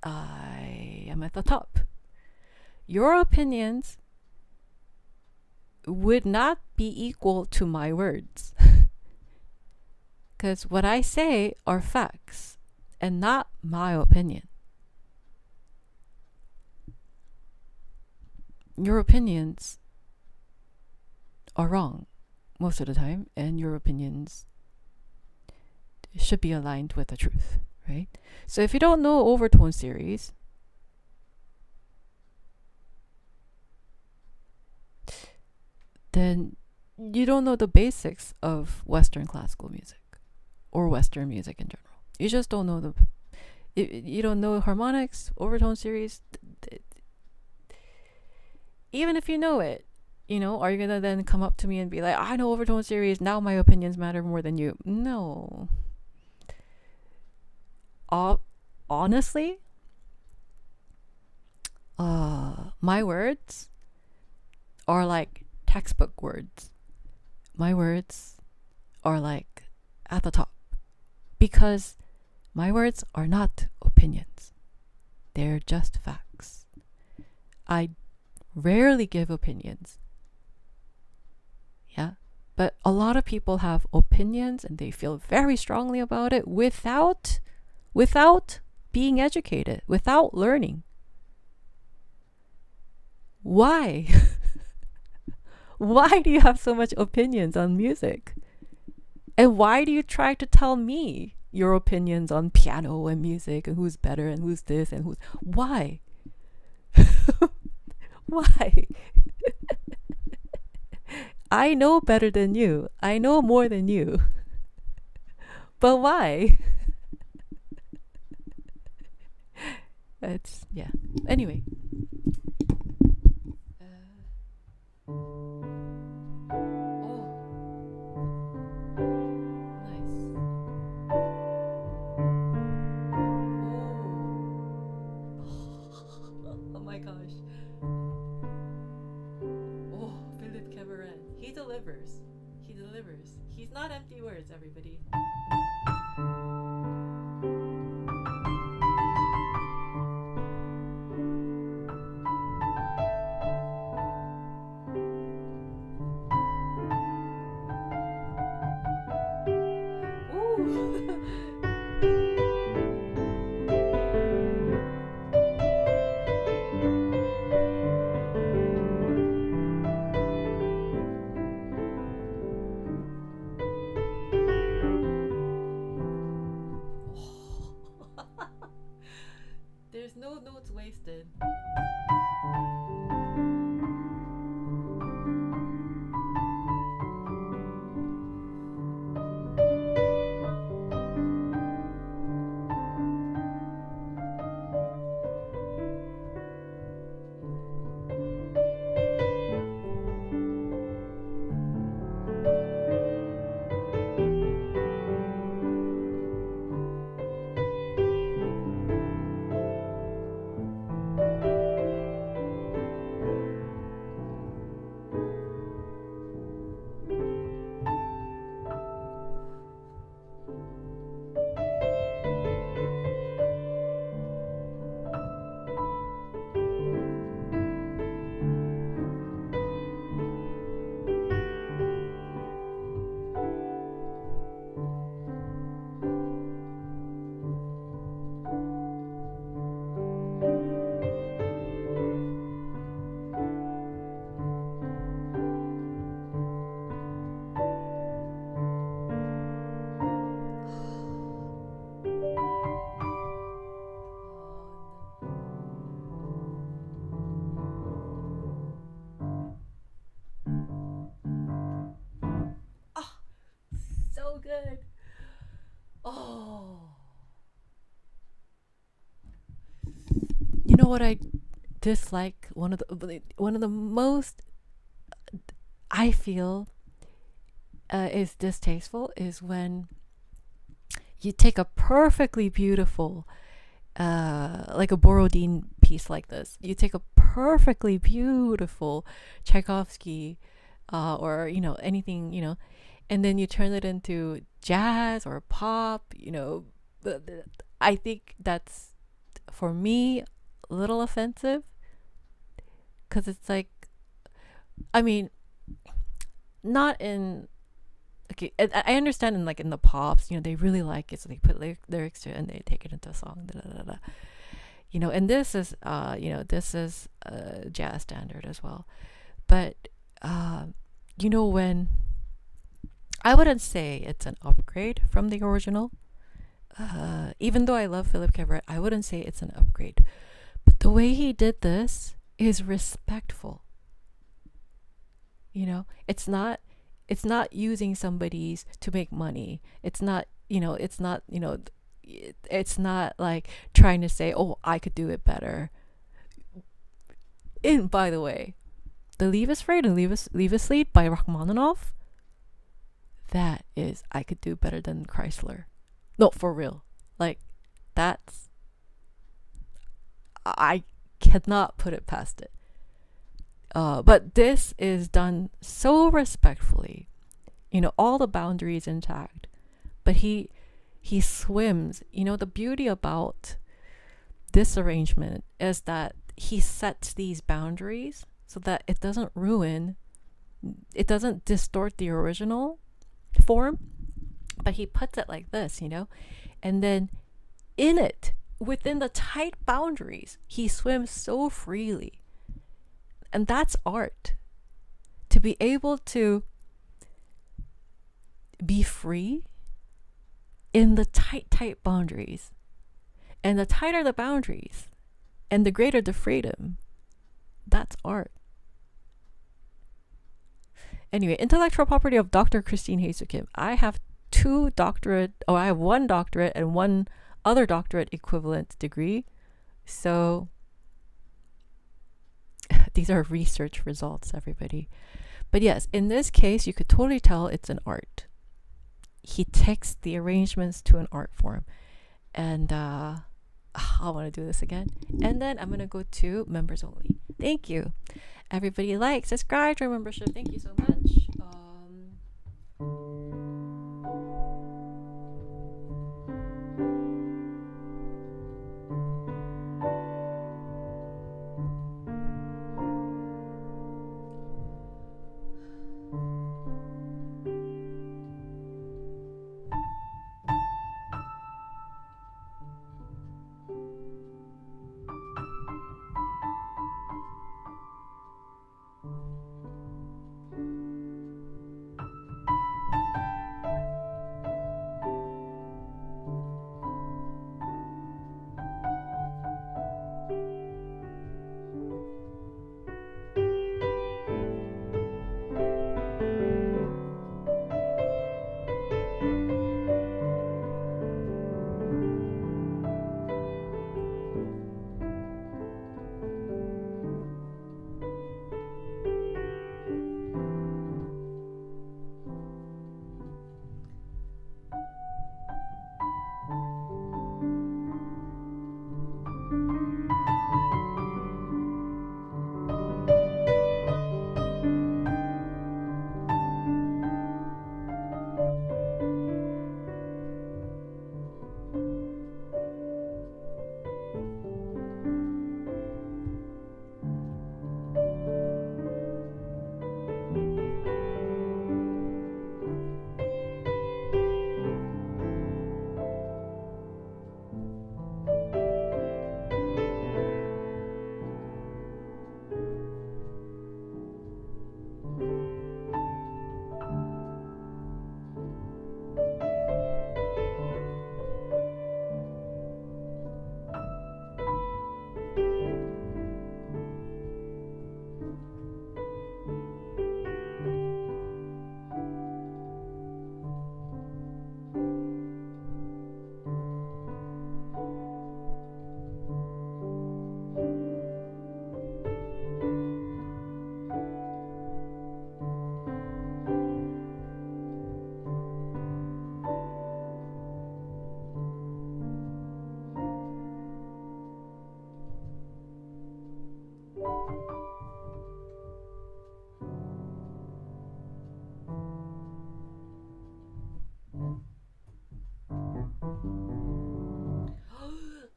I am at the top. Your opinions would not be equal to my words. Because what I say are facts and not my opinion. Your opinions are wrong most of the time, and your opinions should be aligned with the truth, right? So if you don't know overtone series, then you don't know the basics of Western classical music or Western music in general. You just don't know you don't know harmonics, overtone series. Even if you know it, you know, are you gonna then come up to me and be like, I know overtone series, now my opinions matter more than you? No. Honestly, my words are like textbook words. My words are like at the top because my words are not opinions. They're just facts. I rarely give opinions. Yeah. But a lot of people have opinions and they feel very strongly about it without being educated, without learning. Why? Why do you have so much opinions on music? And why do you try to tell me your opinions on piano and music and who's better and who's this and who's... Why? Why? I know better than you. I know more than you. But why? It's, yeah. Anyway. He delivers. He's not empty words, everybody. There's no notes wasted. what I dislike? One of the most I feel is distasteful is when you take a perfectly beautiful like a Borodin piece like this. You take a perfectly beautiful Tchaikovsky or anything, and then you turn it into jazz or pop, I think that's, for me, a little offensive, because it's like, I mean, not in, okay, I understand in the pops, they really like it, so they put lyrics to it and they take it into a song, da, da, da, da. And this is this is a jazz standard as well, but when I wouldn't say it's an upgrade from the original, even though I love Philip Cabaret, I wouldn't say it's an upgrade, but the way he did this is respectful. It's not using somebody's to make money. It's not like trying to say, oh, I could do it better. And by the way, the Leave Us Frayed and Leave Us Lead by Rachmaninoff, that is, I could do better than Chrysler. No, for real. Like, that's, I cannot put it past it. But this is done so respectfully, all the boundaries intact, but he swims. The beauty about this arrangement is that he sets these boundaries so that it doesn't distort the original form, but he puts it like this, and then in it, within the tight boundaries, he swims so freely. And that's art. To be able to be free in the tight boundaries. And the tighter the boundaries and the greater the freedom, that's art. Anyway, intellectual property of Dr. Christine Hye-Su Kim. I have I have one doctorate and one other doctorate equivalent degree. So these are research results, everybody. But yes, in this case, you could totally tell it's an art. He takes the arrangements to an art form. And I want to do this again. And then I'm going to go to members only. Thank you. Everybody like, subscribe, join membership. Thank you so much.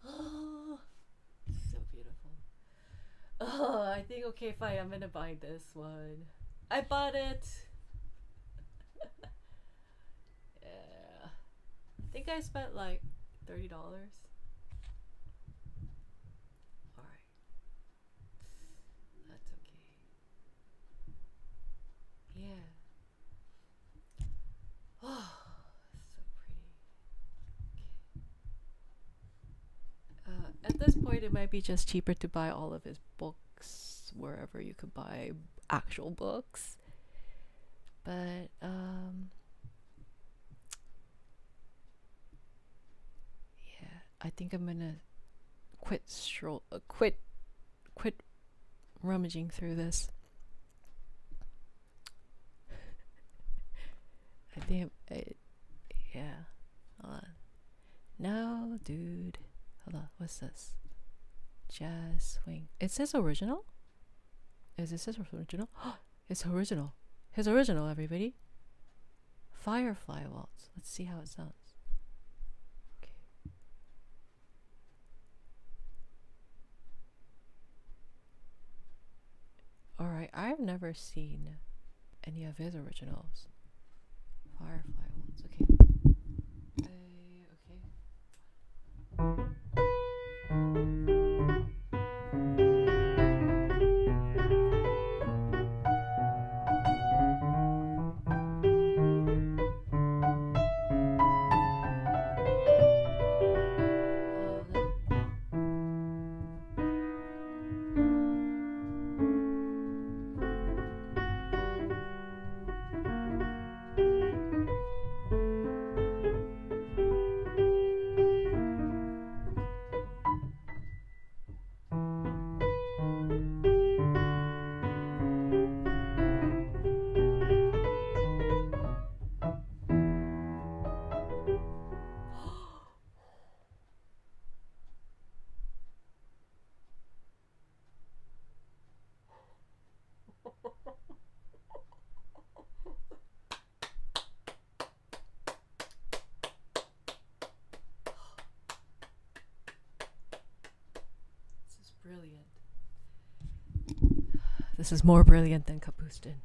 Oh, so beautiful. Oh, I think okay, fine. I'm gonna buy this one. I bought it. Yeah, I think I spent like $30. All right, that's okay. Yeah. Oh, so pretty. At this point, it might be just cheaper to buy all of his books wherever you could buy actual books. But yeah, I think I'm gonna quit rummaging through this. I think yeah. Hold on. No, dude. Hold on. What's this? Jazz swing. It says original. Is this original? It's original. It's original, everybody. Firefly waltz. Let's see how it sounds. Okay. All right. I've never seen any of his originals. Firefly waltz. Okay. Brilliant. This is more brilliant than Kapustin.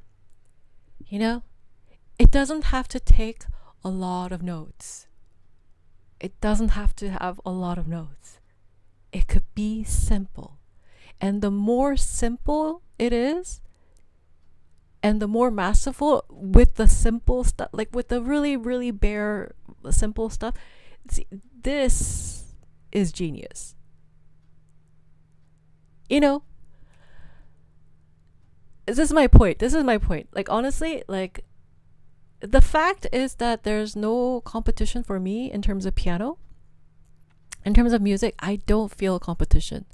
You know, it doesn't have to take a lot of notes. It doesn't have to have a lot of notes. It could be simple. And the more simple it is, and the more masterful with the simple stuff, like with the really, really bare, simple stuff, see, this is genius. You know, this is my point. Like, honestly, like, the fact is that there's no competition for me in terms of piano. In terms of music, I don't feel a competition.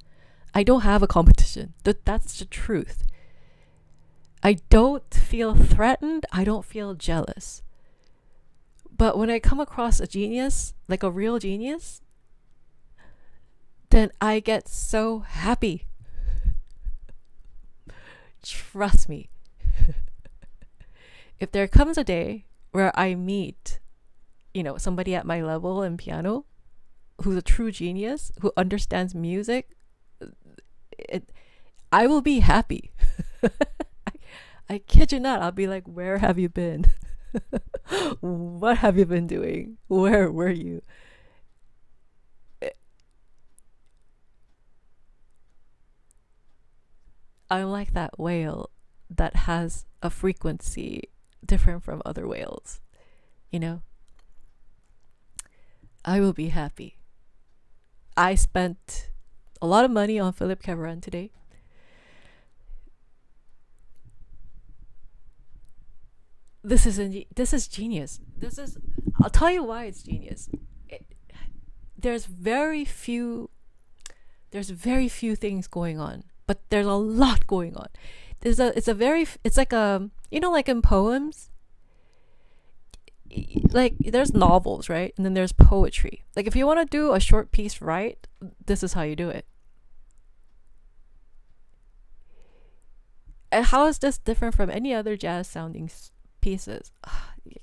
I don't have a competition. That's the truth. I don't feel threatened. I don't feel jealous. But when I come across a genius, like a real genius, then I get so happy. Trust me. If there comes a day where I meet, somebody at my level in piano who's a true genius, who understands music, I will be happy. I kid you not. I'll be like, where have you been? What have you been doing? Where were you? I'm like that whale that has a frequency different from other whales. I will be happy. I spent a lot of money on Philip Cameron today. This is genius. I'll tell you why it's genius. There's very few things going on, but there's a lot going on. It's like like in poems, like there's novels, right? And then there's poetry. Like if you want to do a short piece right, this is how you do it. And how is this different from any other jazz sounding pieces?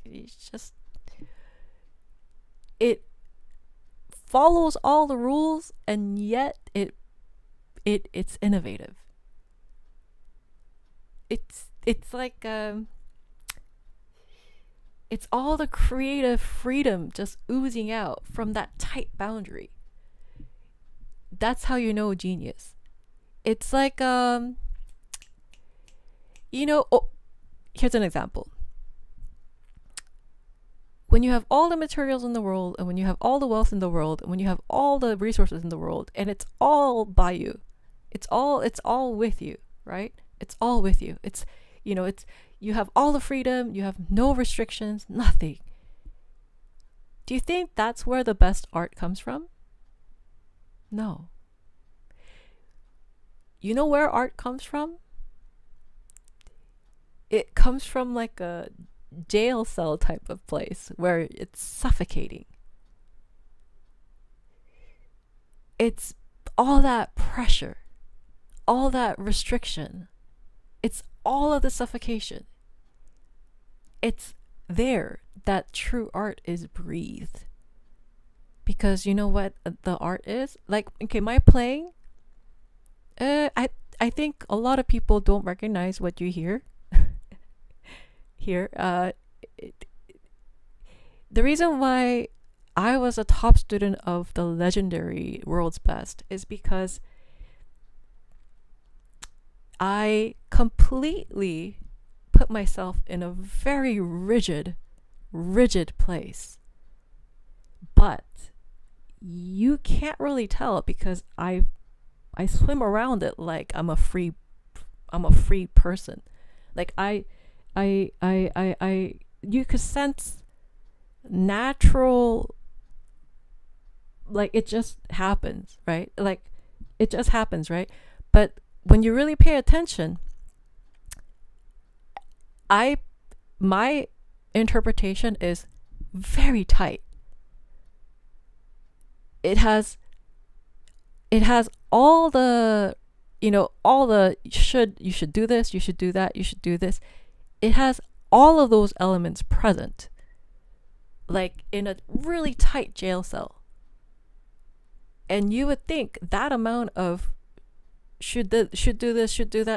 It's just, it follows all the rules, and yet it's innovative. It's like it's all the creative freedom just oozing out from that tight boundary. That's how you know genius. It's like here's an example. When you have all the materials in the world, and when you have all the wealth in the world, and when you have all the resources in the world, and it's all by you, it's all with you, right? It's all with you. It's you have all the freedom, you have no restrictions, nothing. Do you think that's where the best art comes from? No. You know where art comes from? It comes from like a jail cell type of place where it's suffocating. It's all that pressure, all that restriction. It's all of the suffocation. It's there that true art is breathed. Because you know what the art is? Like, okay, my playing, I think a lot of people don't recognize what you hear. Here, the reason why I was a top student of the legendary World's Best is because I completely put myself in a very rigid place. But you can't really tell because I swim around it like I'm a free person. Like you could sense natural, like it just happens, right? Like it just happens, right? But when you really pay attention, my interpretation is very tight. It has all the, all the you should do this, you should do that, you should do this. It has all of those elements present, like in a really tight jail cell. And you would think that amount of should do this, should do that,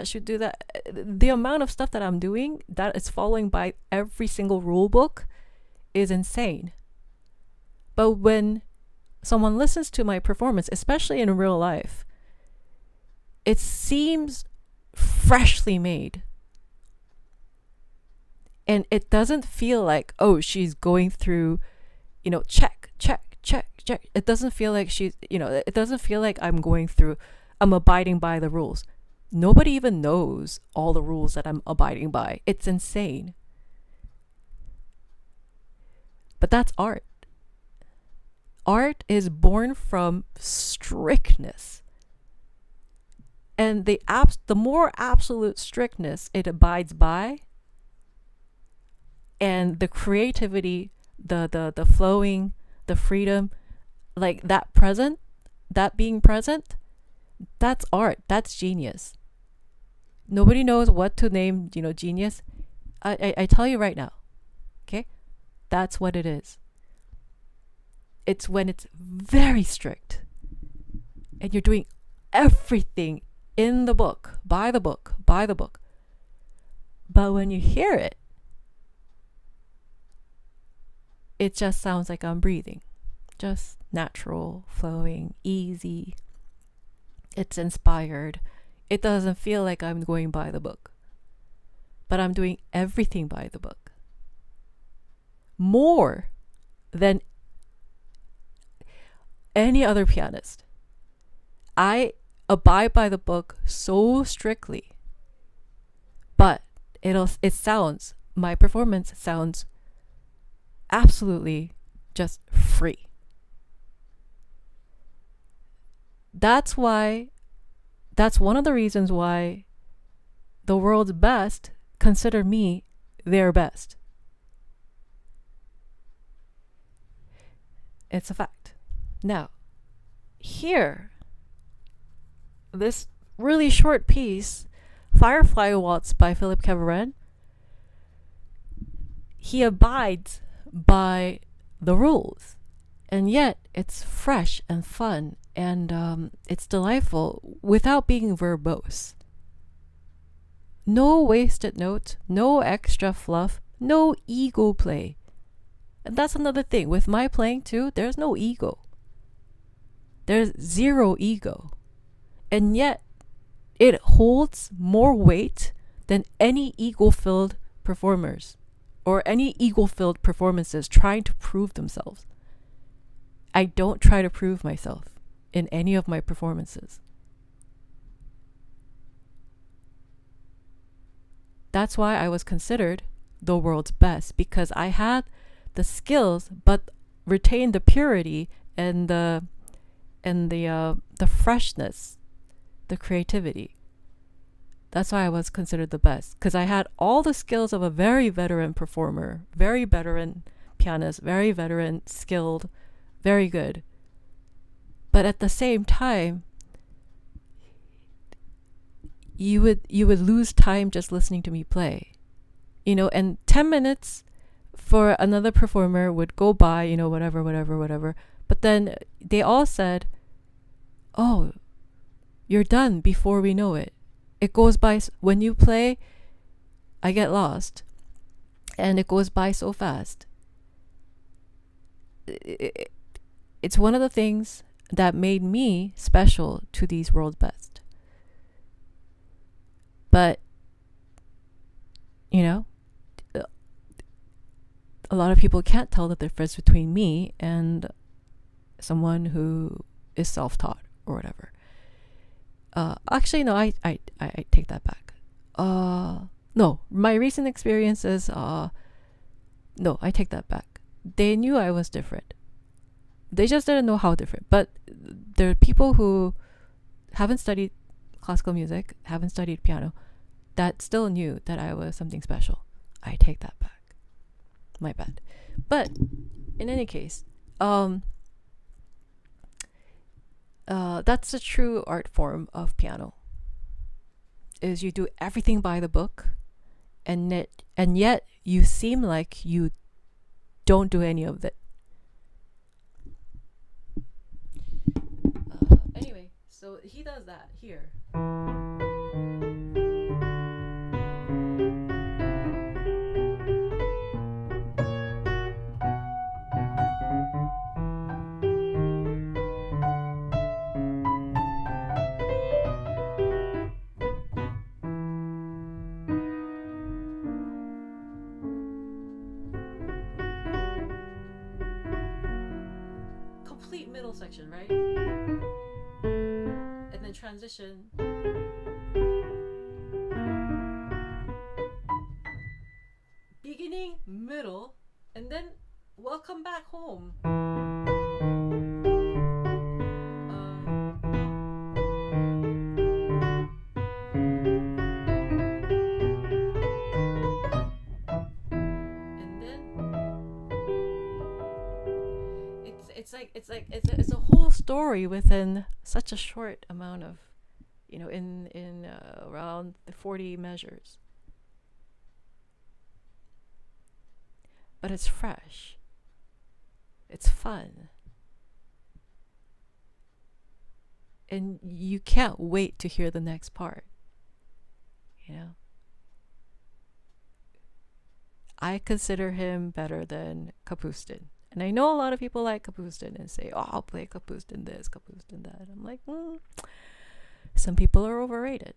should do that. The amount of stuff that I'm doing that is following by every single rule book is insane. But when someone listens to my performance, especially in real life, it seems freshly made. And it doesn't feel like, oh, she's going through, check. It doesn't feel like it doesn't feel like I'm abiding by the rules. Nobody even knows all the rules that I'm abiding by. It's insane. But that's art. Art is born from strictness. And the more absolute strictness it abides by, and the creativity, the flowing, the freedom, like that being present, that's art. That's genius. Nobody knows what to name, genius. I tell you right now, okay? That's what it is. It's when it's very strict and you're doing everything in the book, by the book. But when you hear it, it just sounds like I'm breathing. Just natural, flowing, easy. It's inspired. It doesn't feel like I'm going by the book. But I'm doing everything by the book. More than any other pianist. I abide by the book so strictly. But my performance sounds absolutely just free. That's one of the reasons why the world's best consider me their best. It's a fact. Now, here, this really short piece Firefly Waltz by Philip Caveren, he abides by the rules, and yet it's fresh and fun, and it's delightful without being verbose. No wasted notes, no extra fluff, no ego play. And that's another thing with my playing too. There's no ego. There's zero ego, and yet it holds more weight than any ego-filled performers or any ego-filled performances trying to prove themselves. I don't try to prove myself in any of my performances. That's why I was considered the world's best, because I had the skills but retained the purity and the freshness, the creativity. That's why I was considered the best, because I had all the skills of a very veteran performer, very veteran pianist, very veteran, skilled, very good. But at the same time, you would lose time just listening to me play, and 10 minutes for another performer would go by, whatever. But then they all said, "Oh, you're done before we know it. It goes by when you play, I get lost, and it goes by so fast." It's one of the things that made me special to these world's best. But, a lot of people can't tell the difference between me and someone who is self-taught or whatever. Actually, no, I take that back. No, my recent experiences, no, I take that back. They knew I was different. They just didn't know how different. But there are people who haven't studied classical music, haven't studied piano, that still knew that I was something special. I take that back. My bad. But in any case, that's the true art form of piano. Is you do everything by the book, and yet you seem like you don't do any of it. Anyway, so he does that here. Complete middle section, right? And then transition. Beginning, middle, and then welcome back home. And then it's a whole story within such a short amount of, in around 40 measures. But it's fresh. It's fun. And you can't wait to hear the next part. I consider him better than Kapustin. And I know a lot of people like Kapustin and say, "Oh, I'll play Kapustin this, Kapustin that." I'm like, some people are overrated.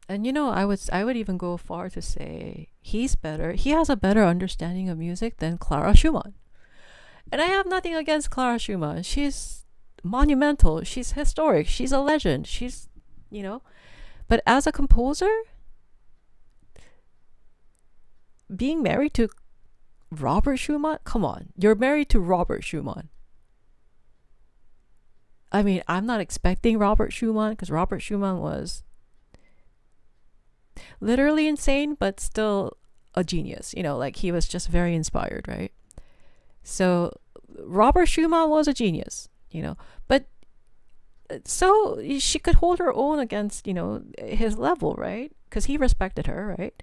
And I would even go far to say he's better. He has a better understanding of music than Clara Schumann. And I have nothing against Clara Schumann. She's monumental. She's historic. She's a legend. She's, but as a composer, being married to Robert Schumann, come on, you're married to Robert Schumann. I mean, I'm not expecting Robert Schumann, because Robert Schumann was literally insane, but still a genius. He was just very inspired, right? So Robert Schumann was a genius, but so she could hold her own against, his level, right? Because he respected her, right?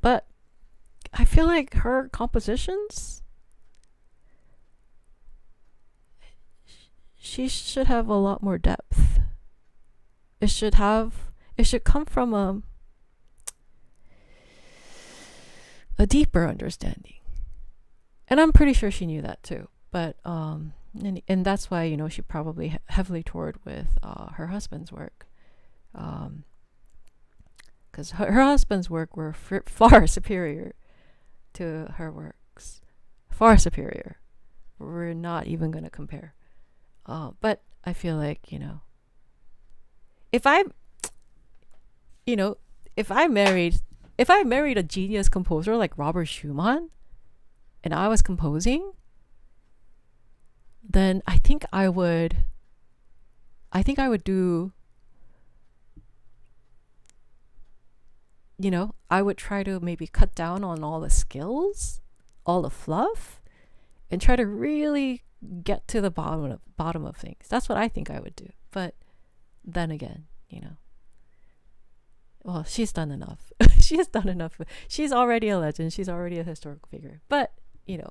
But I feel like her compositions, she should have a lot more depth. It should come from a deeper understanding. And I'm pretty sure she knew that too. But and that's why, she probably heavily toured with her husband's work. Because her husband's work were far superior to her works. Far superior. We're not even going to compare. But I feel like, if I married a genius composer like Robert Schumann and I was composing, then I think I would do, I would try to maybe cut down on all the skills, all the fluff, and try to really get to the bottom of things. That's what I think I would do. But then again, well, she's done enough. She has done enough. She's already a legend. She's already a historical figure. But,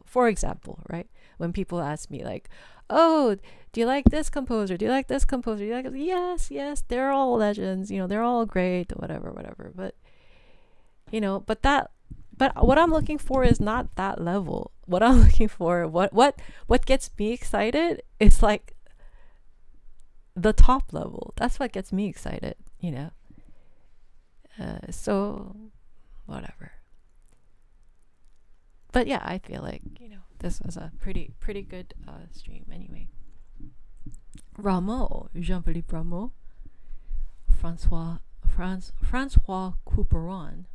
for example, right? When people ask me like, oh, do you like this composer? Do you like this composer? Do you like yes, they're all legends. They're all great, whatever. But, but what I'm looking for is not that level. What I'm looking for, what gets me excited is like the top level. That's what gets me excited, so whatever. But yeah, I feel like, this was a pretty good stream anyway. Rameau, Jean-Philippe Rameau, Francois Couperin.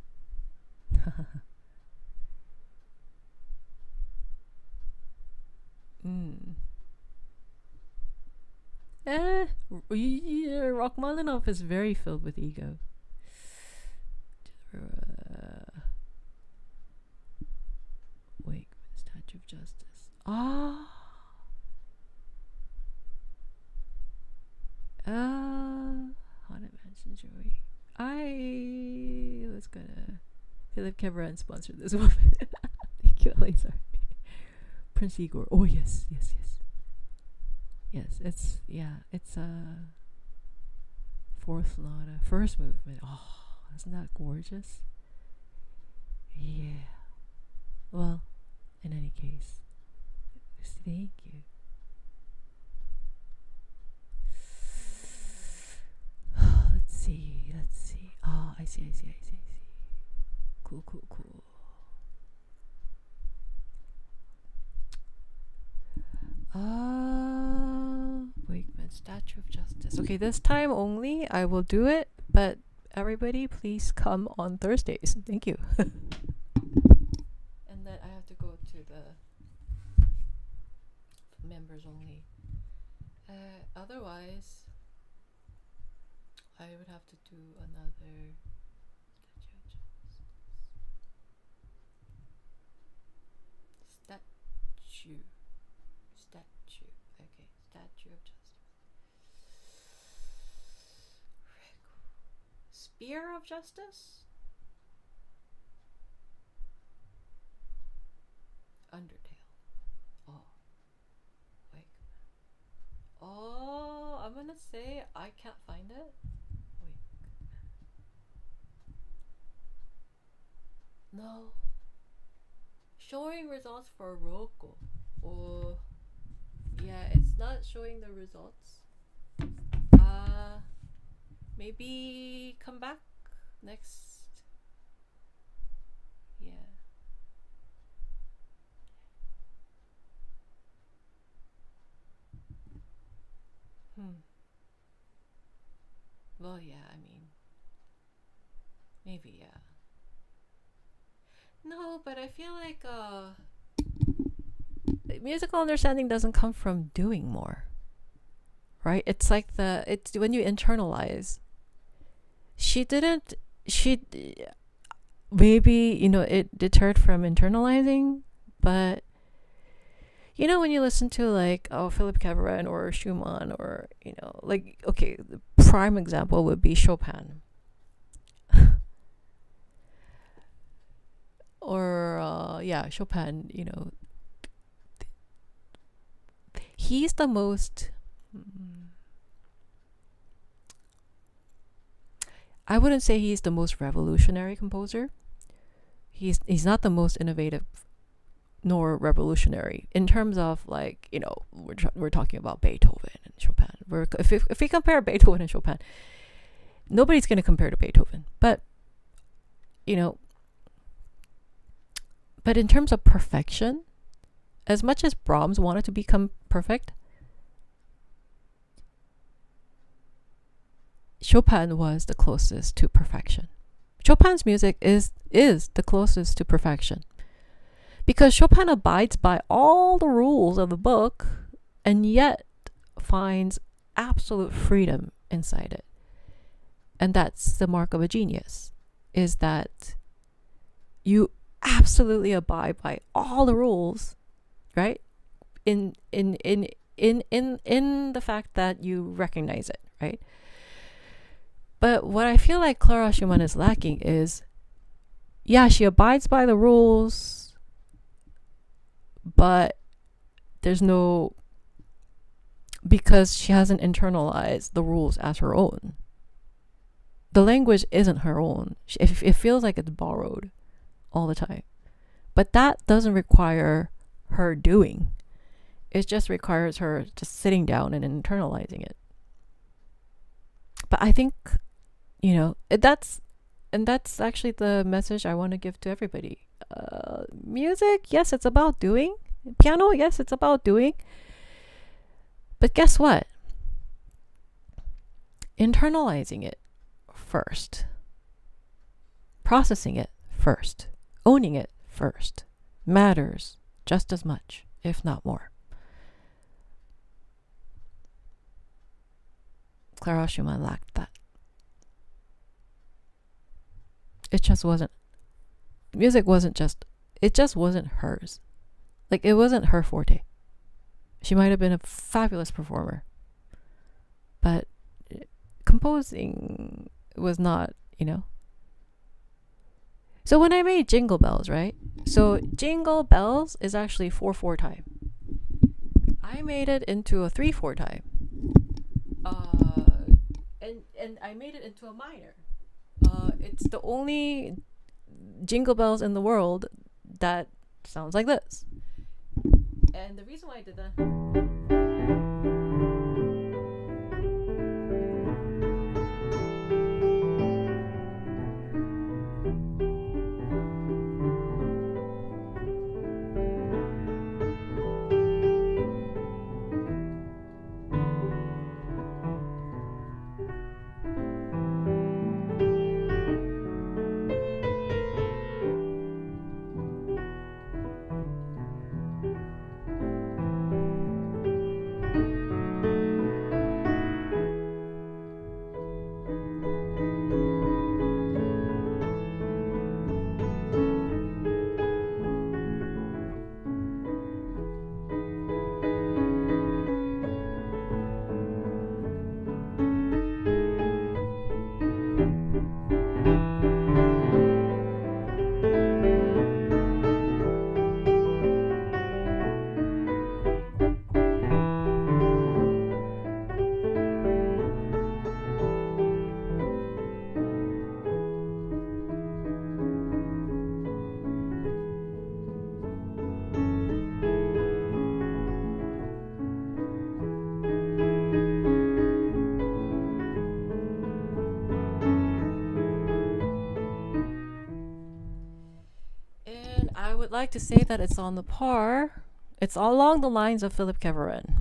Rachmaninoff is very filled with ego. Wait, Statue of Justice. Haunted Mansion Joey. I was gonna Philip Cameron sponsored this one. Thank you, Elisa. Prince Igor. Oh yes. Yes, it's fourth sonata, first movement. Oh, isn't that gorgeous? Yeah. Well, in any case, thank you. Let's see. Oh, I see. Cool. Wakeman, Statue of Justice. Okay, this time only I will do it, but everybody please come on Thursdays. Thank you. And then I have to go to the members only. Otherwise, I would have to do another statue. Okay, Statue of Justice. Spear of Justice? Undertale. Oh. Wait. Oh, I'm gonna say I can't find it. Wait. No. Showing results for Roko. Oh. Yeah, it's not showing the results. Maybe come back next. Yeah. Well, yeah, I mean, maybe, yeah. No, but I feel like musical understanding doesn't come from doing more, right? It's like it's when you internalize. Maybe, it deterred from internalizing, but You know, when you listen to like Philip Cavarin or Schumann, or like, okay, the prime example would be Chopin. Or Chopin. He's the most, I wouldn't say he's the most revolutionary composer. He's not the most innovative nor revolutionary in terms of, like, we're talking about Beethoven and Chopin. If we compare Beethoven and Chopin, nobody's going to compare to Beethoven. But but in terms of perfection, as much as Brahms wanted to become perfect, Chopin was the closest to perfection. Chopin's music is the closest to perfection, because Chopin abides by all the rules of the book and yet finds absolute freedom inside it. And that's the mark of a genius, is that you absolutely abide by all the rules, right? In the fact that you recognize it, right? But what I feel like Clara Schumann is lacking is, she abides by the rules, but there's no, because she hasn't internalized the rules as her own. The language isn't her own. It feels like it's borrowed all the time. But that doesn't require her doing. It just requires her just sitting down and internalizing it. But I think, that's actually the message I want to give to everybody. Music, yes, it's about doing. Piano, yes, it's about doing. But guess what? Internalizing it first. Processing it first. Owning it first matters just as much, if not more. Clara Schumann lacked that. It just wasn't hers. Like, it wasn't her forte. She might have been a fabulous performer, but composing was not, So when I made Jingle Bells, right? So Jingle Bells is actually 4/4 time. I made it into a 3/4 time. And I made it into a minor. It's the only Jingle Bells in the world that sounds like this. And the reason why I did that, I would like to say that it's on the par. It's along the lines of Philip Cavarin.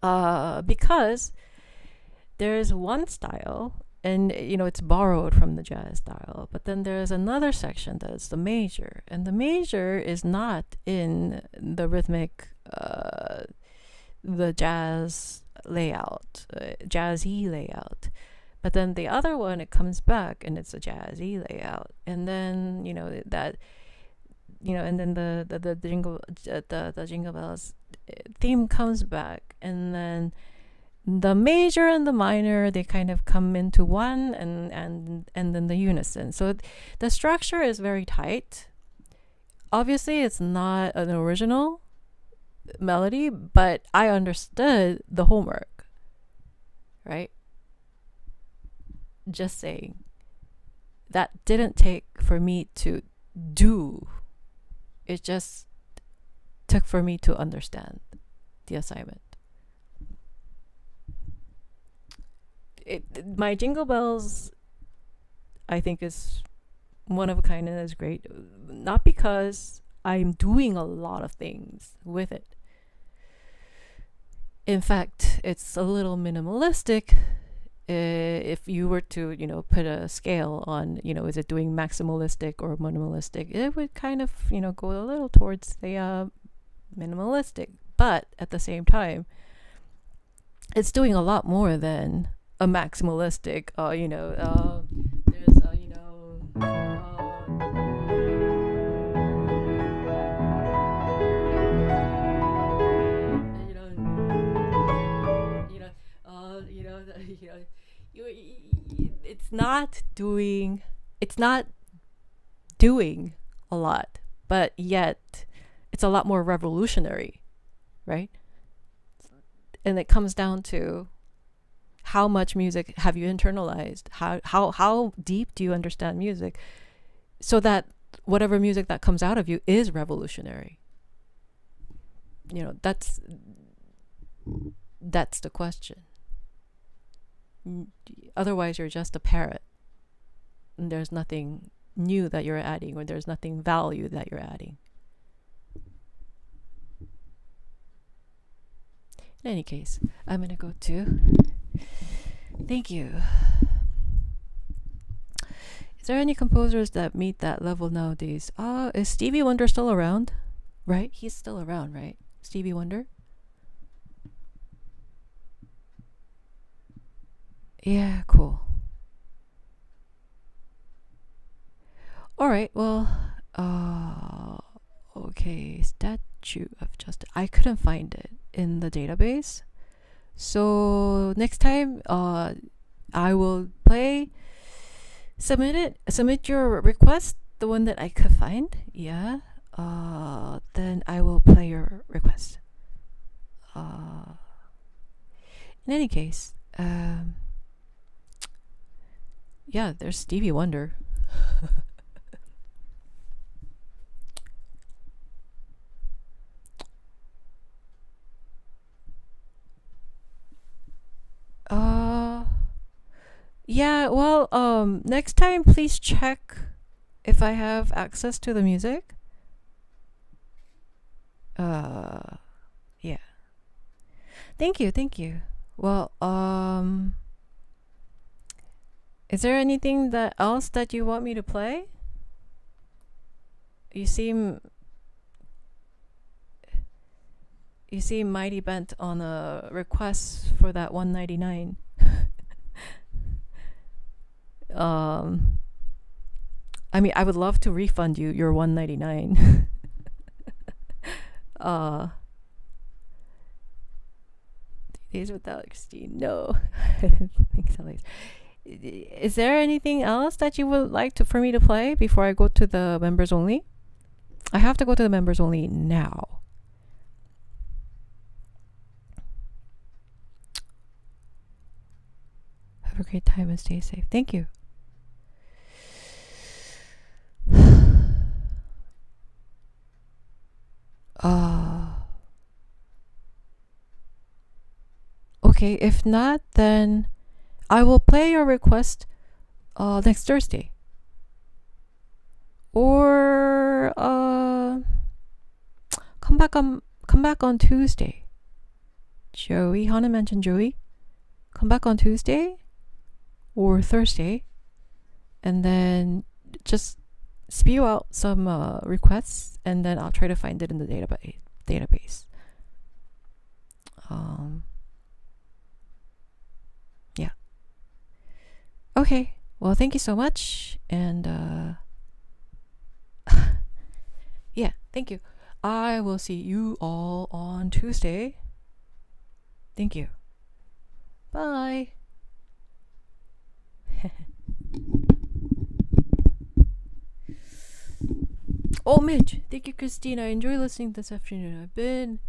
Because there's one style, and it's borrowed from the jazz style, but then there's another section that's the major, and the major is not in the rhythmic, the jazz layout, jazzy layout. But then the other one, it comes back and it's a jazzy layout. And then, and then the jingle the jingle bells theme comes back, and then the major and the minor, they kind of come into one, and then the unison. So the structure is very tight. Obviously it's not an original melody, but I understood the homework, right? Just saying, that didn't take for me to do, it just took for me to understand the assignment. My jingle bells, I think, is one of a kind and is great, not because I'm doing a lot of things with it. In fact, it's a little minimalistic. If you were to, put a scale on, is it doing maximalistic or minimalistic, it would kind of, go a little towards the minimalistic. But at the same time, it's doing a lot more than a maximalistic, there's it's not doing a lot, but yet it's a lot more revolutionary, right? And it comes down to how much music have you internalized, how deep do you understand music, so that whatever music that comes out of you is revolutionary. That's the question. Otherwise you're just a parrot, and there's nothing new that you're adding, or there's nothing value that you're adding. In any case, I'm gonna go to thank you. Is there any composers that meet that level nowadays? Is Stevie Wonder still around? Right? He's still around, right? Stevie Wonder? Yeah, cool. Alright, well, okay, Statue of Justice. I couldn't find it in the database. So next time, I will play, submit your request, the one that I could find. Yeah. Then I will play your request. In any case, yeah, there's Stevie Wonder. Yeah, well, next time please check if I have access to the music. Yeah. Thank you. Well, is there anything else that you want me to play? You seem mighty bent on a request for that $199. I mean, I would love to refund you your $199. Days without Christine, no. Is there anything else that you would like for me to play before I go to the members only? I have to go to the members only now. Have a great time and stay safe. Thank you. Okay, if not, then I will play your request next Thursday. Or come back on Tuesday. Joey, Hana mentioned Joey. Come back on Tuesday or Thursday, and then just spew out some requests, and then I'll try to find it in the database. Yeah. Okay. Well, thank you so much, and Yeah, thank you. I will see you all on Tuesday. Thank you. Bye. Oh, Mitch. Thank you, Christine. I enjoy listening this afternoon. I've been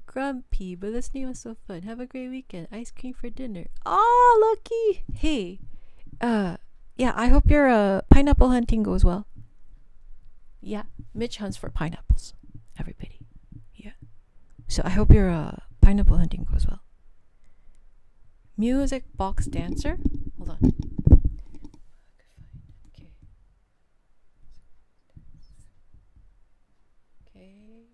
grumpy, but listening was so fun. Have a great weekend. Ice cream for dinner. Oh, lucky. Hey. Yeah, I hope your pineapple hunting goes well. Yeah, Mitch hunts for pineapples. Everybody. Yeah. So I hope your pineapple hunting goes well. Music box dancer? Hold on. Okay. Okay.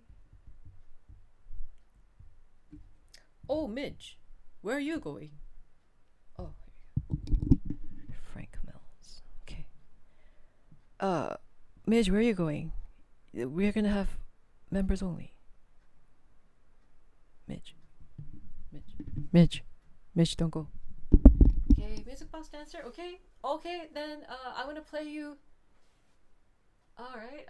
Oh, Midge, where are you going? Oh, here you go. Frank Mills. Okay. Midge, where are you going? We're gonna have members only. Midge, don't go. Okay, music box dancer. Okay, then I'm gonna play you. All right.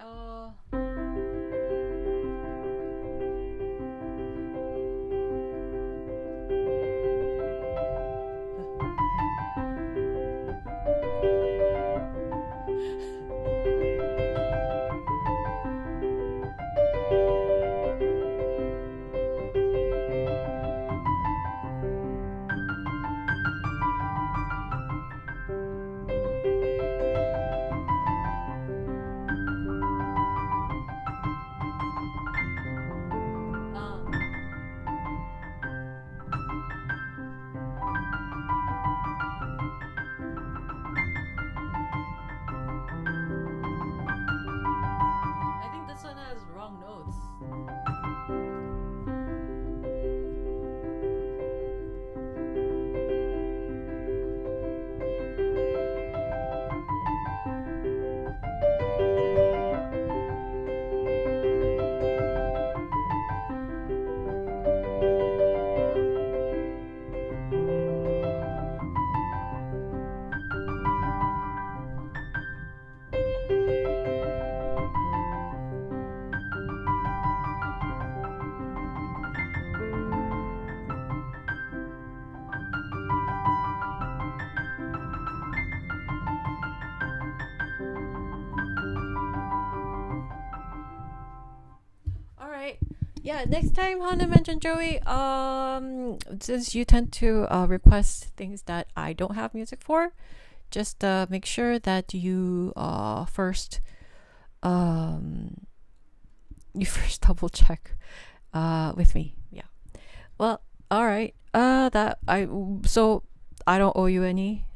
I think this one has wrong notes. Yeah, next time, Hana mentioned Joey, since you tend to request things that I don't have music for, just make sure that you first double check with me. Yeah. Well, all right. So I don't owe you any.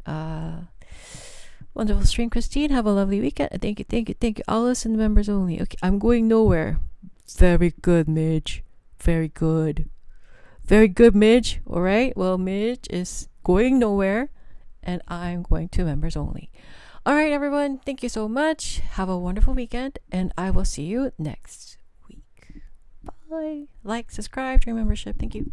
Wonderful stream, Christine. Have a lovely weekend. Thank you. I'll listen members only. Okay, I'm going nowhere. Very good, Midge. Very good, Midge. All right. Well, Midge is going nowhere, and I'm going to members only. All right, everyone. Thank you so much. Have a wonderful weekend, and I will see you next week. Bye. Like, subscribe, join membership. Thank you.